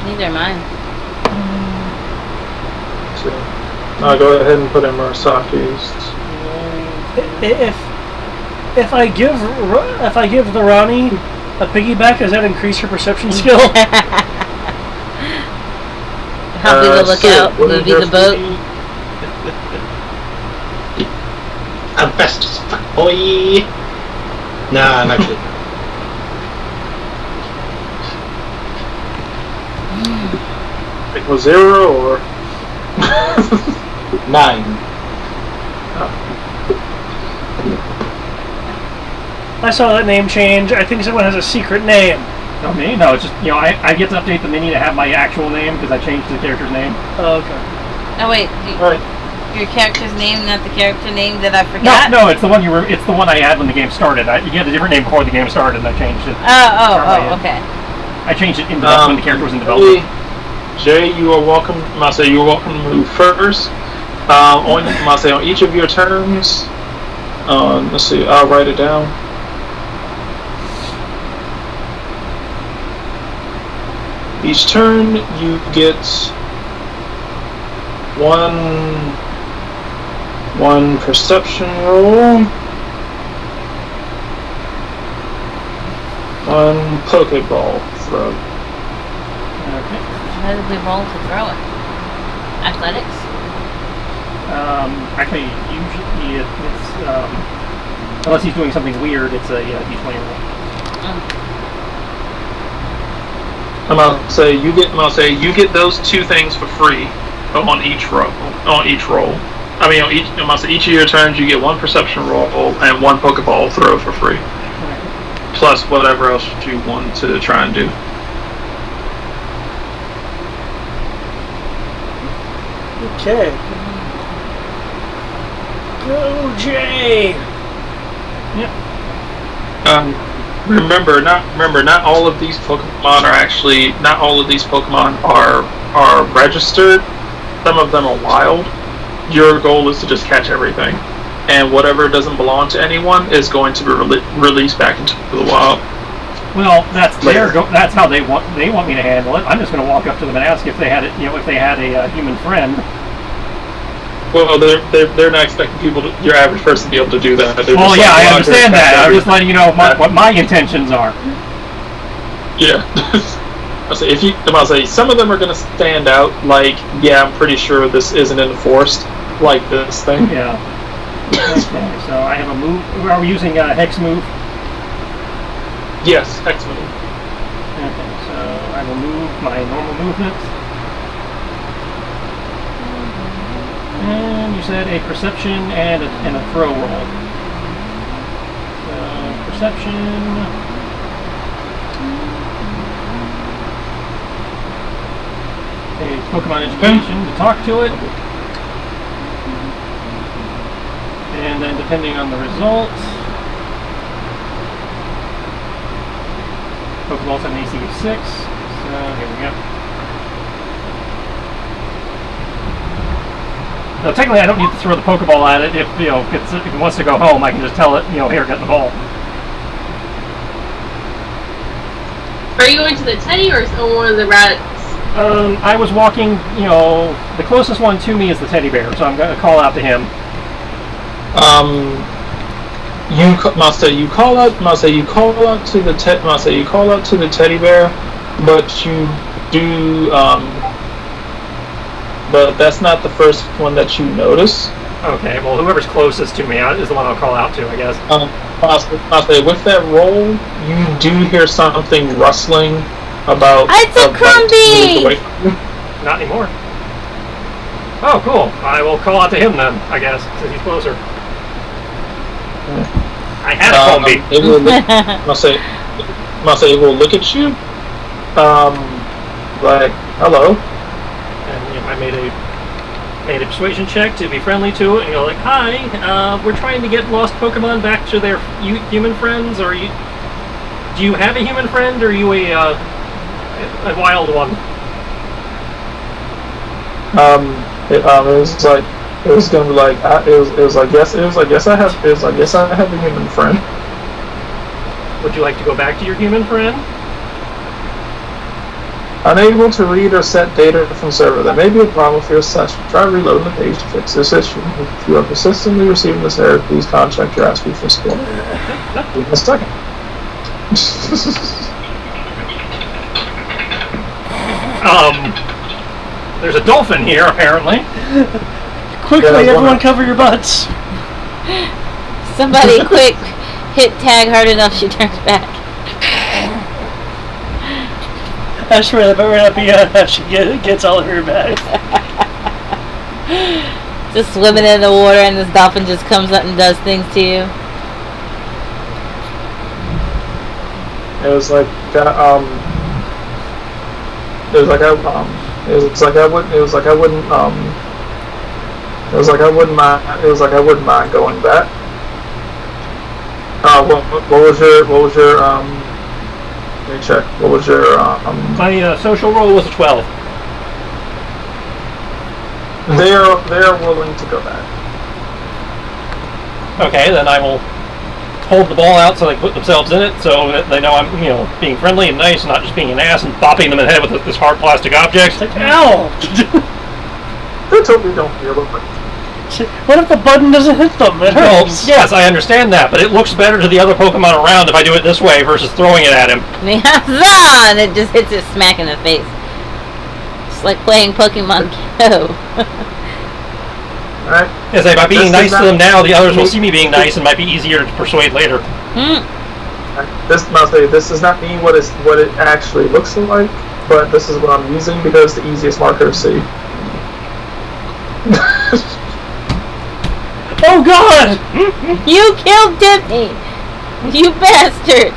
[SPEAKER 1] Neither am I.
[SPEAKER 2] So, go ahead and put in Murasaki's.
[SPEAKER 4] If I give the Ronnie a piggyback, does that increase her perception skill?
[SPEAKER 1] I'll be the lookout. You be the boat.
[SPEAKER 5] I'm fast as fuck, boy. Nah, I'm actually.
[SPEAKER 2] It was 0 or
[SPEAKER 5] 9.
[SPEAKER 4] I saw that name change. I think someone has a secret name.
[SPEAKER 3] Not me? No, it's just, I get to update the menu to have my actual name because I changed the character's name.
[SPEAKER 4] Oh, okay.
[SPEAKER 1] Oh wait,
[SPEAKER 2] right.
[SPEAKER 1] Your character's name, not the character name that I forgot?
[SPEAKER 3] No, it's the one it's the one I had when the game started. You had a different name before the game started, and I changed it.
[SPEAKER 1] Oh, okay.
[SPEAKER 3] I changed it in when the character was in development.
[SPEAKER 2] Jay, you are welcome. You are welcome to move first. On each of your turns. Let's see. I'll write it down. Each turn, you get one perception roll, one Pokeball throw.
[SPEAKER 3] Okay.
[SPEAKER 1] How did we roll to throw it? Athletics?
[SPEAKER 3] Actually, usually it's unless he's doing something weird, it's a D20 roll.
[SPEAKER 2] I'm gonna say you get those 2 things for free on each roll. I mean, each of your turns you get 1 perception roll and 1 Pokeball throw for free, plus whatever else you want to try and do.
[SPEAKER 4] Okay. Go, Jay!
[SPEAKER 3] Yep.
[SPEAKER 2] Not all of these Pokemon are actually. Not all of these Pokemon are registered. Some of them are wild. Your goal is to just catch everything, and whatever doesn't belong to anyone is going to be released back into the wild.
[SPEAKER 3] Well, that's how they want me to handle it. I'm just going to walk up to them and ask if they had a human friend.
[SPEAKER 2] Well, they're not expecting your average person to be able to do that.
[SPEAKER 3] Well, yeah, I understand that. I'm just letting you know what my intentions are.
[SPEAKER 2] Yeah. I'll say some of them are going to stand out. Like, yeah, I'm pretty sure this isn't enforced like this thing.
[SPEAKER 3] Yeah. Okay, so I have a move. Are we using a hex move?
[SPEAKER 2] Yes, hex move.
[SPEAKER 3] Okay, so I will move my normal movement. And you said a perception and a throw roll. So, perception. A Pokemon education to talk to it. And then depending on the results, Pokeballs have an AC of 6. So here we go. Now technically I don't need to throw the Pokeball at it. If it wants to go home, I can just tell it, here, get the ball.
[SPEAKER 6] Are you going to the teddy or one of the rats?
[SPEAKER 3] I was walking, the closest one to me is the teddy bear, so I'm going to call out to him.
[SPEAKER 2] You call out to the teddy bear, but you do, but that's not the first one that you notice.
[SPEAKER 3] Okay, well, whoever's closest to me is the one I'll call out to, I guess.
[SPEAKER 2] With that roll, you do hear something rustling about.
[SPEAKER 1] It's a Crumby!
[SPEAKER 3] Not anymore. Oh, cool. I will call out to him then, I guess, since he's closer. I had a Crumby.
[SPEAKER 2] It will look at you. Like, hello.
[SPEAKER 3] And I made a persuasion check to be friendly to it, and you're like, hi, we're trying to get lost Pokemon back to their human friends. Do you have a human friend, or are you a wild one?
[SPEAKER 2] It was like yes I have a human friend.
[SPEAKER 3] Would you like to go back to your human friend?
[SPEAKER 2] Unable to read or set data from server. That may be a problem for your session. Try reloading the page to fix this issue. If you are persistently receiving this error, please contact your ASCII for support. Give me a second.
[SPEAKER 3] There's a dolphin here, apparently.
[SPEAKER 4] Quickly, everyone cover your butts.
[SPEAKER 1] Somebody quick hit tag hard enough she turns back.
[SPEAKER 4] I swear that better not be how she gets all of her back.
[SPEAKER 1] Just swimming in the water and this dolphin just comes up and does things to you.
[SPEAKER 2] It was like I wouldn't mind going back. What was your let me check. What was your
[SPEAKER 3] My social roll was a 12.
[SPEAKER 2] They're willing to go back.
[SPEAKER 3] Okay, then I will hold the ball out so they put themselves in it, so that they know I'm, being friendly and nice, not just being an ass and bopping them in the head with this hard plastic object.
[SPEAKER 4] It's like, ow!
[SPEAKER 2] They totally don't feel it.
[SPEAKER 4] What if the button doesn't hit them? It
[SPEAKER 3] Well,
[SPEAKER 4] hurts.
[SPEAKER 3] yes, I understand that, but it looks better to the other Pokemon around if I do it this way versus throwing it at him.
[SPEAKER 1] And it just hits it smack in the face. It's like playing Pokemon Go.
[SPEAKER 2] Alright.
[SPEAKER 3] Yes, by being nice to them now, the others will see me being nice and might be easier to persuade later.
[SPEAKER 2] This does not mean what it actually looks like, but this is what I'm using because the easiest marker to see.
[SPEAKER 4] Oh God!
[SPEAKER 1] You killed Tiffany! You bastard!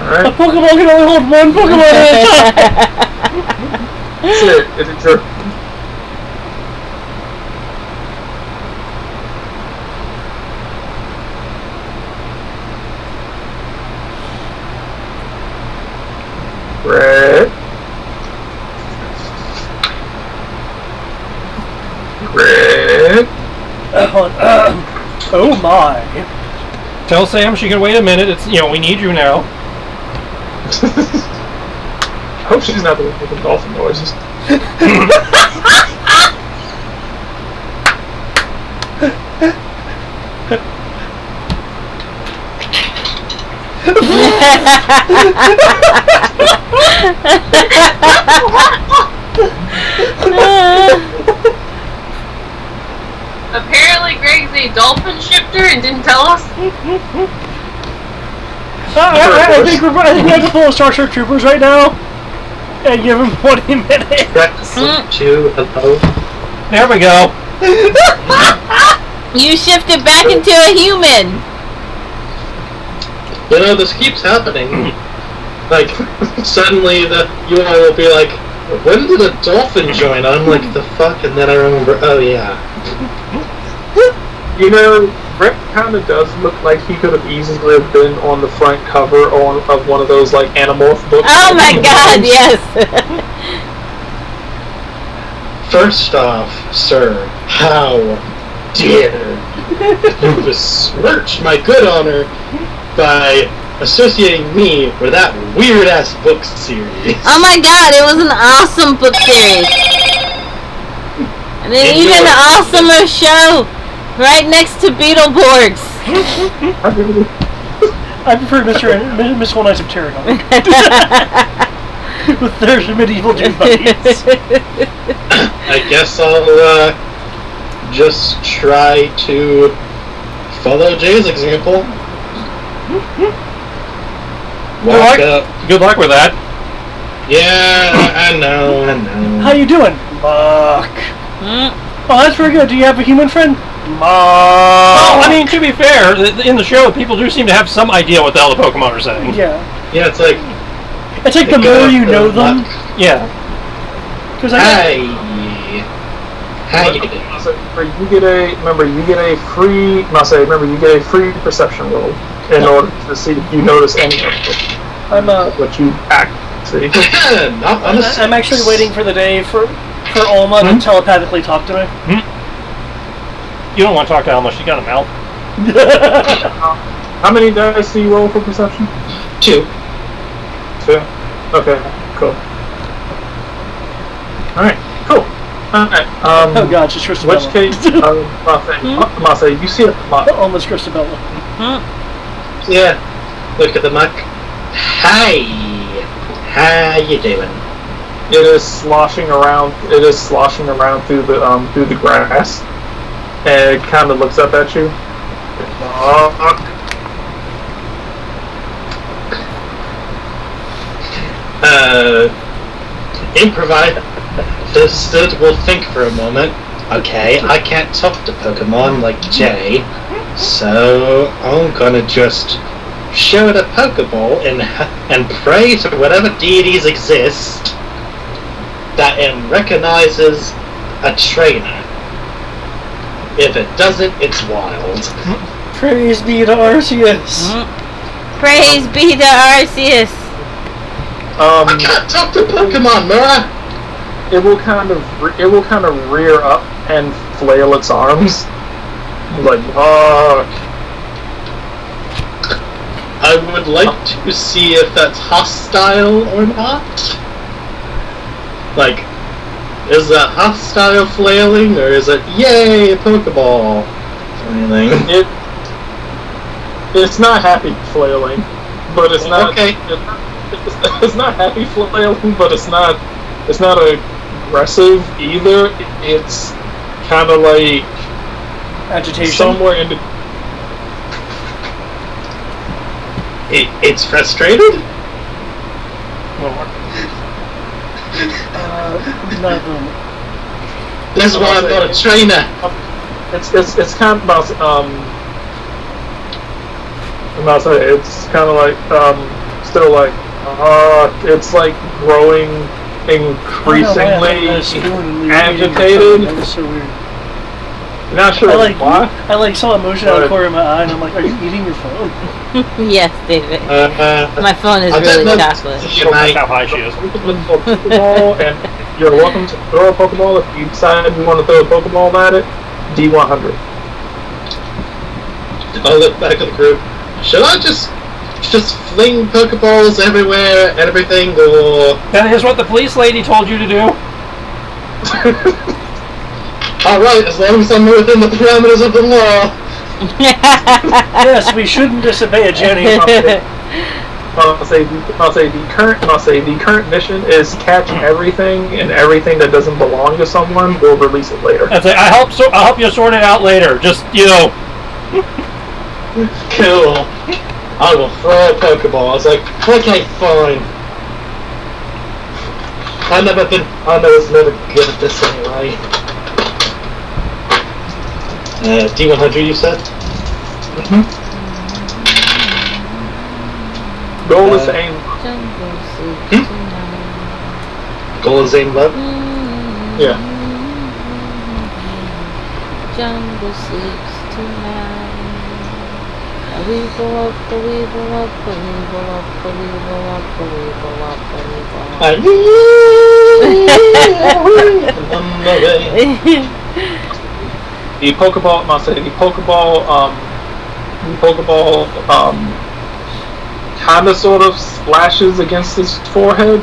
[SPEAKER 2] Alright.
[SPEAKER 4] A Pokemon can only hold one Pokemon at a time!
[SPEAKER 2] That's it. It's your... Red. Red.
[SPEAKER 4] Oh my.
[SPEAKER 3] Tell Sam she can wait a minute. It's we need you now.
[SPEAKER 2] I hope she's not the one making dolphin noises.
[SPEAKER 6] Apparently Greg's a dolphin shifter and didn't tell us.
[SPEAKER 4] I think we have to pull Star Trek Troopers right now and give him 20 minutes.
[SPEAKER 7] Hello.
[SPEAKER 3] There we go.
[SPEAKER 1] You shifted back into a human.
[SPEAKER 7] This keeps happening. Like, suddenly you all will be like, when did a dolphin join? I'm like, the fuck? And then I remember, oh yeah.
[SPEAKER 2] Brett kind of does look like he could have easily been on the front cover of one of those, like, Animorph books.
[SPEAKER 1] Oh my god, yes!
[SPEAKER 7] First off, sir, how dare you besmirch my good honor by associating me with that weird-ass book series.
[SPEAKER 1] Oh my god, it was an awesome book series. And then even an awesomer show right next to Beetleborgs.
[SPEAKER 4] I prefer Mystical Knights of Terror with their medieval dude buddies.
[SPEAKER 7] I guess I'll just try to follow Jay's example.
[SPEAKER 3] Good luck with that.
[SPEAKER 7] Yeah, I know.
[SPEAKER 4] How you doing? Muck. Oh, that's very good. Do you have a human friend?
[SPEAKER 3] Well, I mean, to be fair, in the show, people do seem to have some idea what the hell the Pokemon are saying.
[SPEAKER 4] Yeah.
[SPEAKER 7] Yeah, it's like
[SPEAKER 4] the more you know them.
[SPEAKER 3] Yeah.
[SPEAKER 4] Because
[SPEAKER 7] Hi.
[SPEAKER 2] You get a free perception roll in order to see if you notice any of what you see.
[SPEAKER 4] I'm actually waiting for the day for Alma to telepathically talk to me.
[SPEAKER 3] You don't want to talk to Alma, she got a mouth.
[SPEAKER 2] How many dice do you roll for perception?
[SPEAKER 7] 2.
[SPEAKER 2] 2. Okay, cool. Alright, cool. Alright,
[SPEAKER 4] oh god, she's Christabella.
[SPEAKER 2] Which case, Mase, you see it.
[SPEAKER 4] Almost Christabella.
[SPEAKER 7] Yeah, look at the muck. Hi. How you doing?
[SPEAKER 2] It is sloshing around through the grass. And it kind of looks up at you.
[SPEAKER 7] Improvise. The stud will think for a moment. Okay, I can't talk to Pokemon like Jay, so I'm gonna just show it a Pokeball and pray to whatever deities exist that it recognizes a trainer. If it doesn't, it's wild.
[SPEAKER 4] Praise be to Arceus.
[SPEAKER 1] Praise be to Arceus.
[SPEAKER 7] I can't talk to Pokemon, Mara.
[SPEAKER 2] It will kind of rear up and flail its arms, like
[SPEAKER 7] I would like to see if that's hostile or not. Like, is that hostile flailing, or is it yay a Pokeball flailing?
[SPEAKER 2] It's not happy flailing, but it's not
[SPEAKER 7] okay.
[SPEAKER 2] It's not happy flailing, but it's not aggressive either. It's kind of like
[SPEAKER 4] agitation.
[SPEAKER 2] Somewhere in the.
[SPEAKER 7] It's frustrated. That's why I'm not a trainer.
[SPEAKER 2] It's kind of about it's kind of like still like it's like growing increasingly agitated.
[SPEAKER 4] That was so weird.
[SPEAKER 2] Not sure why.
[SPEAKER 4] I like saw emotion out of the corner of my eye, and I'm like, "Are you eating your phone?"
[SPEAKER 1] Yes, David. My phone is
[SPEAKER 7] I
[SPEAKER 1] really
[SPEAKER 7] don't know.
[SPEAKER 1] chocolate.
[SPEAKER 3] That's how high she is.
[SPEAKER 2] Pokeball, and you're welcome to throw a Pokeball if you decide you want to throw a Pokeball at it. D100.
[SPEAKER 7] I look back at the group. Should I just fling Pokeballs everywhere and everything, or?
[SPEAKER 3] That is what the police lady told you to do.
[SPEAKER 7] All right, as long as I'm within the parameters of the law.
[SPEAKER 4] Yes, we shouldn't disobey a Jenny.
[SPEAKER 2] I'll say the current mission is catch everything, and everything that doesn't belong to someone, we'll release it later.
[SPEAKER 3] I'll help you sort it out later. Just
[SPEAKER 7] Cool. I will throw a Pokeball. I was like, okay, fine. I was never good at this anyway. D100, you said?
[SPEAKER 2] Mm-hmm. Goal is to aim.
[SPEAKER 7] Goal is aim low?
[SPEAKER 2] Yeah.
[SPEAKER 1] Jungle sleeps tonight. We go up, we go up, we go up, we go up, we go up, we go up.
[SPEAKER 2] The Pokeball, kinda sort of splashes against his forehead,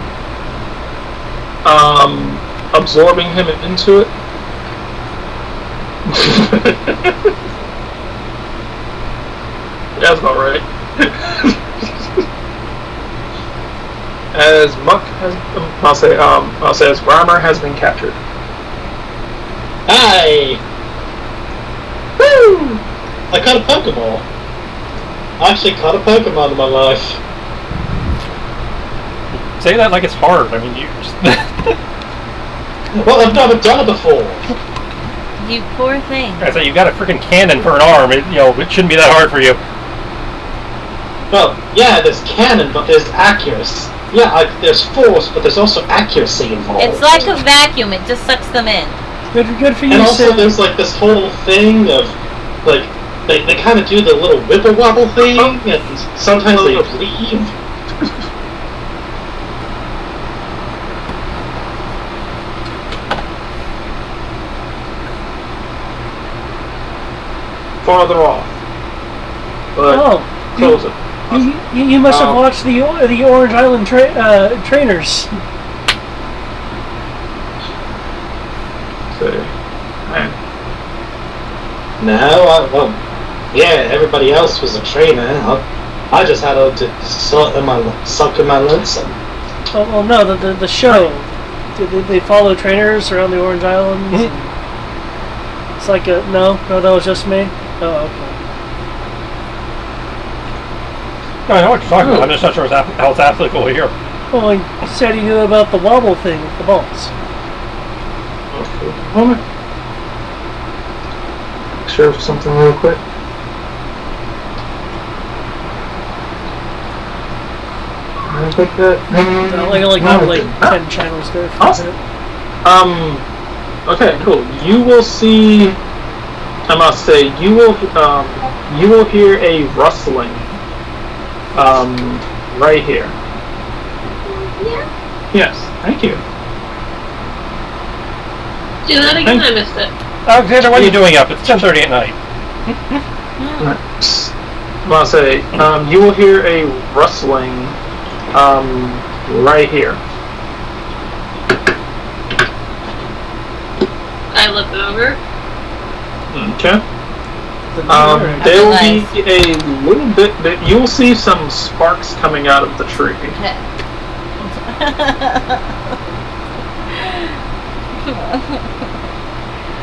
[SPEAKER 2] absorbing him into it. That's about right. As Muck has, as Grimer has been captured.
[SPEAKER 7] Hi! Woo! I caught a Pokeball. I actually caught a Pokemon in my life.
[SPEAKER 3] say that like it's hard. I mean, you.
[SPEAKER 7] Well, I've never done it before.
[SPEAKER 1] You poor thing.
[SPEAKER 3] I say you got a freaking cannon for an arm. It shouldn't be that hard for you.
[SPEAKER 7] Well, yeah, there's cannon, but there's accuracy. Yeah, there's force, but there's also accuracy involved.
[SPEAKER 1] It's like a vacuum. It just sucks them in.
[SPEAKER 4] Good for you,
[SPEAKER 7] And also,
[SPEAKER 4] Sid.
[SPEAKER 7] there's like this whole thing of, like, they kind of do the little wibble wobble thing, and sometimes they leave.
[SPEAKER 2] Farther off. But close it.
[SPEAKER 4] You must have watched the Orange Island trainers.
[SPEAKER 7] No, yeah, everybody else was a trainer. I just had to suck in my lonesome.
[SPEAKER 4] Oh, well, no, the show. Did they follow trainers around the Orange Islands? It's like no, that was just me. Oh, okay.
[SPEAKER 3] I know what you're talking about. I'm just not sure how it's applicable here.
[SPEAKER 4] Well, he said he knew about the wobble thing with the balls.
[SPEAKER 2] Moment. Share something real quick. I think that.
[SPEAKER 4] Like 10 channels there. For
[SPEAKER 2] awesome. Okay, cool. You will see. I must say, you will hear a rustling. Right here.
[SPEAKER 6] Yeah.
[SPEAKER 2] Yes, thank you.
[SPEAKER 6] Do that again, I missed it.
[SPEAKER 3] Alexander, what are you doing up? It's 10:30 at night.
[SPEAKER 2] I must say, you will hear a rustling, right here.
[SPEAKER 6] I look over.
[SPEAKER 2] Okay. There will be a little bit that you'll see some sparks coming out of the tree.
[SPEAKER 1] Okay.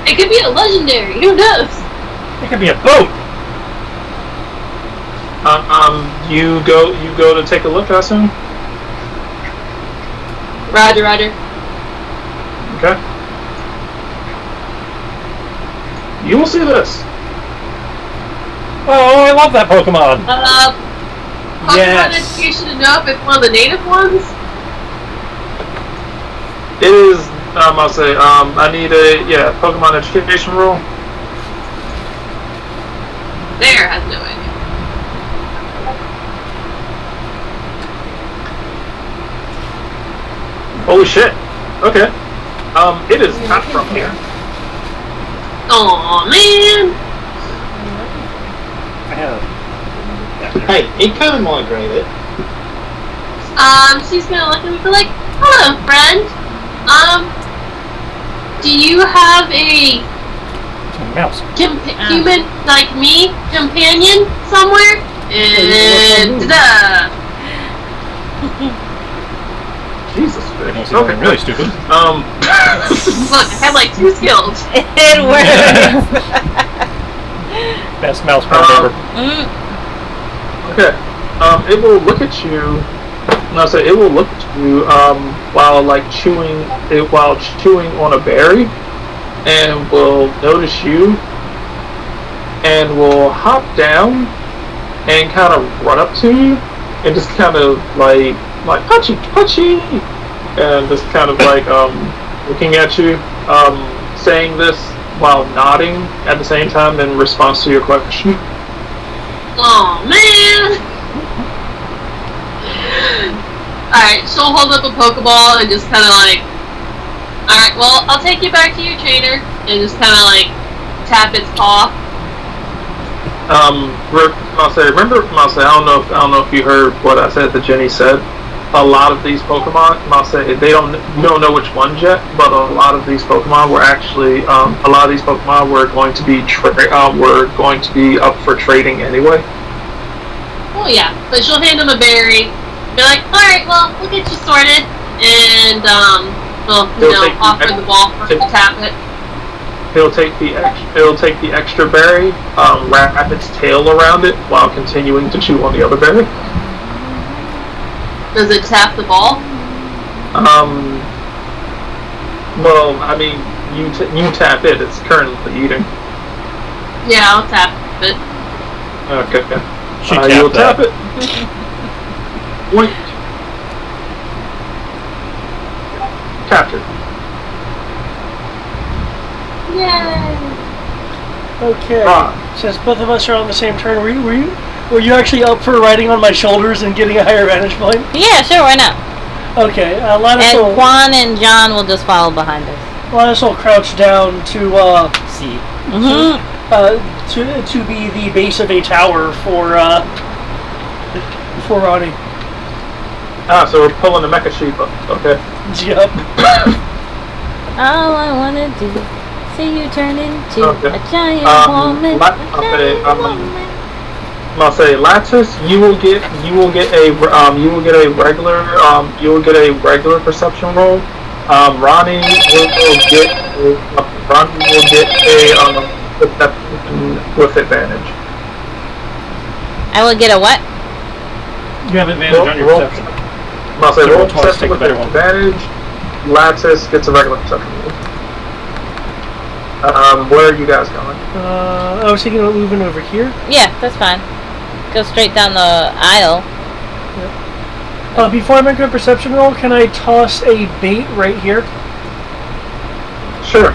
[SPEAKER 6] It could be a legendary. Who knows?
[SPEAKER 3] It could be a boat.
[SPEAKER 2] You go to take a look, I assume?
[SPEAKER 6] Roger.
[SPEAKER 2] Okay. You will see this.
[SPEAKER 3] Oh, I love that Pokemon.
[SPEAKER 6] Pokemon education to know if it's one of the native ones?
[SPEAKER 2] It is, I'll say, I need a, Pokemon education rule.
[SPEAKER 6] Bear has no idea.
[SPEAKER 2] Holy shit. Okay. It is not from here.
[SPEAKER 6] Aw, man.
[SPEAKER 3] I have.
[SPEAKER 7] Hey, he kind of migrated.
[SPEAKER 6] She's gonna look at me and be like, hello, friend. Do you have a
[SPEAKER 3] Mouse.
[SPEAKER 6] human like me companion somewhere? And
[SPEAKER 2] Jesus
[SPEAKER 3] I don't
[SPEAKER 2] Christ.
[SPEAKER 3] see something really stupid.
[SPEAKER 6] look, I have like 2 skills.
[SPEAKER 1] It works.
[SPEAKER 3] Best mouse pound ever.
[SPEAKER 2] Okay. It will look at you. No, so it will look at you while chewing on a berry, and will notice you, and will hop down and kind of run up to you, and just kind of like punchy, and just kind of like looking at you, saying this while nodding at the same time in response to your question.
[SPEAKER 6] Oh man! Alright, she'll hold up a Pokeball and just kind of like, alright, well, I'll take you back to your trainer, and just kind of like tap its paw.
[SPEAKER 2] I don't know if you heard what I said that Jenny said. A lot of these Pokemon, you don't know which ones yet, but a lot of these Pokemon were actually, were going to be up for trading anyway.
[SPEAKER 6] Oh yeah, but she'll hand him a berry, be like, alright, well, we'll get you sorted, and, offer the ball for him to tap it.
[SPEAKER 2] He'll take the extra berry, wrap its tail around it while continuing to chew on the other berry.
[SPEAKER 6] Does it tap the ball?
[SPEAKER 2] Well, I mean, you tap it. It's currently eating.
[SPEAKER 6] Yeah, I'll tap it.
[SPEAKER 2] Okay.
[SPEAKER 3] She
[SPEAKER 2] You'll
[SPEAKER 3] tapped
[SPEAKER 2] tap it. Wait. Captured.
[SPEAKER 6] Yay!
[SPEAKER 4] Okay. Since both of us are on the same turn, were you actually up for riding on my shoulders and getting a higher vantage point?
[SPEAKER 1] Yeah, sure, why not?
[SPEAKER 4] Okay.
[SPEAKER 1] And Juan and John will just follow behind us.
[SPEAKER 4] Lannis will crouch down to
[SPEAKER 3] See.
[SPEAKER 4] to be the base of a tower for Ronnie.
[SPEAKER 2] So we're pulling the mecha sheep up. Okay.
[SPEAKER 4] Yep.
[SPEAKER 1] All I wanna do, see you turn into
[SPEAKER 2] Okay.
[SPEAKER 1] a giant woman.
[SPEAKER 2] I'll say, Lattice, you will get a regular perception roll. Ronnie will get a perception with advantage.
[SPEAKER 1] I will get a what?
[SPEAKER 3] You have advantage on your perception.
[SPEAKER 2] I'll say,
[SPEAKER 3] So roll
[SPEAKER 2] roll
[SPEAKER 3] twice,
[SPEAKER 2] perception
[SPEAKER 3] take a
[SPEAKER 2] with
[SPEAKER 3] better one.
[SPEAKER 2] advantage. Lattice gets a regular perception roll. Where are you guys going?
[SPEAKER 4] I was thinking of moving over here.
[SPEAKER 1] Yeah, that's fine. Go straight down the aisle.
[SPEAKER 4] Before I make a perception roll, can I toss a bait right here?
[SPEAKER 2] Sure.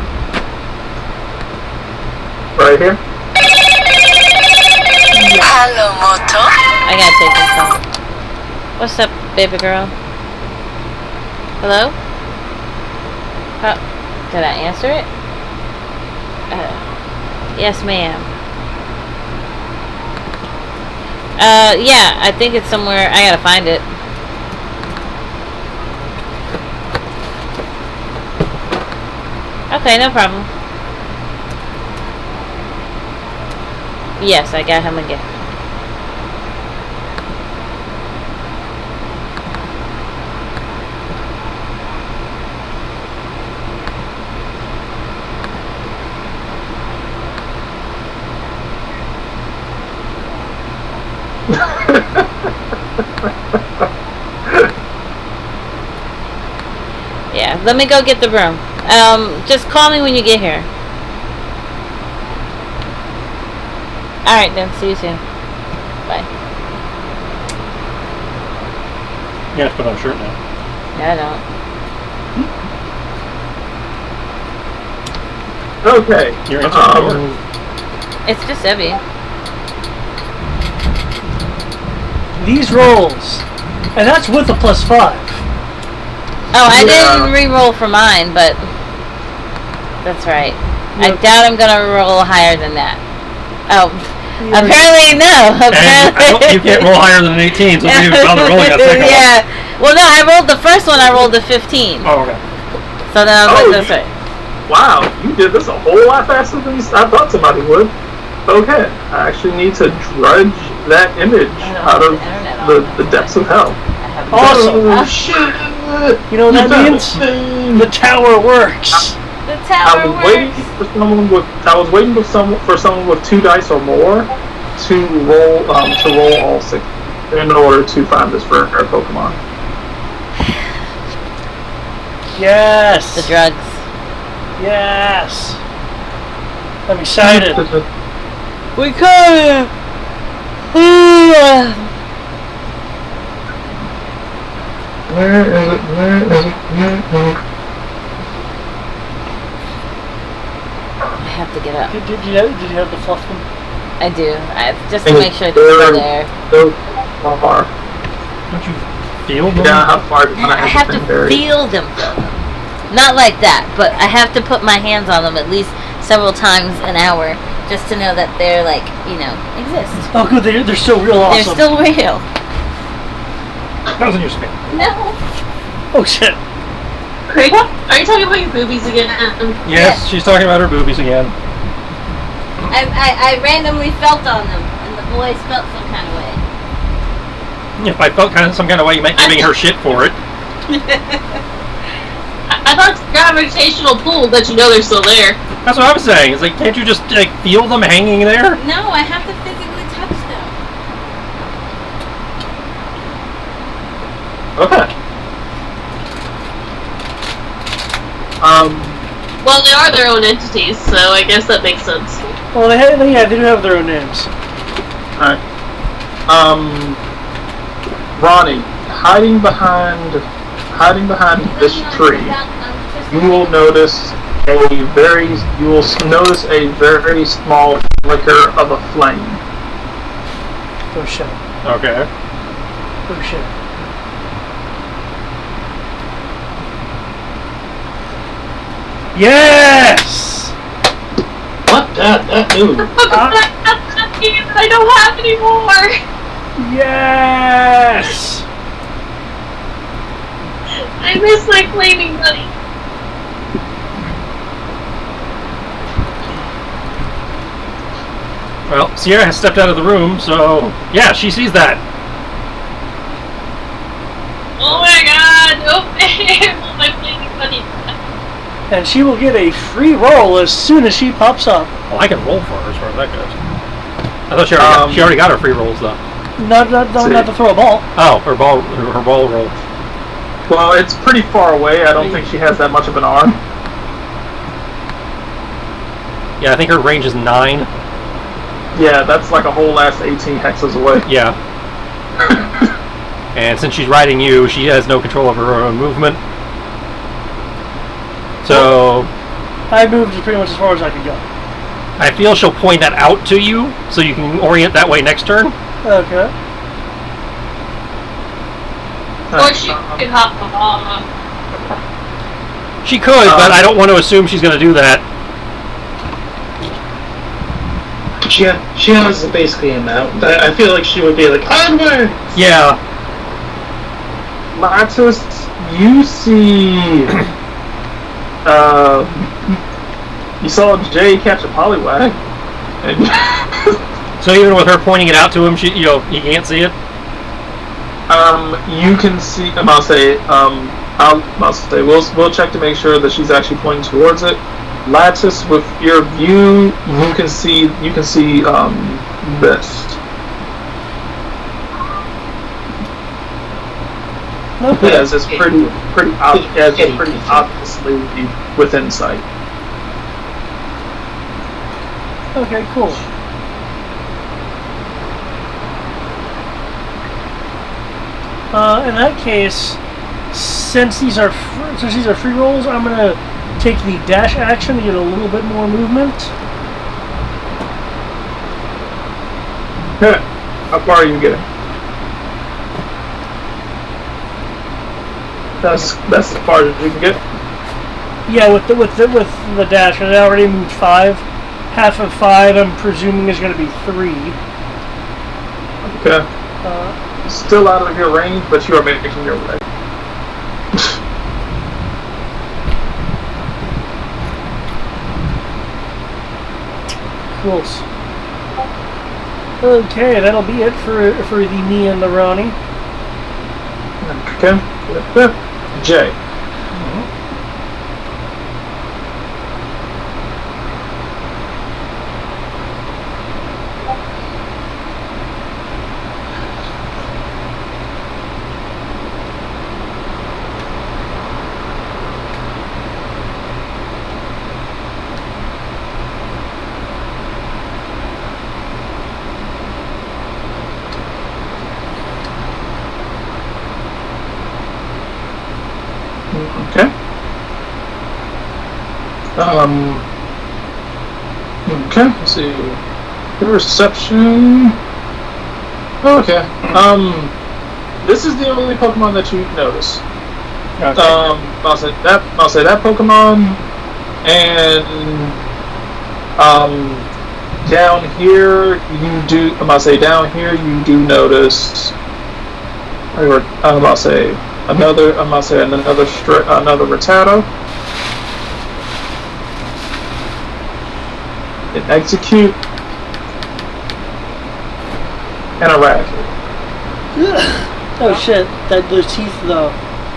[SPEAKER 2] Right here?
[SPEAKER 9] Hello, Moto.
[SPEAKER 1] I gotta take this call. What's up, baby girl? Hello? Did I answer it? Yes, ma'am. Yeah, I think it's somewhere. I gotta find it. Okay, no problem. Yes, I got him again. Yeah, let me go get the broom. Just call me when you get here. Alright then, see you soon. Bye.
[SPEAKER 3] You have to put on a shirt now.
[SPEAKER 1] No, I don't.
[SPEAKER 2] Okay.
[SPEAKER 3] You're answering the door.
[SPEAKER 1] It's just Evie.
[SPEAKER 4] these rolls, and that's with a +5.
[SPEAKER 1] Oh, I didn't re-roll for mine, but that's right. I doubt I'm gonna roll higher than that. Oh, apparently no. Apparently
[SPEAKER 3] You can't roll higher than an 18, so maybe bother rolling that second one.
[SPEAKER 1] Yeah. Well, no, I rolled the first one. I rolled a 15.
[SPEAKER 3] Oh, okay.
[SPEAKER 1] So then I was like, that's right.
[SPEAKER 2] Wow, you did this a whole lot faster than I thought somebody would. Okay, I actually need to drudge that image out of the depths of hell.
[SPEAKER 4] Awesome.
[SPEAKER 2] Oh shit!
[SPEAKER 4] You know what that means? The tower works.
[SPEAKER 1] The tower works.
[SPEAKER 2] I was waiting for someone with 2 dice or more to roll all 6 in order to find this rare Pokemon.
[SPEAKER 4] Yes.
[SPEAKER 1] The drugs.
[SPEAKER 4] Yes. I'm excited.
[SPEAKER 1] We could.
[SPEAKER 2] Where is it?
[SPEAKER 1] I have to get up.
[SPEAKER 4] Did you have the fluff one?
[SPEAKER 1] I do. Just to make sure it's still there.
[SPEAKER 2] So far.
[SPEAKER 3] Don't you feel them?
[SPEAKER 2] Yeah, how far?
[SPEAKER 1] I have to feel them. Not like that, but I have to put my hands on them at least several times an hour just to know that they're exist.
[SPEAKER 4] Oh, good. They're still real awesome.
[SPEAKER 1] They're still real.
[SPEAKER 3] That was in your spin.
[SPEAKER 1] No.
[SPEAKER 4] Oh shit.
[SPEAKER 6] Craig, are you talking about your boobies again?
[SPEAKER 3] Yes, she's talking about her boobies again.
[SPEAKER 1] I randomly felt on them, and the boys felt some kind of way.
[SPEAKER 3] If I felt some kind of way, you might be giving her shit for it.
[SPEAKER 6] I thought it's a gravitational pull that you know they're still there.
[SPEAKER 3] That's what I was saying. It's like, can't you just feel them hanging there?
[SPEAKER 1] No, I have to physically touch them.
[SPEAKER 2] Okay.
[SPEAKER 6] Well, they are their own entities, so I guess that makes sense.
[SPEAKER 4] Well, they do have their own names.
[SPEAKER 2] Alright. Ronnie, hiding behind this tree, you will notice a very small flicker of a flame.
[SPEAKER 4] Oh shit.
[SPEAKER 3] Okay.
[SPEAKER 4] Oh shit. Yes!
[SPEAKER 7] What? That dude.
[SPEAKER 6] I don't have any more!
[SPEAKER 4] Yes!
[SPEAKER 6] I miss my flaming buddy.
[SPEAKER 3] Well, Sierra has stepped out of the room, so yeah, she sees that.
[SPEAKER 6] Oh my god! Oh, my flaming buddy.
[SPEAKER 4] And she will get a free roll as soon as she pops up.
[SPEAKER 3] Well, I can roll for her as far as that goes. I thought she already got her free rolls though.
[SPEAKER 4] Not to throw a ball.
[SPEAKER 3] Oh, her ball roll.
[SPEAKER 2] Well, it's pretty far away. I don't think she has that much of an arm.
[SPEAKER 3] Yeah, I think her range is 9.
[SPEAKER 2] Yeah, that's like a whole last 18 hexes away.
[SPEAKER 3] Yeah. And since she's riding you, she has no control over her own movement. So
[SPEAKER 4] I moved pretty much as far as I could go.
[SPEAKER 3] I feel she'll point that out to you, so you can orient that way next turn.
[SPEAKER 4] Okay.
[SPEAKER 6] Or she could hop off.
[SPEAKER 3] She could, but I don't want to assume she's going to do that.
[SPEAKER 7] She has basically a mount. I feel like she would be like, onward!
[SPEAKER 3] Yeah.
[SPEAKER 2] Latus, you see... you saw Jay catch a Poliwag.
[SPEAKER 3] So even with her pointing it out to him, he can't see it?
[SPEAKER 2] You can see... I'll say, we'll check to make sure that she's actually pointing towards it. Lattice, with your view, you can see this.
[SPEAKER 4] Okay.
[SPEAKER 2] Yes, it's pretty obviously within sight.
[SPEAKER 4] Okay, cool. In that case, since these are free rolls, I'm gonna take the dash action to get a little bit more movement.
[SPEAKER 2] How far are you getting? That's as far as you can get.
[SPEAKER 4] Yeah, with the dash, and I already moved 5. Half of 5, I'm presuming, is going to be 3.
[SPEAKER 2] Okay. Still out of your range, but you are making your way.
[SPEAKER 4] Close. Okay, that'll be it for me and the Ronnie.
[SPEAKER 2] Okay. Jay. Okay. Okay, let's see. Good reception. Okay. This is the only Pokemon that you notice.
[SPEAKER 3] Okay.
[SPEAKER 2] I'll say that Pokemon, and down here you do. Down here you do notice. Another Rattata. An Execute. And a Raticate.
[SPEAKER 4] Oh shit! Those teeth though.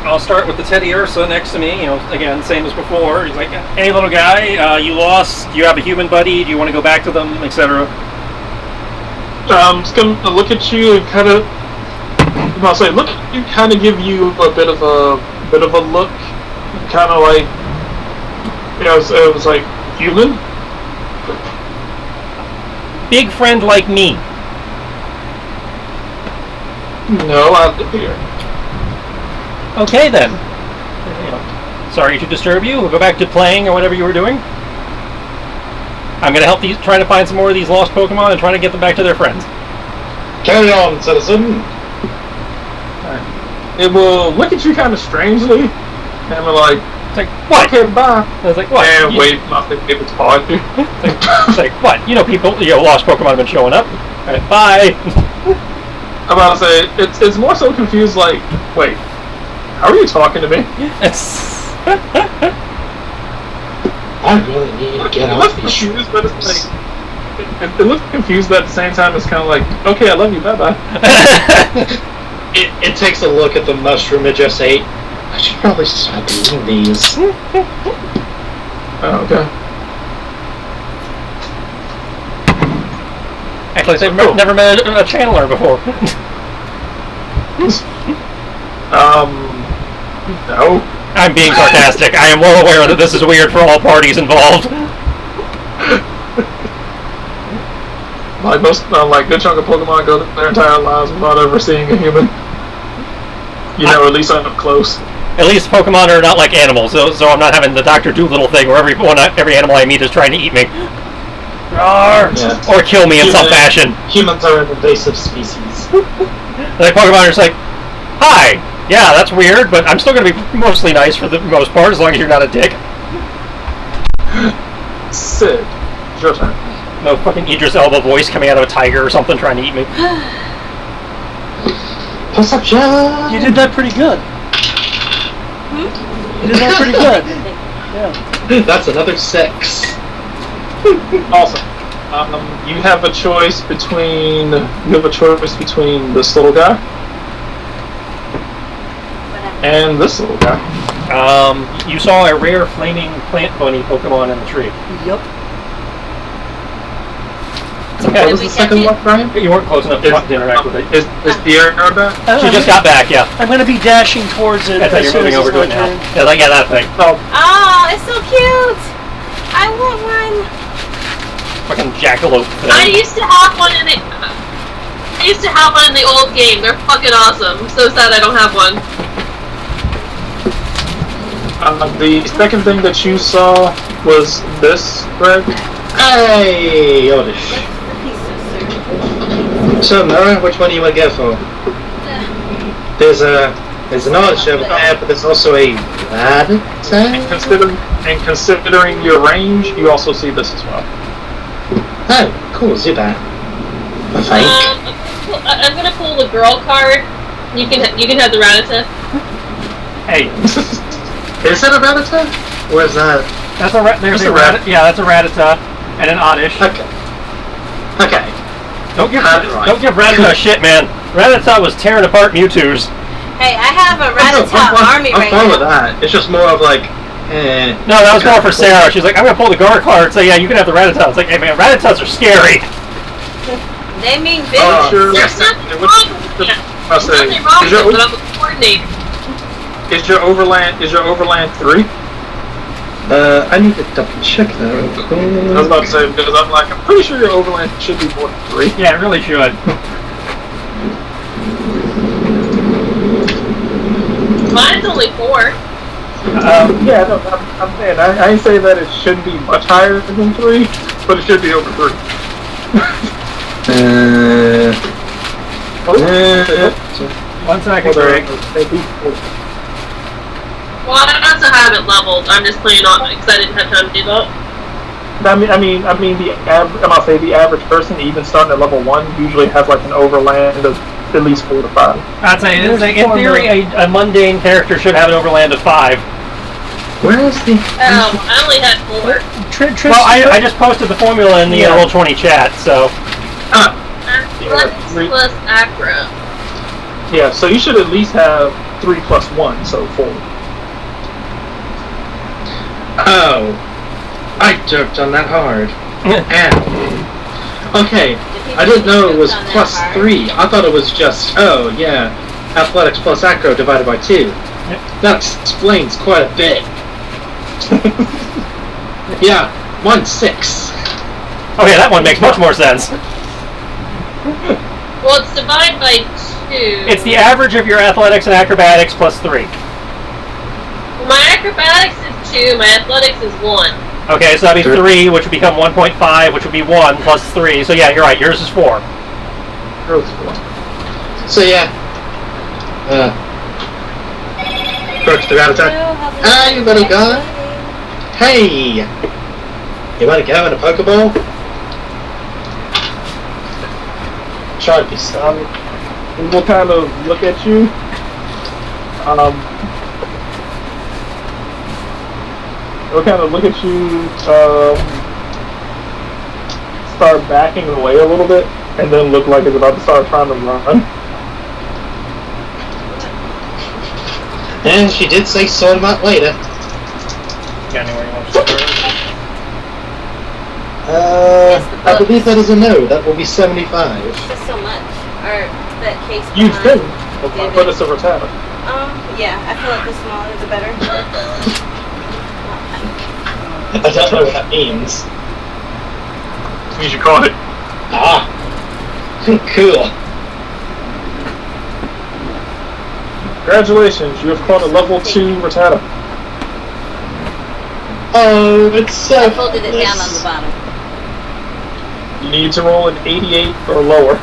[SPEAKER 3] I'll start with the Teddy Ursa next to me. Again, same as before. He's like, "Hey, little guy, you lost. Do you have a human buddy? Do you want to go back to them, etc.?"
[SPEAKER 2] I'm just gonna look at you and kind of. Look at you, kind of give you a bit of a look, kind of like, it was like human.
[SPEAKER 3] Big friend like me.
[SPEAKER 2] No, I live here.
[SPEAKER 3] Okay then. Sorry to disturb you. We'll go back to playing or whatever you were doing. I'm gonna help try to find some more of these lost Pokemon and try to get them back to their friends.
[SPEAKER 5] Carry on, citizen.
[SPEAKER 2] It will look at you kind of strangely, and we're like,
[SPEAKER 3] it's like, what?
[SPEAKER 2] Okay, bye.
[SPEAKER 3] I was like, what?
[SPEAKER 2] And wait, if it's paw at you.
[SPEAKER 3] It's like, what? People, lost Pokemon have been showing up. All right, bye.
[SPEAKER 2] I'm about to say, it's more so confused, like, wait, how are you talking to me?
[SPEAKER 7] I really need to get off these shoes.
[SPEAKER 2] But it's like, it looks confused, but at the same time, it's kind of like, okay, I love you, bye-bye.
[SPEAKER 7] It takes a look at the mushroom and just say, I should probably stop eating these.
[SPEAKER 2] Oh, okay.
[SPEAKER 3] Actually, they've never met a channeler before.
[SPEAKER 2] No.
[SPEAKER 3] I'm being sarcastic. I am well aware that this is weird for all parties involved.
[SPEAKER 2] Like most, good chunk of Pokemon go their entire lives without ever seeing a human. At least up close.
[SPEAKER 3] At least Pokemon are not like animals, so I'm not having the Dr. Dolittle thing where every animal I meet is trying to eat me.
[SPEAKER 2] Yeah.
[SPEAKER 3] Or kill me in some fashion.
[SPEAKER 7] Humans are an invasive species.
[SPEAKER 3] Like Pokemon are just like, hi, yeah, that's weird, but I'm still going to be mostly nice for the most part, as long as you're not a dick.
[SPEAKER 2] Sid, it's your turn.
[SPEAKER 3] No fucking Idris Elba voice coming out of a tiger or something trying to eat me.
[SPEAKER 7] What's up, John?
[SPEAKER 4] You did that pretty good. You did that pretty good. Yeah.
[SPEAKER 7] That's another 6.
[SPEAKER 2] Awesome. You have a choice between this little guy and this little guy.
[SPEAKER 3] You saw a rare flaming plant bunny Pokemon in the tree.
[SPEAKER 4] Yep.
[SPEAKER 3] Okay.
[SPEAKER 2] What was the second one, Brian?
[SPEAKER 3] You weren't close enough to interact with it.
[SPEAKER 2] Is Pierre back?
[SPEAKER 3] She just got back, yeah.
[SPEAKER 4] I'm going to be dashing towards it.
[SPEAKER 3] I thought you're moving over to it now. Yeah, that thing.
[SPEAKER 2] Oh,
[SPEAKER 1] it's so cute! I want one!
[SPEAKER 3] Fucking jackalope thing.
[SPEAKER 6] I used to have one in the old game. They're fucking awesome. I'm so sad I don't have one.
[SPEAKER 2] The second thing that you saw was this, Greg?
[SPEAKER 7] Hey, Oddish. So, Nora, which one do you want to go for? There's a There's an Oddish over there, but there's also a Rattata.
[SPEAKER 2] And considering your range, you also see this as well.
[SPEAKER 7] Oh, cool, Zubat. I think.
[SPEAKER 6] I'm gonna pull the girl card. You can have the Rattata.
[SPEAKER 3] Hey,
[SPEAKER 7] Is that a Rattata? Or is that...
[SPEAKER 3] that's a Rattata and an Oddish.
[SPEAKER 7] Okay. Okay.
[SPEAKER 3] Don't give
[SPEAKER 7] Right.
[SPEAKER 3] Rattata shit, man. Rattata was tearing apart Mewtwo's.
[SPEAKER 1] Hey, I have a Rattata army
[SPEAKER 7] I'm
[SPEAKER 1] right
[SPEAKER 7] fine with
[SPEAKER 1] now.
[SPEAKER 7] that. It's just more of like,
[SPEAKER 3] No, that was more for Sarah. She's like, I'm gonna pull the guard card. So yeah, you can have the Rattata. It's like, hey man, Rattatas are scary.
[SPEAKER 1] They mean big.
[SPEAKER 2] Sure.
[SPEAKER 6] There's nothing wrong with that.
[SPEAKER 2] I'll say,
[SPEAKER 6] Nothing wrong with it, but I'm a coordinator.
[SPEAKER 2] is your overland 3?
[SPEAKER 7] I need to double check that real quick.
[SPEAKER 2] I was about to say, because I'm pretty sure your overland should be more than 3.
[SPEAKER 3] Yeah, it really should.
[SPEAKER 6] Mine's only 4.
[SPEAKER 2] Yeah, no, I'm saying, I ain't saying that it shouldn't be much higher than 3, but it should be over 3.
[SPEAKER 3] One second, Greg.
[SPEAKER 6] Well, I also have it leveled. I'm just playing on because I didn't have time to do that.
[SPEAKER 2] I mean, the average person, even starting at level 1, usually has like an overland of at least 4 to 5.
[SPEAKER 3] I'd say, in theory, a mundane character should have an overland of 5.
[SPEAKER 7] Where is the...
[SPEAKER 6] I only had 4.
[SPEAKER 3] Well, I just posted the formula in the Roll20 chat, so...
[SPEAKER 6] Athletics plus acro.
[SPEAKER 2] Yeah, so you should at least have 3 plus 1, so 4.
[SPEAKER 7] Oh. I jerked on that hard. Ow. Okay. I didn't know it was plus 3. I thought it was just, oh yeah, athletics plus acro divided by 2. That explains quite a bit. Yeah, 1/6.
[SPEAKER 3] Okay, that one makes much more sense.
[SPEAKER 6] Well, it's divided by 2.
[SPEAKER 3] It's the average of your athletics and acrobatics plus 3.
[SPEAKER 6] My acrobatics is 2, my athletics is 1.
[SPEAKER 3] Okay, so that'd be 3, which would become 1.5, which would be 1 plus 3. So yeah, you're right, yours is 4.
[SPEAKER 7] So yeah. Approach the Rattata. Hi, you little guy. Hey! You wanna go in a Pokeball? Try to be solid.
[SPEAKER 2] We'll kind of look at you. We'll kind of look at you, start backing away a little bit, and then look like it's about to start trying to run.
[SPEAKER 7] And she did say sort him out later.
[SPEAKER 3] Got anywhere you want to start?
[SPEAKER 7] I believe that is a no. That will be 75.
[SPEAKER 1] Just so much. Or that case.
[SPEAKER 2] You
[SPEAKER 1] behind
[SPEAKER 2] think, but it's a Rattata.
[SPEAKER 1] Yeah, I feel like the smaller the better.
[SPEAKER 7] I don't know what that means.
[SPEAKER 2] You should call it.
[SPEAKER 7] Ah. Cool.
[SPEAKER 2] Congratulations, you have caught a level 2 Rattata.
[SPEAKER 7] Oh, it's so
[SPEAKER 1] I folded it down on the bottom.
[SPEAKER 2] You need to roll an 88 or lower.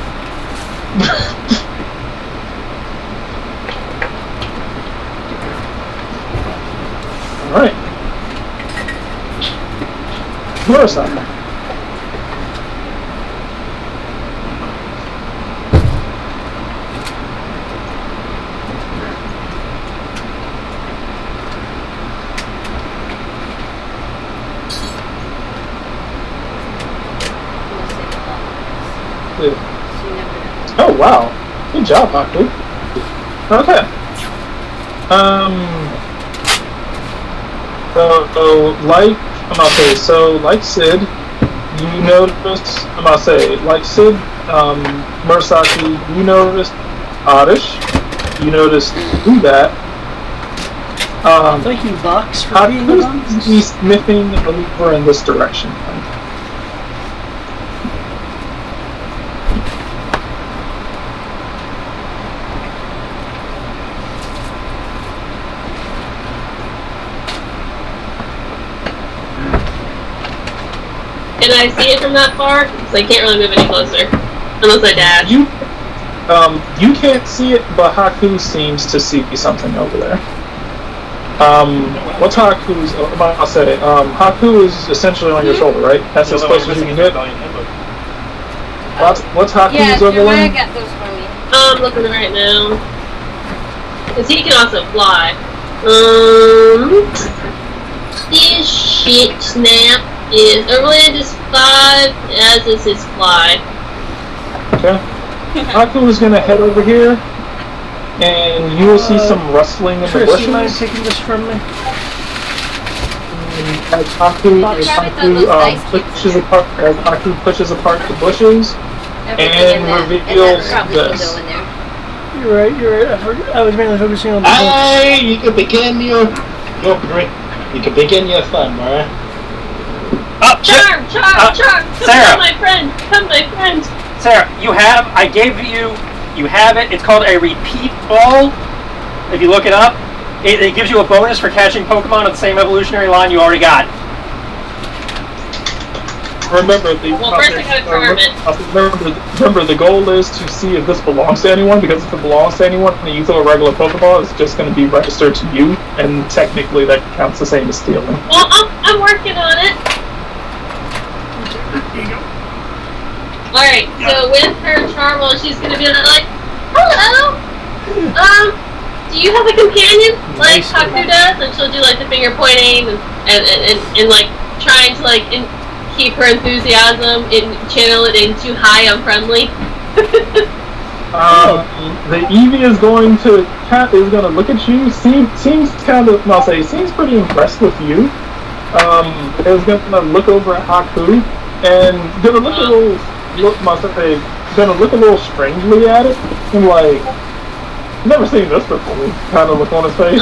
[SPEAKER 2] Alright. Murasaki. Oh wow, good job, Haku. Okay. Like Sid, you noticed. Like Sid, Murasaki, you noticed Oddish, you noticed that.
[SPEAKER 4] Thank you, Box, for being the box.
[SPEAKER 2] He's sniffing over in this direction.
[SPEAKER 6] Can I see it from that far? Because I can't really move any closer. Unless I dash.
[SPEAKER 2] You can't see it, but Haku seems to see something over there. What's Haku's? I'll say. Haku is essentially on your shoulder, right? That's as close as you can get. What's Haku's
[SPEAKER 1] Yeah,
[SPEAKER 2] overlay?
[SPEAKER 1] I got those from you.
[SPEAKER 6] I'm looking right now. Because he can also fly. His shit snap is overland is 5, as is his fly.
[SPEAKER 2] Okay. Haku is gonna head over here, and you will see some rustling in the
[SPEAKER 4] Chris,
[SPEAKER 2] bushes.
[SPEAKER 4] you mind taking this from me?
[SPEAKER 2] As Haku pushes apart the bushes,
[SPEAKER 1] Everything
[SPEAKER 2] and
[SPEAKER 1] in that
[SPEAKER 2] reveals
[SPEAKER 1] probably
[SPEAKER 2] this.
[SPEAKER 1] should go in there.
[SPEAKER 4] You're right. I was mainly focusing on the books.
[SPEAKER 7] Hey, you can begin your fun, alright?
[SPEAKER 3] Oh,
[SPEAKER 6] Charm! Come
[SPEAKER 3] Sarah.
[SPEAKER 6] my friend! Come my friend!
[SPEAKER 3] Sarah, I gave you have it. It's called a repeat ball. If you look it up, it gives you a bonus for catching Pokemon of the same evolutionary line you already got.
[SPEAKER 2] Remember,
[SPEAKER 6] First I gotta charm it.
[SPEAKER 2] remember, the goal is to see if this belongs to anyone, because if it belongs to anyone and you throw a regular Pokeball, it's just going to be registered to you, and technically that counts the same as stealing.
[SPEAKER 6] Well, I'm working on it. Alright, so with her Charmel, she's gonna be like, hello! Do you have a companion? Like Haku does? And she'll do like the finger pointing and like trying to like keep her enthusiasm and channel it into hi, I'm friendly.
[SPEAKER 2] The Eevee is going to look at you. Seems pretty impressed with you. Is gonna look over at Haku and gonna look a little strangely at it, and like, never seen this before. Kind of look on his face.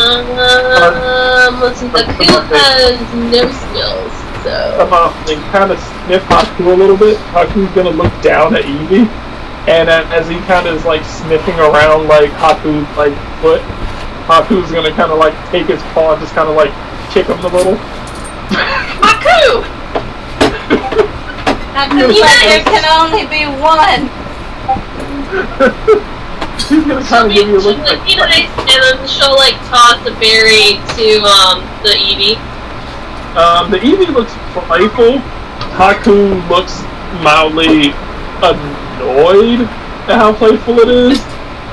[SPEAKER 6] Listen, Haku has no skills, so.
[SPEAKER 2] And kind of sniff Haku a little bit. Haku's gonna look down at Eevee, and as he kind of is like sniffing around like Haku's like foot, Haku's gonna kind of like take his paw and just kind of like kick him a little.
[SPEAKER 6] Haku!
[SPEAKER 1] There can only be one.
[SPEAKER 2] He's gonna kind of give you a look
[SPEAKER 6] like, be nice, and then she'll like toss a berry to the Eevee.
[SPEAKER 2] The Eevee looks playful. Haku looks mildly annoyed at how playful it is.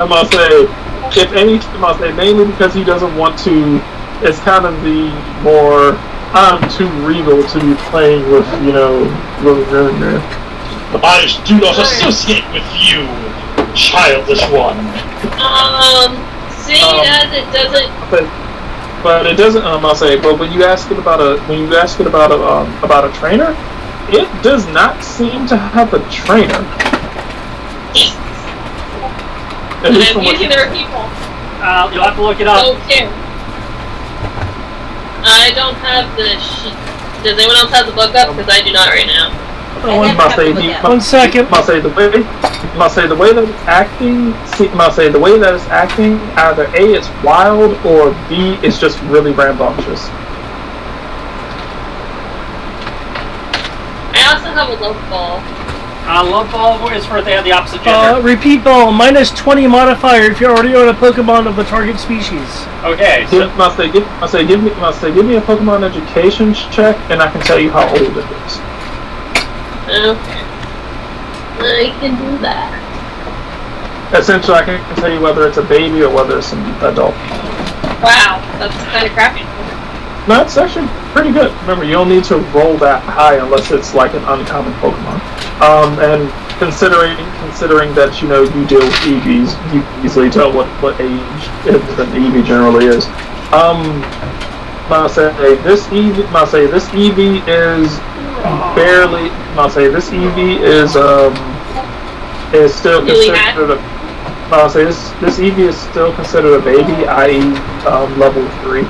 [SPEAKER 2] I must say, mainly because he doesn't want to. It's kind of the more I'm too regal to be playing with, little girl.
[SPEAKER 5] I do not associate with you, childish one.
[SPEAKER 6] Seeing as it doesn't.
[SPEAKER 2] But it doesn't. I'll say. But when you ask it about a trainer, it does not seem to have a trainer.
[SPEAKER 6] I'm using their people.
[SPEAKER 3] You'll have to look it up.
[SPEAKER 6] Okay. I don't have the sheet. Does anyone else have the book up? Because I do not right now.
[SPEAKER 4] One second.
[SPEAKER 2] Must say the way that it's acting. Must say the way that it's acting. Either A, it's wild, or B, it's just really rambunctious.
[SPEAKER 6] I also have a love ball.
[SPEAKER 3] Love ball is for they have the opposite gender.
[SPEAKER 4] Repeat ball, minus 20 modifier if you already own a Pokemon of the target species.
[SPEAKER 3] Okay.
[SPEAKER 2] Give me a Pokemon education check, and I can tell you how old it is.
[SPEAKER 6] Okay. I can do that.
[SPEAKER 2] Essentially, I can tell you whether it's a baby or whether it's an adult.
[SPEAKER 6] Wow, that's kind of crappy.
[SPEAKER 2] No, it's actually pretty good. Remember, you don't need to roll that high unless it's like an uncommon Pokemon. And considering that you deal with EVs, you can easily tell what age an EV generally is. This EV is barely. This EV is still considered. This EV is still considered a baby, i.e., level 3.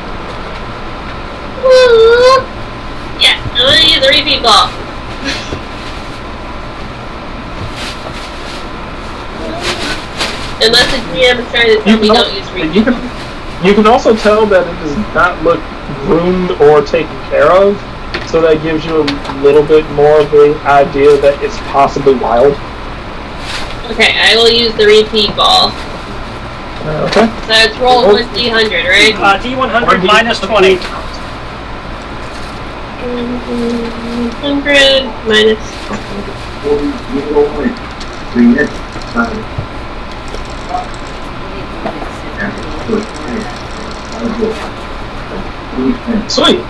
[SPEAKER 6] Woo! Yeah, I'm gonna use a repeat ball. Unless the GM is trying to tell me don't use repeat.
[SPEAKER 2] You can also tell that it does not look groomed or taken care of, so that gives you a little bit more of the idea that it's possibly wild.
[SPEAKER 6] Okay, I will use the repeat ball.
[SPEAKER 2] Okay.
[SPEAKER 6] So it's roll 1d100, right?
[SPEAKER 3] D100 minus 20.
[SPEAKER 6] 100 minus.
[SPEAKER 2] Sweet.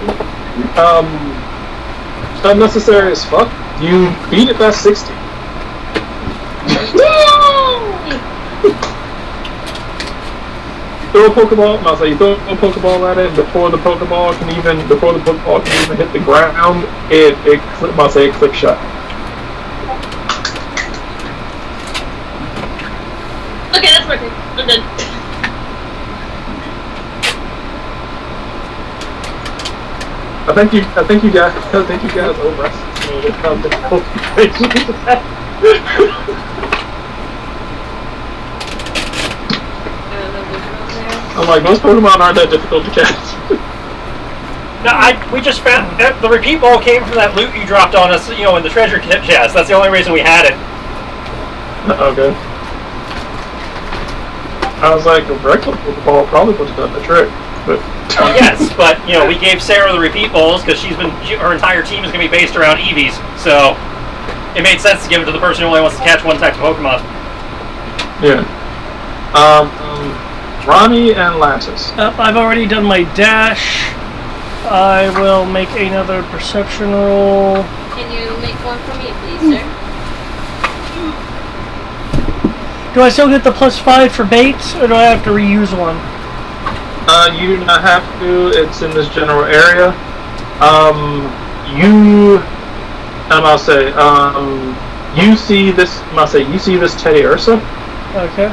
[SPEAKER 2] Unnecessary as fuck. You beat it by 60. Throw a Pokeball. I'll say you throw a Pokeball at it before the Pokeball can even hit the ground. It clicks shut.
[SPEAKER 6] Okay, that's working. I'm done.
[SPEAKER 2] I think you guys overestimated how difficult it is. I'm like, most Pokemon aren't that difficult to catch.
[SPEAKER 3] No, we just found that the repeat ball came from that loot you dropped on us, in the treasure chest. That's the only reason we had it.
[SPEAKER 2] Okay. I was like, a regular Pokeball probably would have done the trick, but.
[SPEAKER 3] Well, yes, but we gave Sarah the repeat balls because her entire team is going to be based around Eevees, so it made sense to give it to the person who only wants to catch one type of Pokemon.
[SPEAKER 2] Yeah. Ronnie and Lattice.
[SPEAKER 4] I've already done my dash. I will make another perception roll.
[SPEAKER 1] Can you make one for me, please, sir?
[SPEAKER 4] Do I still get the +5 for baits, or do I have to reuse one?
[SPEAKER 2] You do not have to. It's in this general area. You see this Teddy Ursa.
[SPEAKER 4] Okay.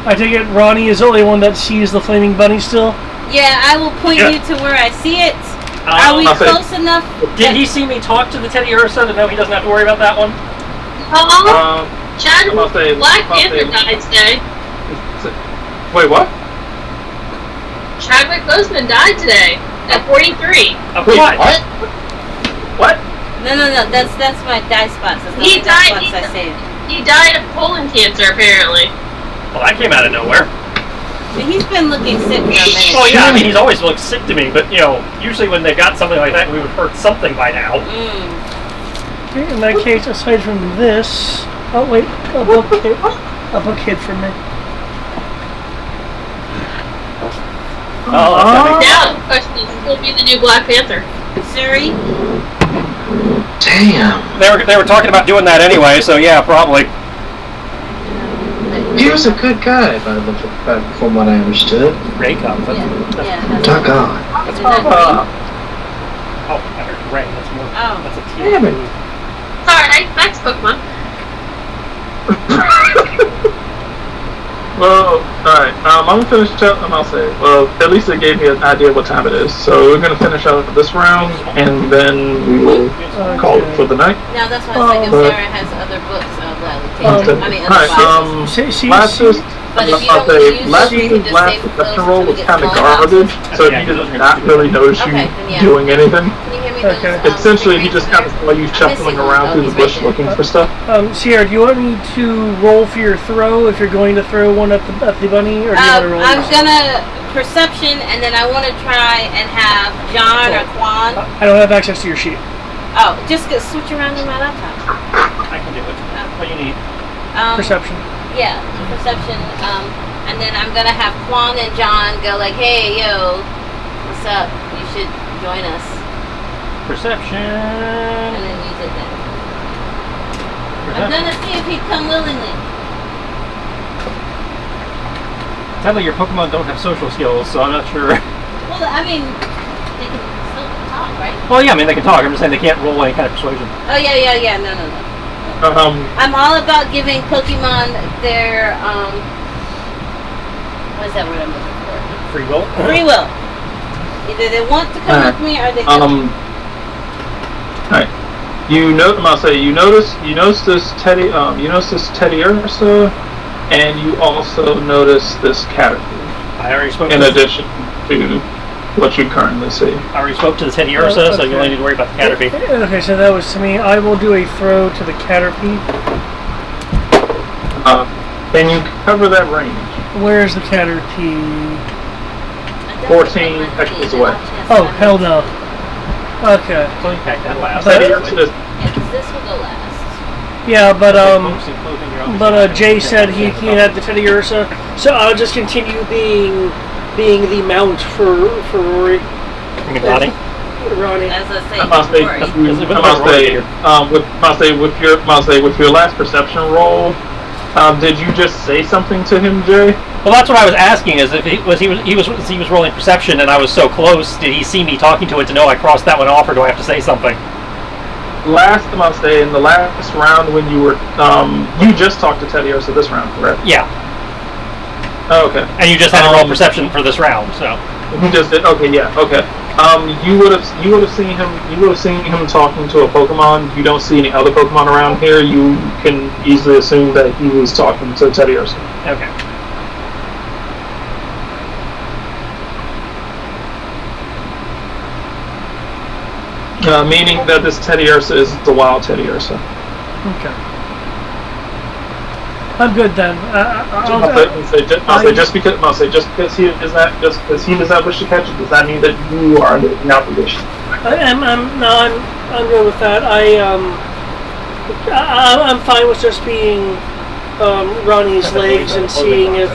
[SPEAKER 4] I take it Ronnie is the only one that sees the flaming bunny still?
[SPEAKER 1] Yeah, I will point you to where I see it. Are we close enough?
[SPEAKER 3] Did he see me talk to the Teddy Ursa to know he doesn't have to worry about that one?
[SPEAKER 6] Chad, Black Panther died today.
[SPEAKER 2] Wait, what?
[SPEAKER 6] Chadwick Boseman died today at 43.
[SPEAKER 3] Of what? What?
[SPEAKER 1] No. That's my die spots. That's not
[SPEAKER 6] He
[SPEAKER 1] the die
[SPEAKER 6] died.
[SPEAKER 1] spots I saved.
[SPEAKER 6] He died of colon cancer, apparently.
[SPEAKER 3] Well, that came out of nowhere.
[SPEAKER 1] But he's been looking sick for a minute.
[SPEAKER 3] Oh yeah, I mean he's always looked sick to me, but usually when they got something like that, we would have heard something by now.
[SPEAKER 4] Okay, in that case, aside from this, oh wait, a book hid from me.
[SPEAKER 3] Oh,
[SPEAKER 6] Now the question is, who will be the new Black Panther?
[SPEAKER 1] Siri?
[SPEAKER 7] Damn.
[SPEAKER 3] They were talking about doing that anyway, so yeah, probably.
[SPEAKER 7] He was a good guy, from what I understood.
[SPEAKER 3] Ray comes.
[SPEAKER 1] Yeah.
[SPEAKER 7] Doggone.
[SPEAKER 1] Isn't that green?
[SPEAKER 3] Oh, I heard Ray. That's more.
[SPEAKER 1] Oh.
[SPEAKER 3] That's a T.
[SPEAKER 7] Damn it.
[SPEAKER 6] Sorry, that's Pokemon.
[SPEAKER 2] Well, alright, I'm gonna finish up, and I'll say, well, at least it gave me an idea what time it is. So we're gonna finish out this round, and then we will call it for the night.
[SPEAKER 1] No, that's why I was like, if Sarah has other books, I'll gladly take them. I mean, other
[SPEAKER 2] Alright,
[SPEAKER 1] boxes. But if you don't want to use them, you can just
[SPEAKER 2] last
[SPEAKER 1] save
[SPEAKER 2] perception
[SPEAKER 1] those
[SPEAKER 2] roll
[SPEAKER 1] until we
[SPEAKER 2] was
[SPEAKER 1] get
[SPEAKER 2] kind of
[SPEAKER 1] smaller
[SPEAKER 2] garbage,
[SPEAKER 1] boxes.
[SPEAKER 2] so he does not really notice you
[SPEAKER 1] Okay, then yeah.
[SPEAKER 2] doing anything.
[SPEAKER 1] Can you hear me?
[SPEAKER 4] Okay.
[SPEAKER 1] Those,
[SPEAKER 2] Essentially, he
[SPEAKER 1] green
[SPEAKER 2] just kind of
[SPEAKER 1] squares?
[SPEAKER 2] saw you shuffling around through the bush looking for stuff.
[SPEAKER 4] Sierra, do you want me to roll for your throw if you're going to throw one at the bunny, or do you want to roll?
[SPEAKER 1] I'm gonna perception, and then I want to try and have John or Quan.
[SPEAKER 4] I don't have access to your sheet.
[SPEAKER 1] Oh, just switch around in my laptop.
[SPEAKER 3] I can do it. What do you need?
[SPEAKER 4] Perception.
[SPEAKER 1] Yeah, perception. And then I'm gonna have Quan and John go like, "Hey, yo, what's up? You should join us."
[SPEAKER 3] Perception.
[SPEAKER 1] And then use it then. I'm gonna see if he'd come willingly.
[SPEAKER 3] Sadly, your Pokemon don't have social skills, so I'm not sure.
[SPEAKER 1] Well, I mean, they can still talk, right?
[SPEAKER 3] Well, yeah, I mean they can talk. I'm just saying they can't roll any kind of persuasion.
[SPEAKER 1] Oh yeah. No. I'm all about giving Pokemon their what is that word I'm looking for?
[SPEAKER 3] Free will.
[SPEAKER 1] Free will. Either they want to come with me or they don't.
[SPEAKER 2] Alright. You notice this Teddy Ursa, and you also notice this Caterpie.
[SPEAKER 3] I already spoke.
[SPEAKER 2] In addition to what you currently see.
[SPEAKER 3] I already spoke to the Teddy Ursa, so you only need to worry about the Caterpie.
[SPEAKER 4] Okay, so that was to me. I will do a throw to the Caterpie.
[SPEAKER 2] Can you cover that range?
[SPEAKER 4] Where's the Caterpie?
[SPEAKER 2] 14 hectares away.
[SPEAKER 4] Oh, hell no. Okay.
[SPEAKER 3] So you pack that last.
[SPEAKER 4] But-
[SPEAKER 1] Yeah, because this will go last.
[SPEAKER 4] Yeah, but Jay said he had the Teddy Ursa, so I'll just continue being the mount for Rory.
[SPEAKER 3] Ronnie?
[SPEAKER 4] Ronnie.
[SPEAKER 1] As I say,
[SPEAKER 2] I must say, with your last perception roll, did you just say something to him, Jay?
[SPEAKER 3] Well, that's what I was asking. Is if he was rolling perception, and I was so close. Did he see me talking to it to know I crossed that one off, or do I have to say something?
[SPEAKER 2] Last, I must say, in the last round when you were, you just talked to Teddy Ursa this round, correct?
[SPEAKER 3] Yeah.
[SPEAKER 2] Oh, okay.
[SPEAKER 3] And you just had to roll perception for this round, so.
[SPEAKER 2] He just did. Okay, yeah, okay. You would have seen him talking to a Pokemon. You don't see any other Pokemon around here. You can easily assume that he was talking to Teddy Ursa.
[SPEAKER 3] Okay.
[SPEAKER 2] Meaning that this Teddy Ursa is the wild Teddy Ursa.
[SPEAKER 4] Okay. I'm good then.
[SPEAKER 2] I'll say just because he does not wish to catch it, does that mean that you are in obligation?
[SPEAKER 4] I'm good with that. I'm fine with just being Ronnie's legs and seeing if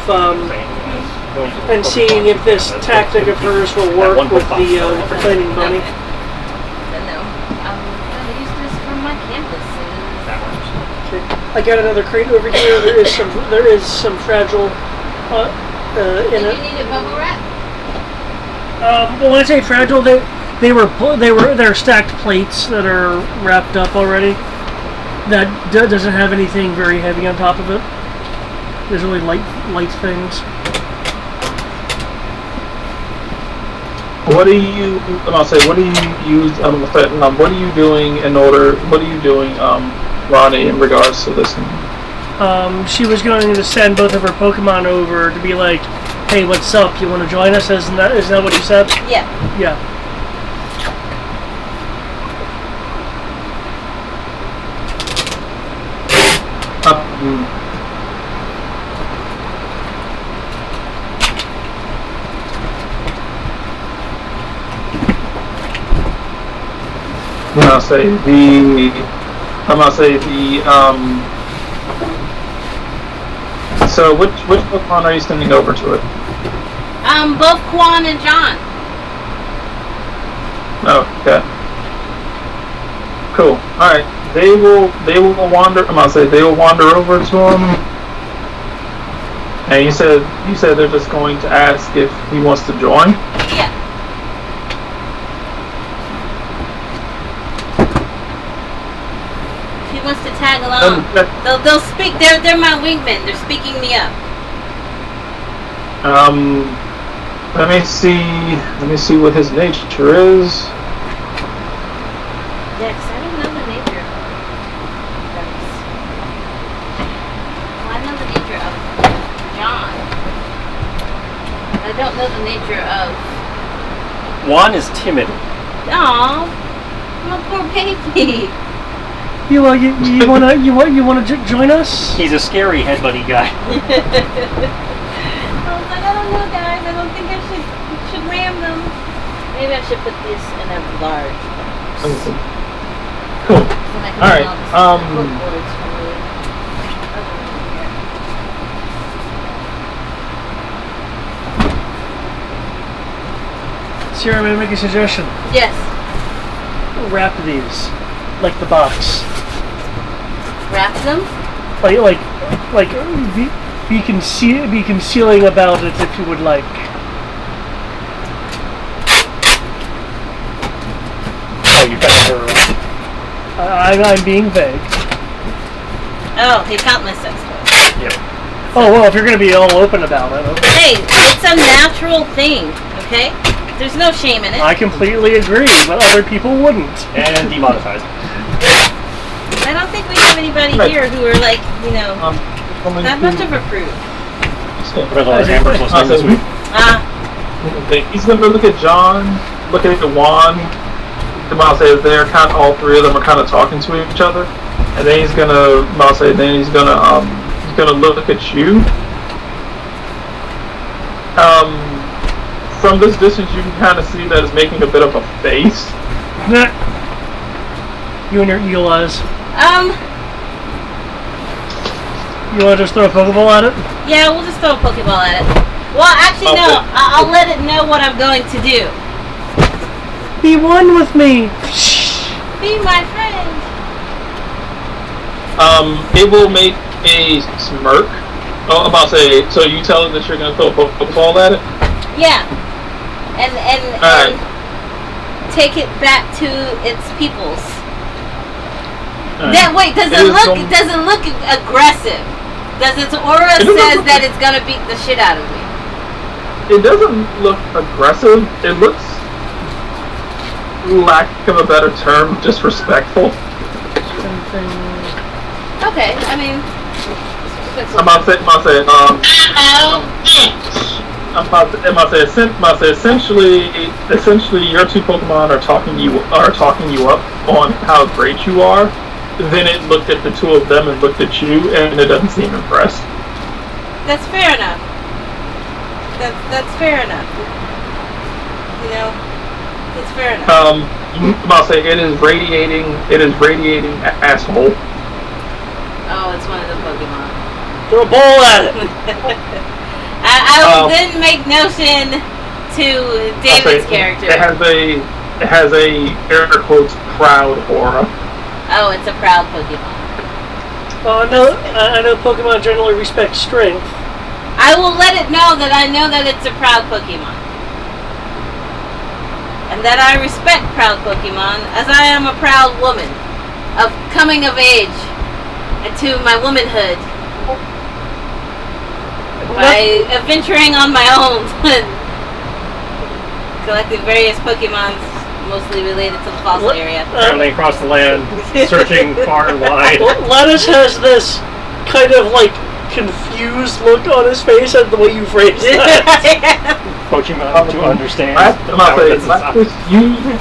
[SPEAKER 4] this tactic of hers will work with the complaining bunny.
[SPEAKER 1] No. I'm going to use this for my campus.
[SPEAKER 4] I got another crate over here. There is some fragile in
[SPEAKER 1] Did
[SPEAKER 4] it.
[SPEAKER 1] you need a bubble wrap?
[SPEAKER 4] Well, when I say fragile, they're stacked plates that are wrapped up already. That doesn't have anything very heavy on top of it. There's really light things.
[SPEAKER 2] What do you? I'll say. What do you use? What are you doing in order? What are you doing, Ronnie, in regards to this?
[SPEAKER 4] She was going to send both of her Pokemon over to be like, "Hey, what's up? You want to join us?" Isn't that what you said?
[SPEAKER 1] Yeah.
[SPEAKER 4] Yeah.
[SPEAKER 2] So which Pokemon are you sending over to it?
[SPEAKER 1] Both Quan and John.
[SPEAKER 2] Oh, okay. Cool. All right. They will wander. They will wander over to him. And you said they're just going to ask if he wants to join.
[SPEAKER 1] Yeah. If he wants to tag along, they'll speak. They're my wingmen. They're speaking me up.
[SPEAKER 2] Let me see what his nature is.
[SPEAKER 1] Yeah, 'cause I don't know the nature of those. Well, I know the nature of John. I don't know the nature of.
[SPEAKER 3] Juan is timid.
[SPEAKER 1] Aw, my poor baby.
[SPEAKER 4] You wanna join us?
[SPEAKER 3] He's a scary head buddy guy.
[SPEAKER 1] I was like, I don't know, guys. I don't think I should ram them. Maybe I should put this in a large box.
[SPEAKER 2] Cool.
[SPEAKER 1] Then I can
[SPEAKER 2] All right,
[SPEAKER 1] put all the bookboards for me.
[SPEAKER 4] Sierra, may I make a suggestion?
[SPEAKER 1] Yes.
[SPEAKER 4] Wrap these, like the box.
[SPEAKER 1] Wrap them?
[SPEAKER 4] Like be concealing about it if you would like.
[SPEAKER 3] Oh, you found her.
[SPEAKER 4] I'm being vague.
[SPEAKER 1] Oh, he found my sex toy.
[SPEAKER 3] Yep.
[SPEAKER 4] Oh well, if you're gonna be all open about it, okay.
[SPEAKER 1] Hey, it's a natural thing, okay? There's no shame in it.
[SPEAKER 4] I completely agree, but other people wouldn't.
[SPEAKER 3] And demonetized.
[SPEAKER 1] I don't think we have anybody here who are like, that much of a prude.
[SPEAKER 2] He's going to look at John, look at Juan. They're kind of, all three of them are kind of talking to each other, and then he's gonna gonna look at you. From this distance, you can kind of see that it's making a bit of a face.
[SPEAKER 4] You and your eel eyes. You want to just throw a Pokeball at it?
[SPEAKER 1] Yeah, we'll just throw a Pokeball at it. Well, actually, no. I'll let it know what I'm going to do.
[SPEAKER 4] Be one with me.
[SPEAKER 1] Be my friend.
[SPEAKER 2] It will make a smirk. Oh, I'm about to say, so you tell it that you're going to throw a Pokeball at it?
[SPEAKER 1] Yeah. And
[SPEAKER 2] Alright.
[SPEAKER 1] take it back to its peoples.
[SPEAKER 2] Alright.
[SPEAKER 1] That wait, does it look aggressive? Does its aura says that it's gonna beat the shit out of me?
[SPEAKER 2] It doesn't look aggressive. It looks, lack of a better term, disrespectful.
[SPEAKER 1] Okay, I mean,
[SPEAKER 2] essentially your two Pokemon are talking you up on how great you are. Then it looked at the two of them and looked at you, and it doesn't seem impressed.
[SPEAKER 1] that's fair enough. That's fair enough. You know, that's fair enough.
[SPEAKER 2] It is radiating asshole.
[SPEAKER 1] Oh, it's one of the Pokemon.
[SPEAKER 4] Throw a ball at it.
[SPEAKER 1] I will then make notion to David's character.
[SPEAKER 2] It has a air quotes proud aura.
[SPEAKER 1] Oh, it's a proud Pokemon.
[SPEAKER 4] No, I know Pokemon generally respect strength.
[SPEAKER 1] I will let it know that I know that it's a proud Pokemon. And that I respect proud Pokemon, as I am a proud woman of coming of age into my womanhood by adventuring on my own, collecting various Pokemons mostly related to the fossil area.
[SPEAKER 3] Traveling across the land, searching far and wide.
[SPEAKER 4] Lettuce has this kind of like confused look on his face at the way you phrased that.
[SPEAKER 3] Pokemon to understand.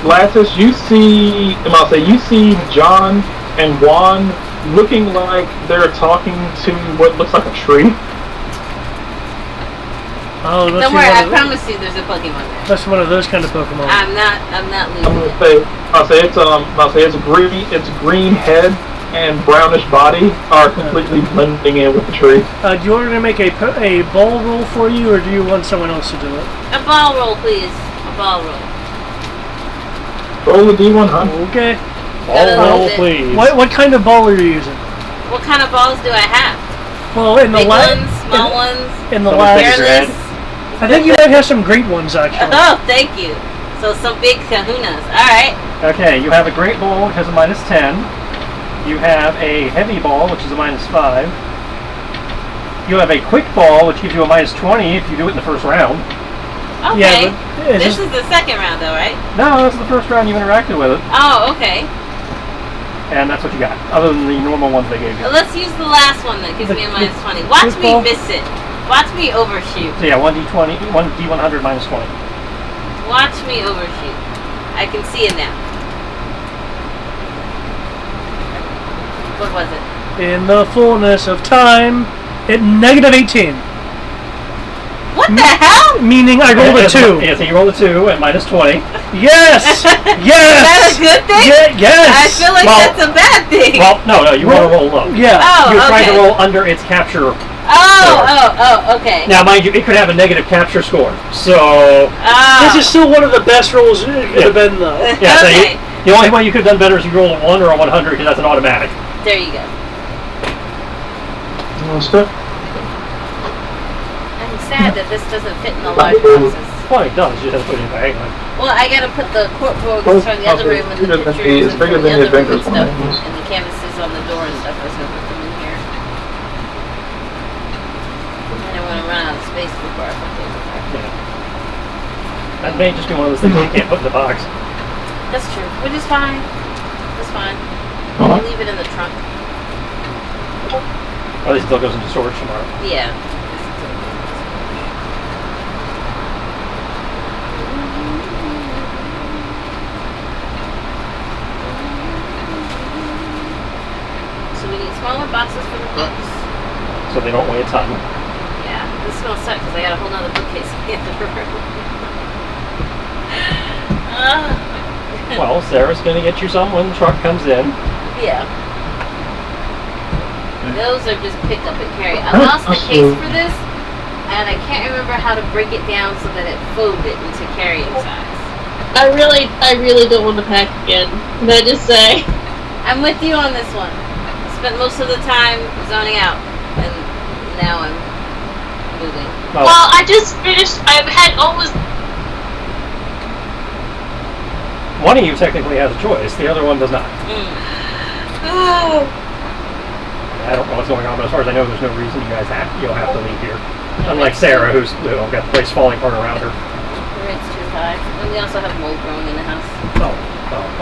[SPEAKER 2] Lattice, you see John and Juan looking like they're talking to what looks like a tree.
[SPEAKER 4] Oh,
[SPEAKER 1] don't worry, I promise you there's a Pokemon there.
[SPEAKER 4] That's one of those kind of Pokemon.
[SPEAKER 1] I'm not losing.
[SPEAKER 2] It's green head and brownish body are completely blending in with the tree.
[SPEAKER 4] Do you want me to make a ball roll for you, or do you want someone else to do it?
[SPEAKER 1] A ball roll, please. A ball roll.
[SPEAKER 2] Roll a D1, huh?
[SPEAKER 4] Okay.
[SPEAKER 3] Ball roll, please.
[SPEAKER 4] What kind of ball are you using?
[SPEAKER 1] What kind of balls do I have?
[SPEAKER 4] Well, in the
[SPEAKER 1] big ones, small ones,
[SPEAKER 4] in the last.
[SPEAKER 1] careless.
[SPEAKER 4] I think you might have some great ones actually.
[SPEAKER 1] Oh, thank you. So some big kahunas. All right.
[SPEAKER 3] Okay, you have a great ball, which has a -10. You have a heavy ball, which is a -5. You have a quick ball, which gives you a -20 if you do it in the first round.
[SPEAKER 1] Okay.
[SPEAKER 4] Yeah,
[SPEAKER 1] this is the second round, though, right?
[SPEAKER 3] No, this is the first round you interacted with it,
[SPEAKER 1] Oh, okay.
[SPEAKER 3] and that's what you got, other than the normal ones they gave you.
[SPEAKER 1] Let's use the last one that gives me a -20. Watch me
[SPEAKER 4] ball?
[SPEAKER 1] miss it. Watch me overshoot.
[SPEAKER 3] So yeah, 1d20, 1d100 -20.
[SPEAKER 1] Watch me overshoot. I can see it now. What was it?
[SPEAKER 4] In the fullness of time, at -18.
[SPEAKER 1] What the hell?
[SPEAKER 4] Meaning I rolled a 2.
[SPEAKER 3] Yeah, so you rolled a 2 at -20.
[SPEAKER 4] Yes! Yes!
[SPEAKER 1] Is that a good thing?
[SPEAKER 4] Yes!
[SPEAKER 1] I feel like that's a bad thing.
[SPEAKER 3] Well, no, you want to roll low.
[SPEAKER 4] Yeah.
[SPEAKER 1] Oh,
[SPEAKER 3] You're trying to
[SPEAKER 1] okay.
[SPEAKER 3] roll under its capture.
[SPEAKER 1] Oh, okay.
[SPEAKER 3] Now, mind you, it could have a negative capture score. So,
[SPEAKER 1] Oh.
[SPEAKER 4] This is still one of the best rolls it could have been, though.
[SPEAKER 3] yeah, so
[SPEAKER 1] Okay.
[SPEAKER 3] the only way you could have done better is you roll a 1 or a 100 because that's an automatic.
[SPEAKER 1] There you go. I'm sad that this doesn't fit in the large boxes.
[SPEAKER 3] Well, it does. You just have to put it in a bag.
[SPEAKER 1] Well, I gotta put the court books from the other room and the pictures and from the other room and stuff, and the canvases on the door and stuff. I was gonna put them in here. I don't want to run out of space before I put those in there.
[SPEAKER 3] That may just be one of those things you can't put in the box.
[SPEAKER 1] That's true, which is fine. That's fine. I'll leave it in the trunk.
[SPEAKER 3] Or at least it still goes into storage tomorrow.
[SPEAKER 1] Yeah. So we need smaller boxes for the books.
[SPEAKER 3] so they don't weigh a ton.
[SPEAKER 1] Yeah, this is gonna suck because I got a whole nother bookcase in the room.
[SPEAKER 3] Well, Sarah's gonna get you some when the truck comes in.
[SPEAKER 1] Yeah. Those are just pick up and carry. I lost the case for this, and I can't remember how to break it down so that it folded into carrying size.
[SPEAKER 6] I really don't want to pack again. Can I just say?
[SPEAKER 1] I'm with you on this one. I spent most of the time zoning out, and now I'm moving.
[SPEAKER 3] Oh.
[SPEAKER 6] Well, I just finished. I've had almost.
[SPEAKER 3] One of you technically has a choice. The other one does not.
[SPEAKER 6] Oh.
[SPEAKER 3] I don't know what's going on, but as far as I know, there's no reason you'll have to leave here. Unlike Sarah, who's got the place falling apart around her.
[SPEAKER 1] The rent's too high, and we also have mold growing in the house.
[SPEAKER 3] Oh,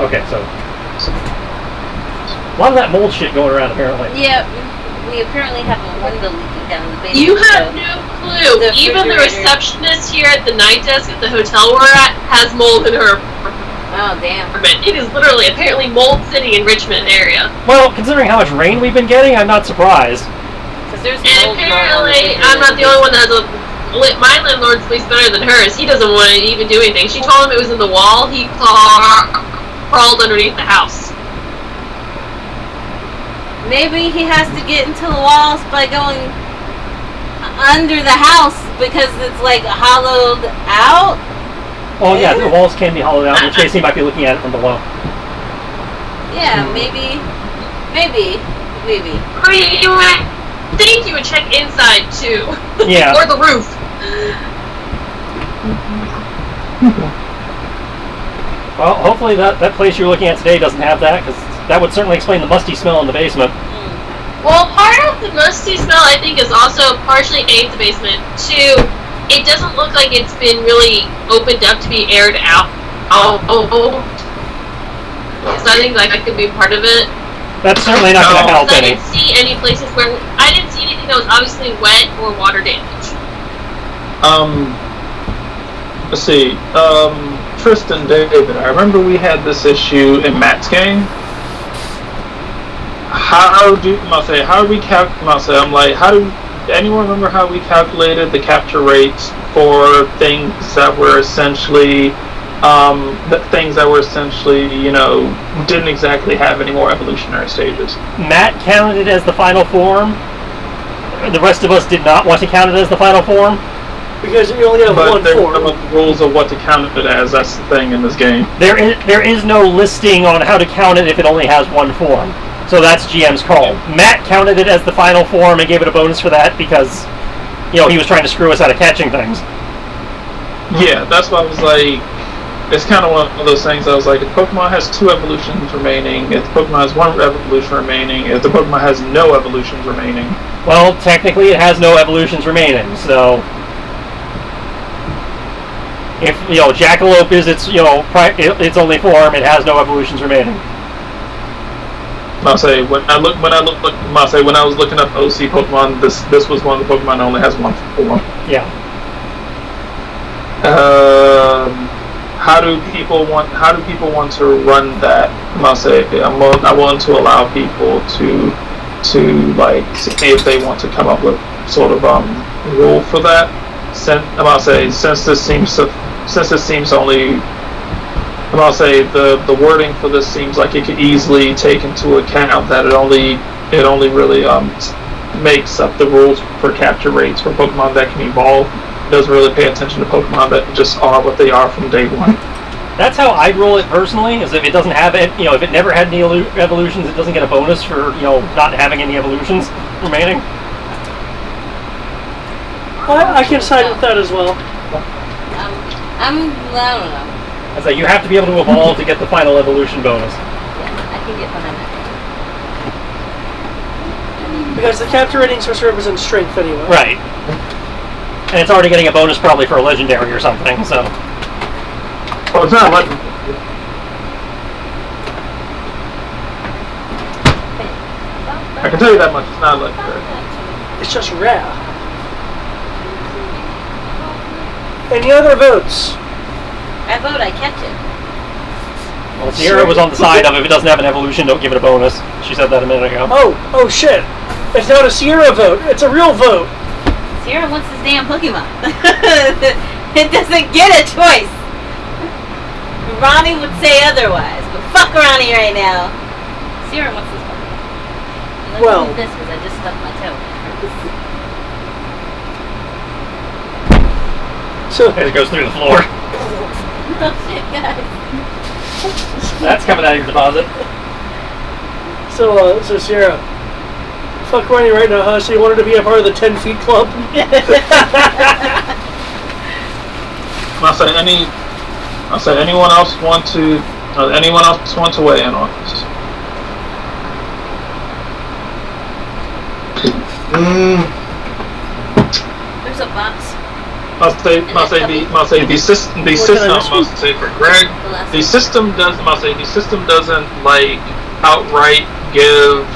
[SPEAKER 3] okay, so a lot of that mold shit going around apparently.
[SPEAKER 1] Yeah, we apparently have a window leaking down in the basement.
[SPEAKER 6] You have no clue. Even the receptionist here at the night desk at the hotel we're at has mold in her.
[SPEAKER 1] Oh, damn.
[SPEAKER 6] It is literally, apparently, Mold City in Richmond area.
[SPEAKER 3] Well, considering how much rain we've been getting, I'm not surprised.
[SPEAKER 1] There's
[SPEAKER 6] and apparently, I'm not the only one that has a... My landlord sleeps better than hers. He doesn't want to even do anything. She told him it was in the wall. He crawled underneath the house.
[SPEAKER 1] Maybe he has to get into the walls by going under the house because it's, like, hollowed out?
[SPEAKER 3] Oh yeah, the walls can be hollowed out, which they might be looking at it from below.
[SPEAKER 1] Yeah, maybe.
[SPEAKER 6] I think you would check inside too.
[SPEAKER 3] Yeah.
[SPEAKER 6] Or the roof.
[SPEAKER 3] Well, hopefully that place you're looking at today doesn't have that, because that would certainly explain the musty smell in the basement.
[SPEAKER 6] Well, part of the musty smell, I think, is also partially A, the basement. 2, it doesn't look like it's been really opened up to be aired out. So I think that could be part of it.
[SPEAKER 3] That's certainly not going to help
[SPEAKER 6] I
[SPEAKER 3] any.
[SPEAKER 6] didn't see any places where I didn't see anything that was obviously wet or water damage.
[SPEAKER 2] Let's see. Tristan, David, I remember we had this issue in Matt's game. How do anyone remember how we calculated the capture rates for things that were essentially, didn't exactly have any more evolutionary stages?
[SPEAKER 3] Matt counted it as the final form. The rest of us did not want to count it as the final form.
[SPEAKER 4] Because you only have one
[SPEAKER 2] there
[SPEAKER 4] form.
[SPEAKER 2] are no rules of what to count it as. That's the thing in this game.
[SPEAKER 3] There is no listing on how to count it if it only has one form. So that's GM's call. Matt counted it as the final form and gave it a bonus for that because, he was trying to screw us out of catching things.
[SPEAKER 2] Yeah, that's why I was like, it's kind of one of those things. I was like, if Pokemon has 2 evolutions remaining, if the Pokemon has 1 evolution remaining, if the Pokemon has no evolutions remaining.
[SPEAKER 3] Well, technically it has no evolutions remaining, so if Jackalope is its its only form, it has no evolutions remaining.
[SPEAKER 2] I'll say when I was looking up OC Pokemon, this was one of the Pokemon that only has 1 form.
[SPEAKER 3] Yeah.
[SPEAKER 2] How do people want to run that? I want to allow people to like see if they want to come up with sort of rule for that. Since this seems only. The wording for this seems like it could easily take into account that it only really makes up the rules for capture rates for Pokemon that can evolve. It doesn't really pay attention to Pokemon that just are what they are from day one.
[SPEAKER 3] That's how I'd roll it personally. Is if it doesn't have it, if it never had any evolutions, it doesn't get a bonus for not having any evolutions remaining.
[SPEAKER 4] I can side with that as well.
[SPEAKER 1] I don't know.
[SPEAKER 3] I say you have to be able to evolve to get the final evolution bonus.
[SPEAKER 1] Yeah, I can get behind that.
[SPEAKER 4] Because the capture rating is supposed to represent strength anyway.
[SPEAKER 3] Right. And it's already getting a bonus probably for a legendary or something, so.
[SPEAKER 2] Well, it's not like. I can tell you that much. It's not legendary.
[SPEAKER 4] It's just rare. Any other votes?
[SPEAKER 1] I vote I catch it.
[SPEAKER 3] Well, Sierra was on the side of if it doesn't have an evolution, don't give it a bonus. She said that a minute ago.
[SPEAKER 4] Oh shit. It's not a Sierra vote. It's a real vote.
[SPEAKER 1] Sierra wants his damn Pokemon. It doesn't get a choice. Ronnie would say otherwise, but fuck Ronnie right now. Sierra wants his Pokemon. Let me
[SPEAKER 4] Well-
[SPEAKER 1] move this because I just stubbed my toe.
[SPEAKER 4] So
[SPEAKER 3] And it goes through the floor.
[SPEAKER 1] Oh shit, guys.
[SPEAKER 3] That's coming out of your deposit.
[SPEAKER 4] So Sierra, fuck Ronnie right now, huh? So you wanted to be a part of the 10 feet club?
[SPEAKER 2] I'll say anyone else want to weigh in on this?
[SPEAKER 1] There's a box.
[SPEAKER 2] I'll say the system. I'll say for Greg, the system doesn't like outright give.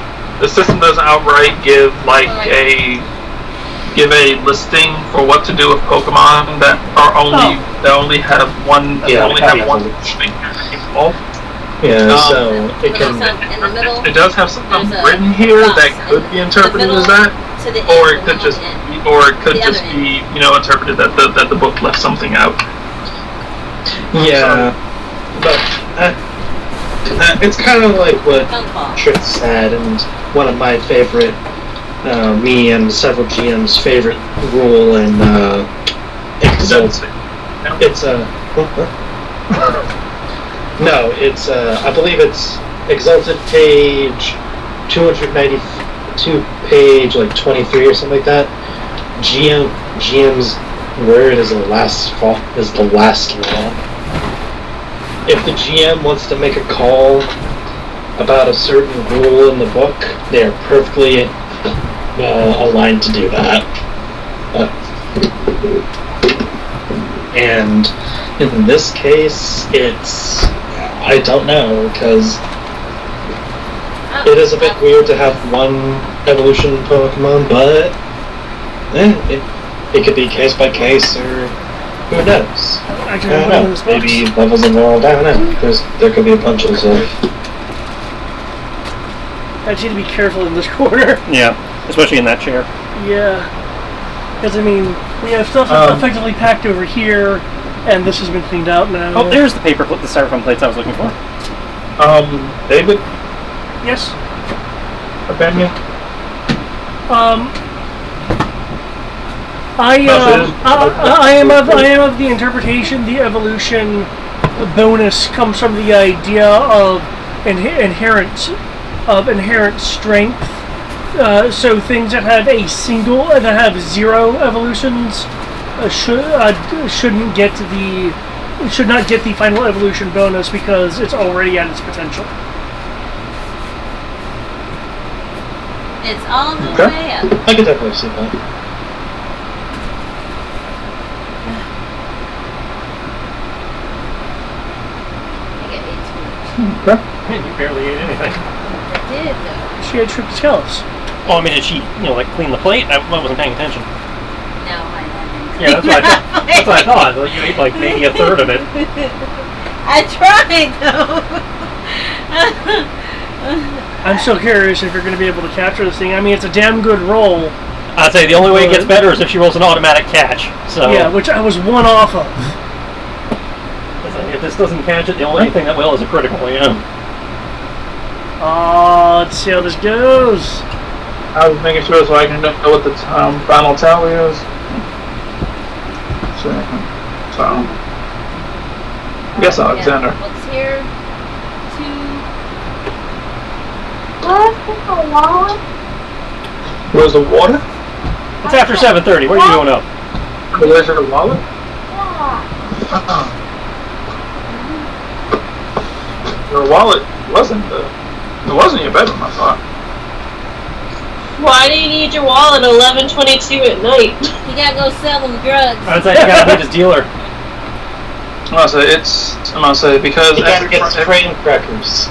[SPEAKER 2] The system doesn't outright give like a listing for what to do with Pokemon that only have one thing involved.
[SPEAKER 7] Yeah, so it
[SPEAKER 1] So
[SPEAKER 7] can.
[SPEAKER 1] in the middle,
[SPEAKER 2] It does have something
[SPEAKER 1] there's a
[SPEAKER 2] written here
[SPEAKER 1] box
[SPEAKER 2] that could be interpreted
[SPEAKER 1] the
[SPEAKER 2] as that,
[SPEAKER 1] to the
[SPEAKER 2] or
[SPEAKER 1] end,
[SPEAKER 2] it could
[SPEAKER 1] the
[SPEAKER 2] just
[SPEAKER 1] end.
[SPEAKER 2] be, or it could
[SPEAKER 1] The
[SPEAKER 2] just
[SPEAKER 1] other
[SPEAKER 2] be, interpreted that the book left something out.
[SPEAKER 7] Yeah, but it's kind of like what
[SPEAKER 1] Phone call.
[SPEAKER 7] Trish said, and one of my favorite, me and several GM's favorite rule in Exalt. It's a. No, it's I believe it's Exalted page 292, page like 23 or something like that. GM's word is the last law. If the GM wants to make a call about a certain rule in the book, they are perfectly aligned to do that. And in this case, I don't know, because it is a bit weird to have one evolution Pokemon, but it could be case by case, or who knows?
[SPEAKER 4] I
[SPEAKER 7] I don't know. Maybe levels of all down. There could be a bunch of stuff.
[SPEAKER 4] I need to be careful in this corner.
[SPEAKER 3] Yeah, especially in that chair.
[SPEAKER 4] Yeah. Because, we have stuff effectively packed over here, and this has been cleaned out now.
[SPEAKER 3] Oh, there's the paper plate, the styrofoam plates I was looking for.
[SPEAKER 2] David,
[SPEAKER 4] Yes.
[SPEAKER 2] opinion?
[SPEAKER 4] I am of the interpretation the evolution bonus comes from the idea of inherent strength. So things that have 0 evolutions should not get the final evolution bonus because it's already at its potential.
[SPEAKER 1] It's all the
[SPEAKER 2] Okay.
[SPEAKER 1] way up.
[SPEAKER 7] I could definitely see that.
[SPEAKER 1] I get 8 scoops.
[SPEAKER 2] Okay.
[SPEAKER 3] Man, you barely ate anything.
[SPEAKER 1] I did though.
[SPEAKER 4] She had tripped scallops.
[SPEAKER 3] Oh, did she, clean the plate? I wasn't paying attention.
[SPEAKER 1] No, I haven't.
[SPEAKER 3] Yeah, that's what I thought. That's what I thought. Like, you ate maybe a third of it.
[SPEAKER 1] I tried though.
[SPEAKER 4] I'm still curious if you're going to be able to capture this thing. It's a damn good roll.
[SPEAKER 3] I'd say the only way it gets better is if she rolls an automatic catch. So
[SPEAKER 4] Yeah, which I was 1 off of.
[SPEAKER 3] if this doesn't catch it, the only thing that will is a critical.
[SPEAKER 4] Oh, let's see how this goes.
[SPEAKER 2] I was making sure so I can know what the final tally is. So I guess Alexander.
[SPEAKER 1] Yeah, what's here? 2.
[SPEAKER 2] Where's the water?
[SPEAKER 3] It's after 7:30. What are you doing up?
[SPEAKER 2] Where's your wallet? Your wallet wasn't your bedroom, I thought.
[SPEAKER 6] Why do you need your wallet at 11:22 at night?
[SPEAKER 1] You gotta go sell them drugs.
[SPEAKER 3] I'd say you gotta beat his dealer.
[SPEAKER 2] I'm gonna say because
[SPEAKER 7] You gotta get train crackers.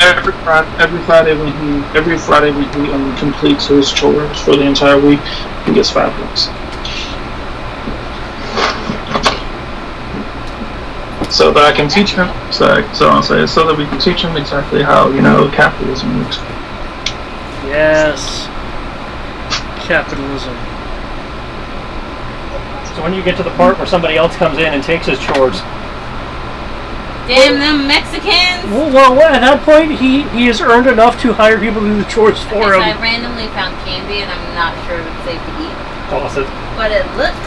[SPEAKER 2] every Friday when he completes his chores for the entire week, he gets $5. So that I can teach him. So I'll say so that we can teach him exactly how capitalism works.
[SPEAKER 4] Yes. Capitalism.
[SPEAKER 3] So when you get to the part where somebody else comes in and takes his chores,
[SPEAKER 1] Damn them Mexicans!
[SPEAKER 4] Well, at that point, he has earned enough to hire people to do the chores
[SPEAKER 1] Okay,
[SPEAKER 4] for
[SPEAKER 1] so
[SPEAKER 4] him.
[SPEAKER 1] I randomly found candy, and I'm not sure if it's safe to eat.
[SPEAKER 3] toss it,
[SPEAKER 1] But it looks...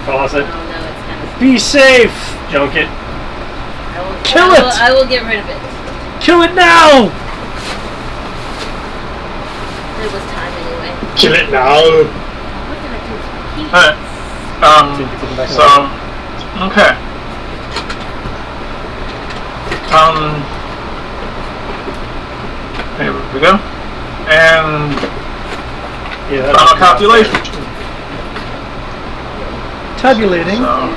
[SPEAKER 3] toss
[SPEAKER 1] Oh
[SPEAKER 3] it,
[SPEAKER 1] no, it's kind of...
[SPEAKER 4] Be safe!
[SPEAKER 3] junk it.
[SPEAKER 4] Kill it!
[SPEAKER 1] I will get rid of it.
[SPEAKER 4] Kill it now!
[SPEAKER 1] It was time anyway.
[SPEAKER 5] Kill it now.
[SPEAKER 1] What did I do with my keys?
[SPEAKER 2] Alright. So, okay. Here we go. And
[SPEAKER 3] Yeah,
[SPEAKER 2] final calculation.
[SPEAKER 4] Tabulating.
[SPEAKER 2] So,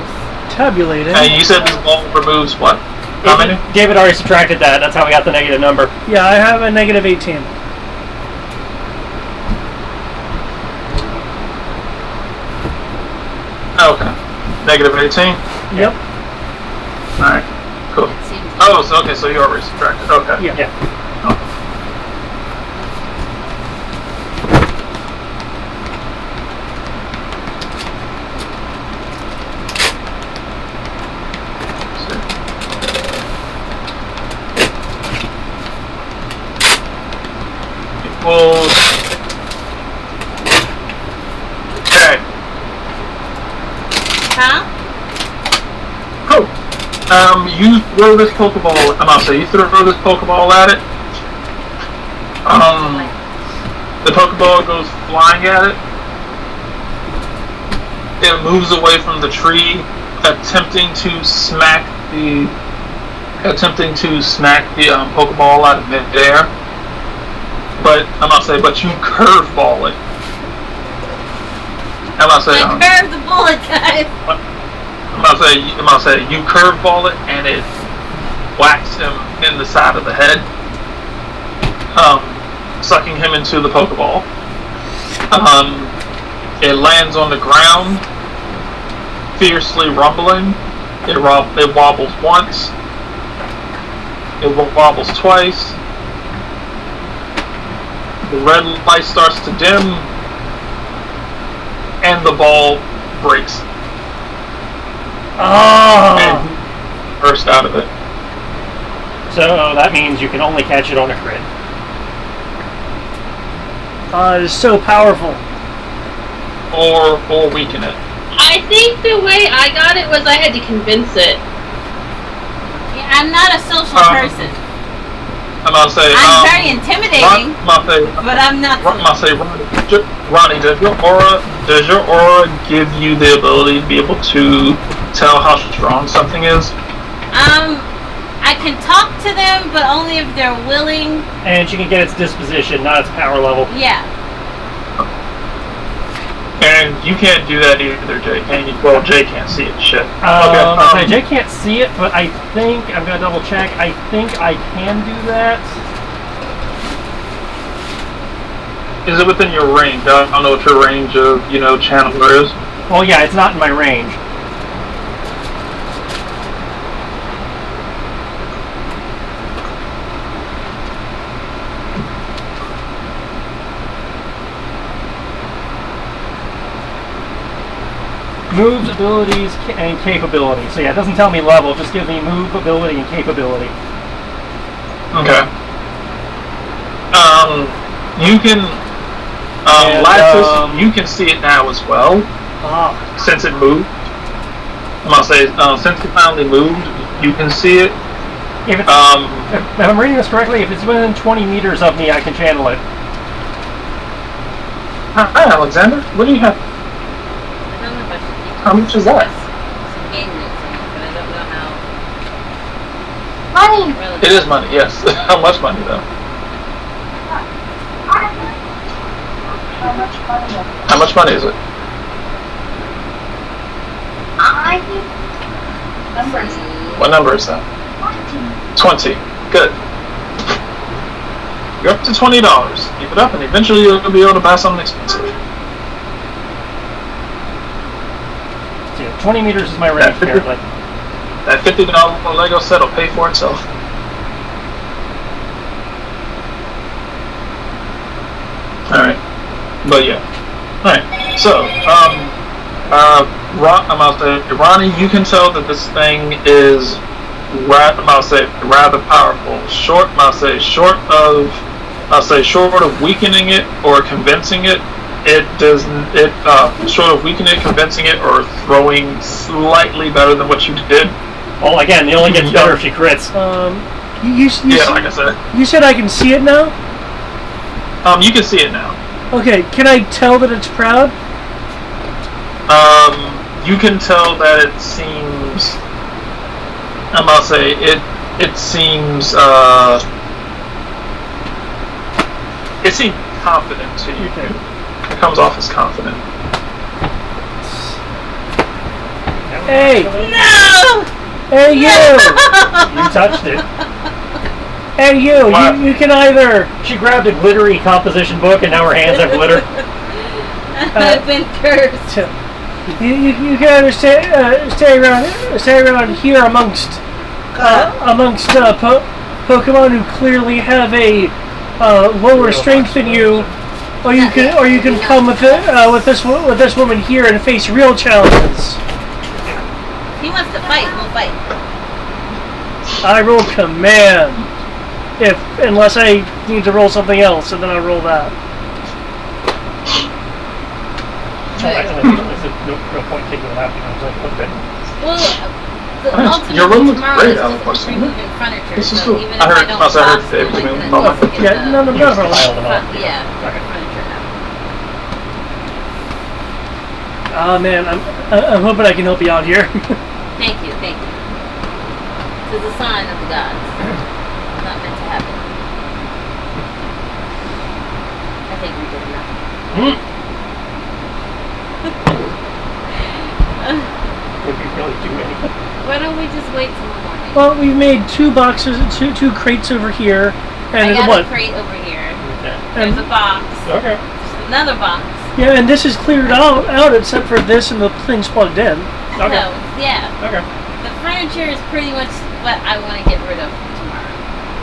[SPEAKER 4] Tabulating.
[SPEAKER 2] and you said this ball removes what? How many?
[SPEAKER 3] David already subtracted that. That's how we got the negative number.
[SPEAKER 4] Yeah, I have a negative 18.
[SPEAKER 2] Okay. Negative 18?
[SPEAKER 4] Yep.
[SPEAKER 2] Alright. Cool.
[SPEAKER 1] It seems
[SPEAKER 2] Oh, so, okay, so you already subtracted. Okay.
[SPEAKER 4] Yeah.
[SPEAKER 2] Equals... Okay.
[SPEAKER 1] Huh?
[SPEAKER 2] Cool. You throw this Pokeball, I'm gonna say, you throw this Pokeball at it. The Pokeball goes flying at it. It moves away from the tree, attempting to smack the Pokeball out of midair. But I'm gonna say, but you curveball it. I'm gonna say,
[SPEAKER 1] I curved the bullet, guys.
[SPEAKER 2] I'm gonna say, you curveball it and it whacks him in the side of the head, sucking him into the Pokeball. It lands on the ground, fiercely rumbling. It wobbles once. It wobbles twice. The red light starts to dim, and the ball breaks. And burst out of it.
[SPEAKER 3] So that means you can only catch it on a crit.
[SPEAKER 4] It is so powerful.
[SPEAKER 2] Or weaken it.
[SPEAKER 6] I think the way I got it was I had to convince it.
[SPEAKER 1] Yeah, I'm not a social person.
[SPEAKER 2] I'm gonna say,
[SPEAKER 1] I'm very intimidating, but I'm not.
[SPEAKER 2] I'm gonna say, Ronnie, does your aura give you the ability to be able to tell how strong something is?
[SPEAKER 1] I can talk to them, but only if they're willing.
[SPEAKER 3] And you can get its disposition, not its power level.
[SPEAKER 1] Yeah.
[SPEAKER 2] And you can't do that either, Jay. Well, Jay can't see it. Shit.
[SPEAKER 3] Okay, Jay can't see it, but I think, I'm going to double check, I think I can do that.
[SPEAKER 2] Is it within your range? I don't know what your range of, channeler is.
[SPEAKER 3] Well, yeah, it's not in my range. Moves, abilities, and capability. So yeah, it doesn't tell me level, it just gives me move, ability, and capability.
[SPEAKER 2] Okay. You can... Lactus, you can see it now as well. Since it moved. I'm gonna say, since it finally moved, you can see it.
[SPEAKER 3] If I'm reading this correctly, if it's within 20 meters of me, I can channel it.
[SPEAKER 2] Hi, Alexander. What do you have?
[SPEAKER 1] I don't know if I should keep
[SPEAKER 2] How much is that?
[SPEAKER 1] some game notes on it, but I don't know how.
[SPEAKER 9] Money!
[SPEAKER 1] Relevant.
[SPEAKER 2] It is money, yes. How much money, though?
[SPEAKER 9] How much money?
[SPEAKER 2] How much money is it?
[SPEAKER 9] I think numbers.
[SPEAKER 2] What number is that? 20. Good. You're up to $20. Keep it up, and eventually you'll be able to buy something expensive.
[SPEAKER 3] So yeah, 20 meters is my range, apparently.
[SPEAKER 2] That $50 Lego set will pay for itself. Alright. But yeah. Alright. So, I'm about to say, Ronnie, you can tell that this thing is rather powerful. Short of weakening it or convincing it. Short of weakening it, convincing it, or throwing slightly better than what you did.
[SPEAKER 3] Well, again, it only gets better if she crits.
[SPEAKER 2] Like I said.
[SPEAKER 4] You said I can see it now?
[SPEAKER 2] You can see it now.
[SPEAKER 4] Okay, can I tell that it's proud?
[SPEAKER 2] You can tell that it seems. I'm about to say it seems. It seems confident to you.
[SPEAKER 4] Okay.
[SPEAKER 2] It comes off as confident.
[SPEAKER 4] Hey!
[SPEAKER 1] No!
[SPEAKER 4] Hey, you!
[SPEAKER 3] You touched it.
[SPEAKER 4] Hey, you!
[SPEAKER 2] What?
[SPEAKER 4] You can either...
[SPEAKER 3] She grabbed a glittery composition book, and now her hands have glitter.
[SPEAKER 1] I've been cursed.
[SPEAKER 4] You can either stay around here amongst Pokemon who clearly have a lower strength than you, or you can come with this woman here and face real challenges.
[SPEAKER 1] He wants to fight, we'll fight.
[SPEAKER 4] I roll command, unless I need to roll something else, and then I roll that.
[SPEAKER 3] No point taking it out.
[SPEAKER 1] Well, the ultimate
[SPEAKER 2] your room looks
[SPEAKER 1] tomorrow
[SPEAKER 2] great,
[SPEAKER 1] is
[SPEAKER 2] I have a
[SPEAKER 1] just
[SPEAKER 2] question.
[SPEAKER 1] removing furniture.
[SPEAKER 2] This is
[SPEAKER 1] so
[SPEAKER 2] cool.
[SPEAKER 1] even if
[SPEAKER 2] I heard
[SPEAKER 1] don't
[SPEAKER 2] David
[SPEAKER 1] box
[SPEAKER 2] give
[SPEAKER 1] them,
[SPEAKER 2] me
[SPEAKER 1] I can
[SPEAKER 2] a moment.
[SPEAKER 1] still get
[SPEAKER 4] Yeah, no problem.
[SPEAKER 3] Pile them up.
[SPEAKER 1] Yeah,
[SPEAKER 3] Okay.
[SPEAKER 1] furniture now.
[SPEAKER 4] Ah, man, I'm hoping I can help you out here.
[SPEAKER 1] Thank you. This is a sign of the gods. It's not meant to happen. I think we did enough.
[SPEAKER 3] Would we really do anything?
[SPEAKER 1] Why don't we just wait till the morning?
[SPEAKER 4] Well, we've made two crates over here, and
[SPEAKER 1] I got
[SPEAKER 4] what?
[SPEAKER 1] a crate over here.
[SPEAKER 3] Okay.
[SPEAKER 1] There's a box.
[SPEAKER 3] Okay.
[SPEAKER 1] There's another box.
[SPEAKER 4] Yeah, and this is cleared out except for this and the things plugged in.
[SPEAKER 3] Okay.
[SPEAKER 1] No, yeah.
[SPEAKER 3] Okay.
[SPEAKER 1] The furniture is pretty much what I want to get rid of tomorrow.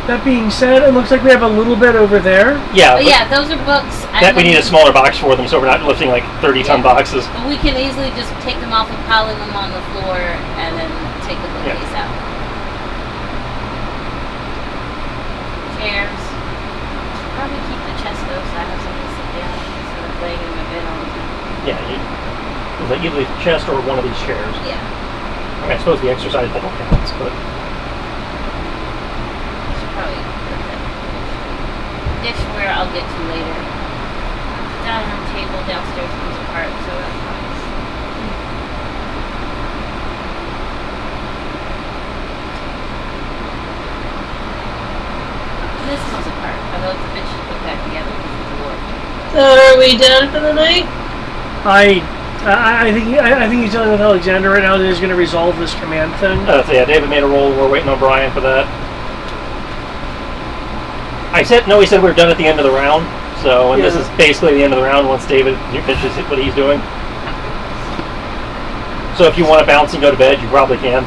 [SPEAKER 4] That being said, it looks like we have a little bit over there.
[SPEAKER 3] Yeah.
[SPEAKER 1] But yeah, those are books.
[SPEAKER 3] That we need a smaller box for them, so we're not lifting like 30-ton boxes.
[SPEAKER 1] But we can easily just take them off and pile them on the floor and then take the bookcase out. Chairs. Probably keep the chest though, so I have something to sit down instead of laying in my bed all the time.
[SPEAKER 3] Yeah. Either the chest or one of these chairs.
[SPEAKER 1] Yeah.
[SPEAKER 3] I mean, I suppose the exercise ball counts, but.
[SPEAKER 1] Should probably put that dishware I'll get to later. The dining room table downstairs comes apart, so that's nice. This comes apart, although it's a bitch to put back together because it's warped.
[SPEAKER 6] So are we done for the night?
[SPEAKER 4] I think he's dealing with Alexander right now. That he's going to resolve this command thing.
[SPEAKER 3] So yeah, David made a roll. We're waiting on Brian for that. He said we were done at the end of the round. So, and this is basically the end of the round once David finishes what he's doing. So if you want to bounce and go to bed, you probably can.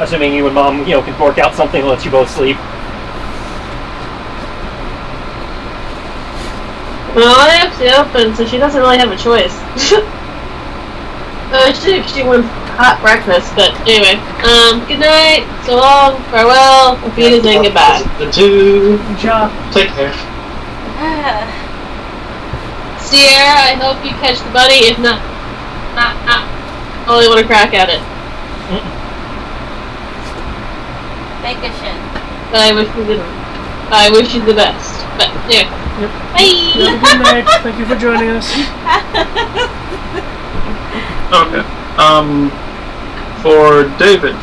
[SPEAKER 3] Assuming you and Mom, can work out something that lets you both sleep.
[SPEAKER 6] Well, I have to open, so she doesn't really have a choice. She wants hot breakfast, but anyway. Good night, so long, farewell, auf Wiedersehen, goodbye.
[SPEAKER 7] The two.
[SPEAKER 4] Good job.
[SPEAKER 7] Take care.
[SPEAKER 6] Sierra, I hope you catch the bunny. If not, I only want to crack at it.
[SPEAKER 1] Thank you, Shin.
[SPEAKER 6] But I wish we didn't. I wish you the best. But yeah.
[SPEAKER 4] Yep.
[SPEAKER 6] Bye.
[SPEAKER 4] Have a good night. Thank you for joining us.
[SPEAKER 2] Okay. For David,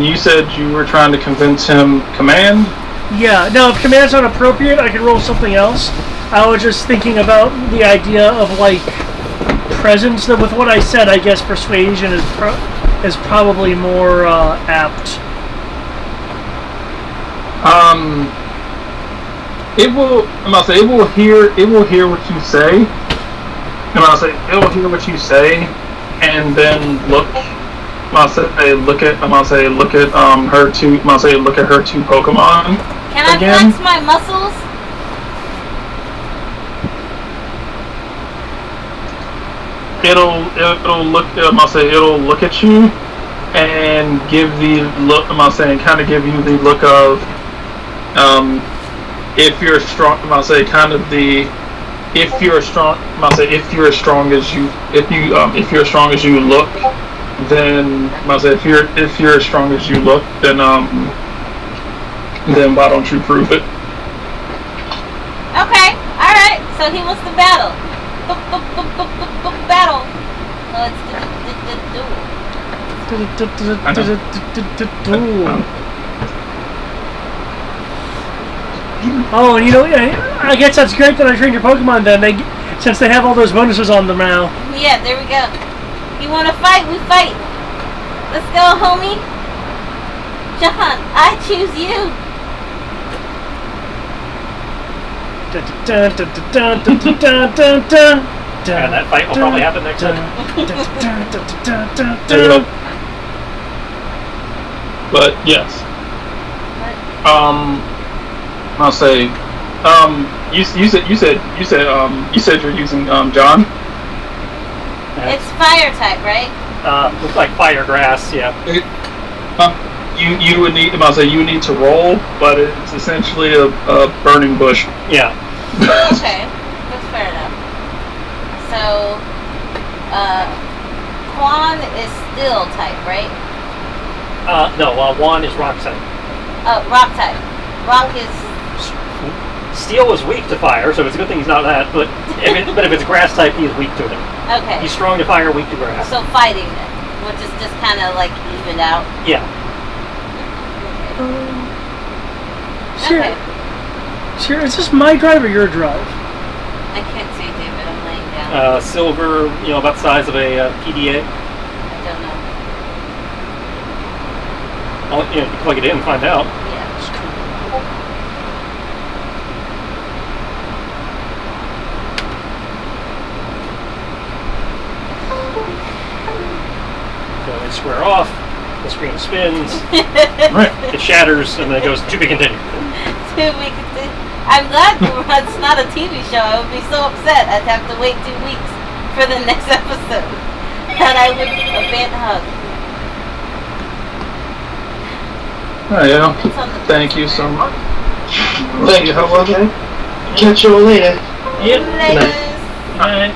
[SPEAKER 2] you said you were trying to convince him command?
[SPEAKER 4] Yeah, now if command's not appropriate, I can roll something else. I was just thinking about the idea of, presence. That with what I said, I guess persuasion is probably more apt.
[SPEAKER 2] It will hear what you say. It will hear what you say, and then look at her two Pokemon.
[SPEAKER 1] Can I
[SPEAKER 4] Again?
[SPEAKER 1] flex my muscles?
[SPEAKER 2] It'll look at you and give the look. Kind of give you the look of if you're strong. If you're strong. If you're as strong as you look, then if you're as strong as you look, then why don't you prove it?
[SPEAKER 1] Okay, alright, so he wants to battle. Battle. Let's do.
[SPEAKER 4] Oh, you know, I guess that's great that I trained your Pokemon then. Since they have all those bonuses on them now.
[SPEAKER 1] Yeah, there we go. You want to fight? We fight. Let's go, homie. John, I choose you.
[SPEAKER 3] And that fight will probably happen next time.
[SPEAKER 2] But yes. I'll say. You said you're using John.
[SPEAKER 1] It's fire type, right?
[SPEAKER 3] Looks like fire grass. Yeah.
[SPEAKER 2] You would need. You would need to roll, but it's essentially a burning bush.
[SPEAKER 3] Yeah.
[SPEAKER 1] Okay, that's fair enough. So, Quan is steel type, right?
[SPEAKER 3] No. Juan is rock type.
[SPEAKER 1] Oh, rock type. Rock is.
[SPEAKER 3] Steel is weak to fire, so it's a good thing he's not that. But if it's grass type, he is weak to it.
[SPEAKER 1] Okay.
[SPEAKER 3] He's strong to fire, weak to grass.
[SPEAKER 1] So fighting it, which is just kind of like evened out.
[SPEAKER 3] Yeah.
[SPEAKER 1] Okay.
[SPEAKER 4] Sure, is this my drive or your drive?
[SPEAKER 1] I can't see, David. I'm laying down.
[SPEAKER 3] Silver, about the size of a PDA.
[SPEAKER 1] I don't know.
[SPEAKER 3] I'll plug it in and find out.
[SPEAKER 1] Yeah.
[SPEAKER 3] So they square off, the screen spins,
[SPEAKER 2] Right.
[SPEAKER 3] it shatters, and then it goes to be continued.
[SPEAKER 1] I'm glad it's not a TV show. I would be so upset. I'd have to wait 2 weeks for the next episode. And I would hug.
[SPEAKER 2] Oh, yeah.
[SPEAKER 1] It's on the
[SPEAKER 2] Thank you so much.
[SPEAKER 7] Thank you. How was it? Catch you all later.
[SPEAKER 3] Yep.
[SPEAKER 1] Laters.
[SPEAKER 2] Alright.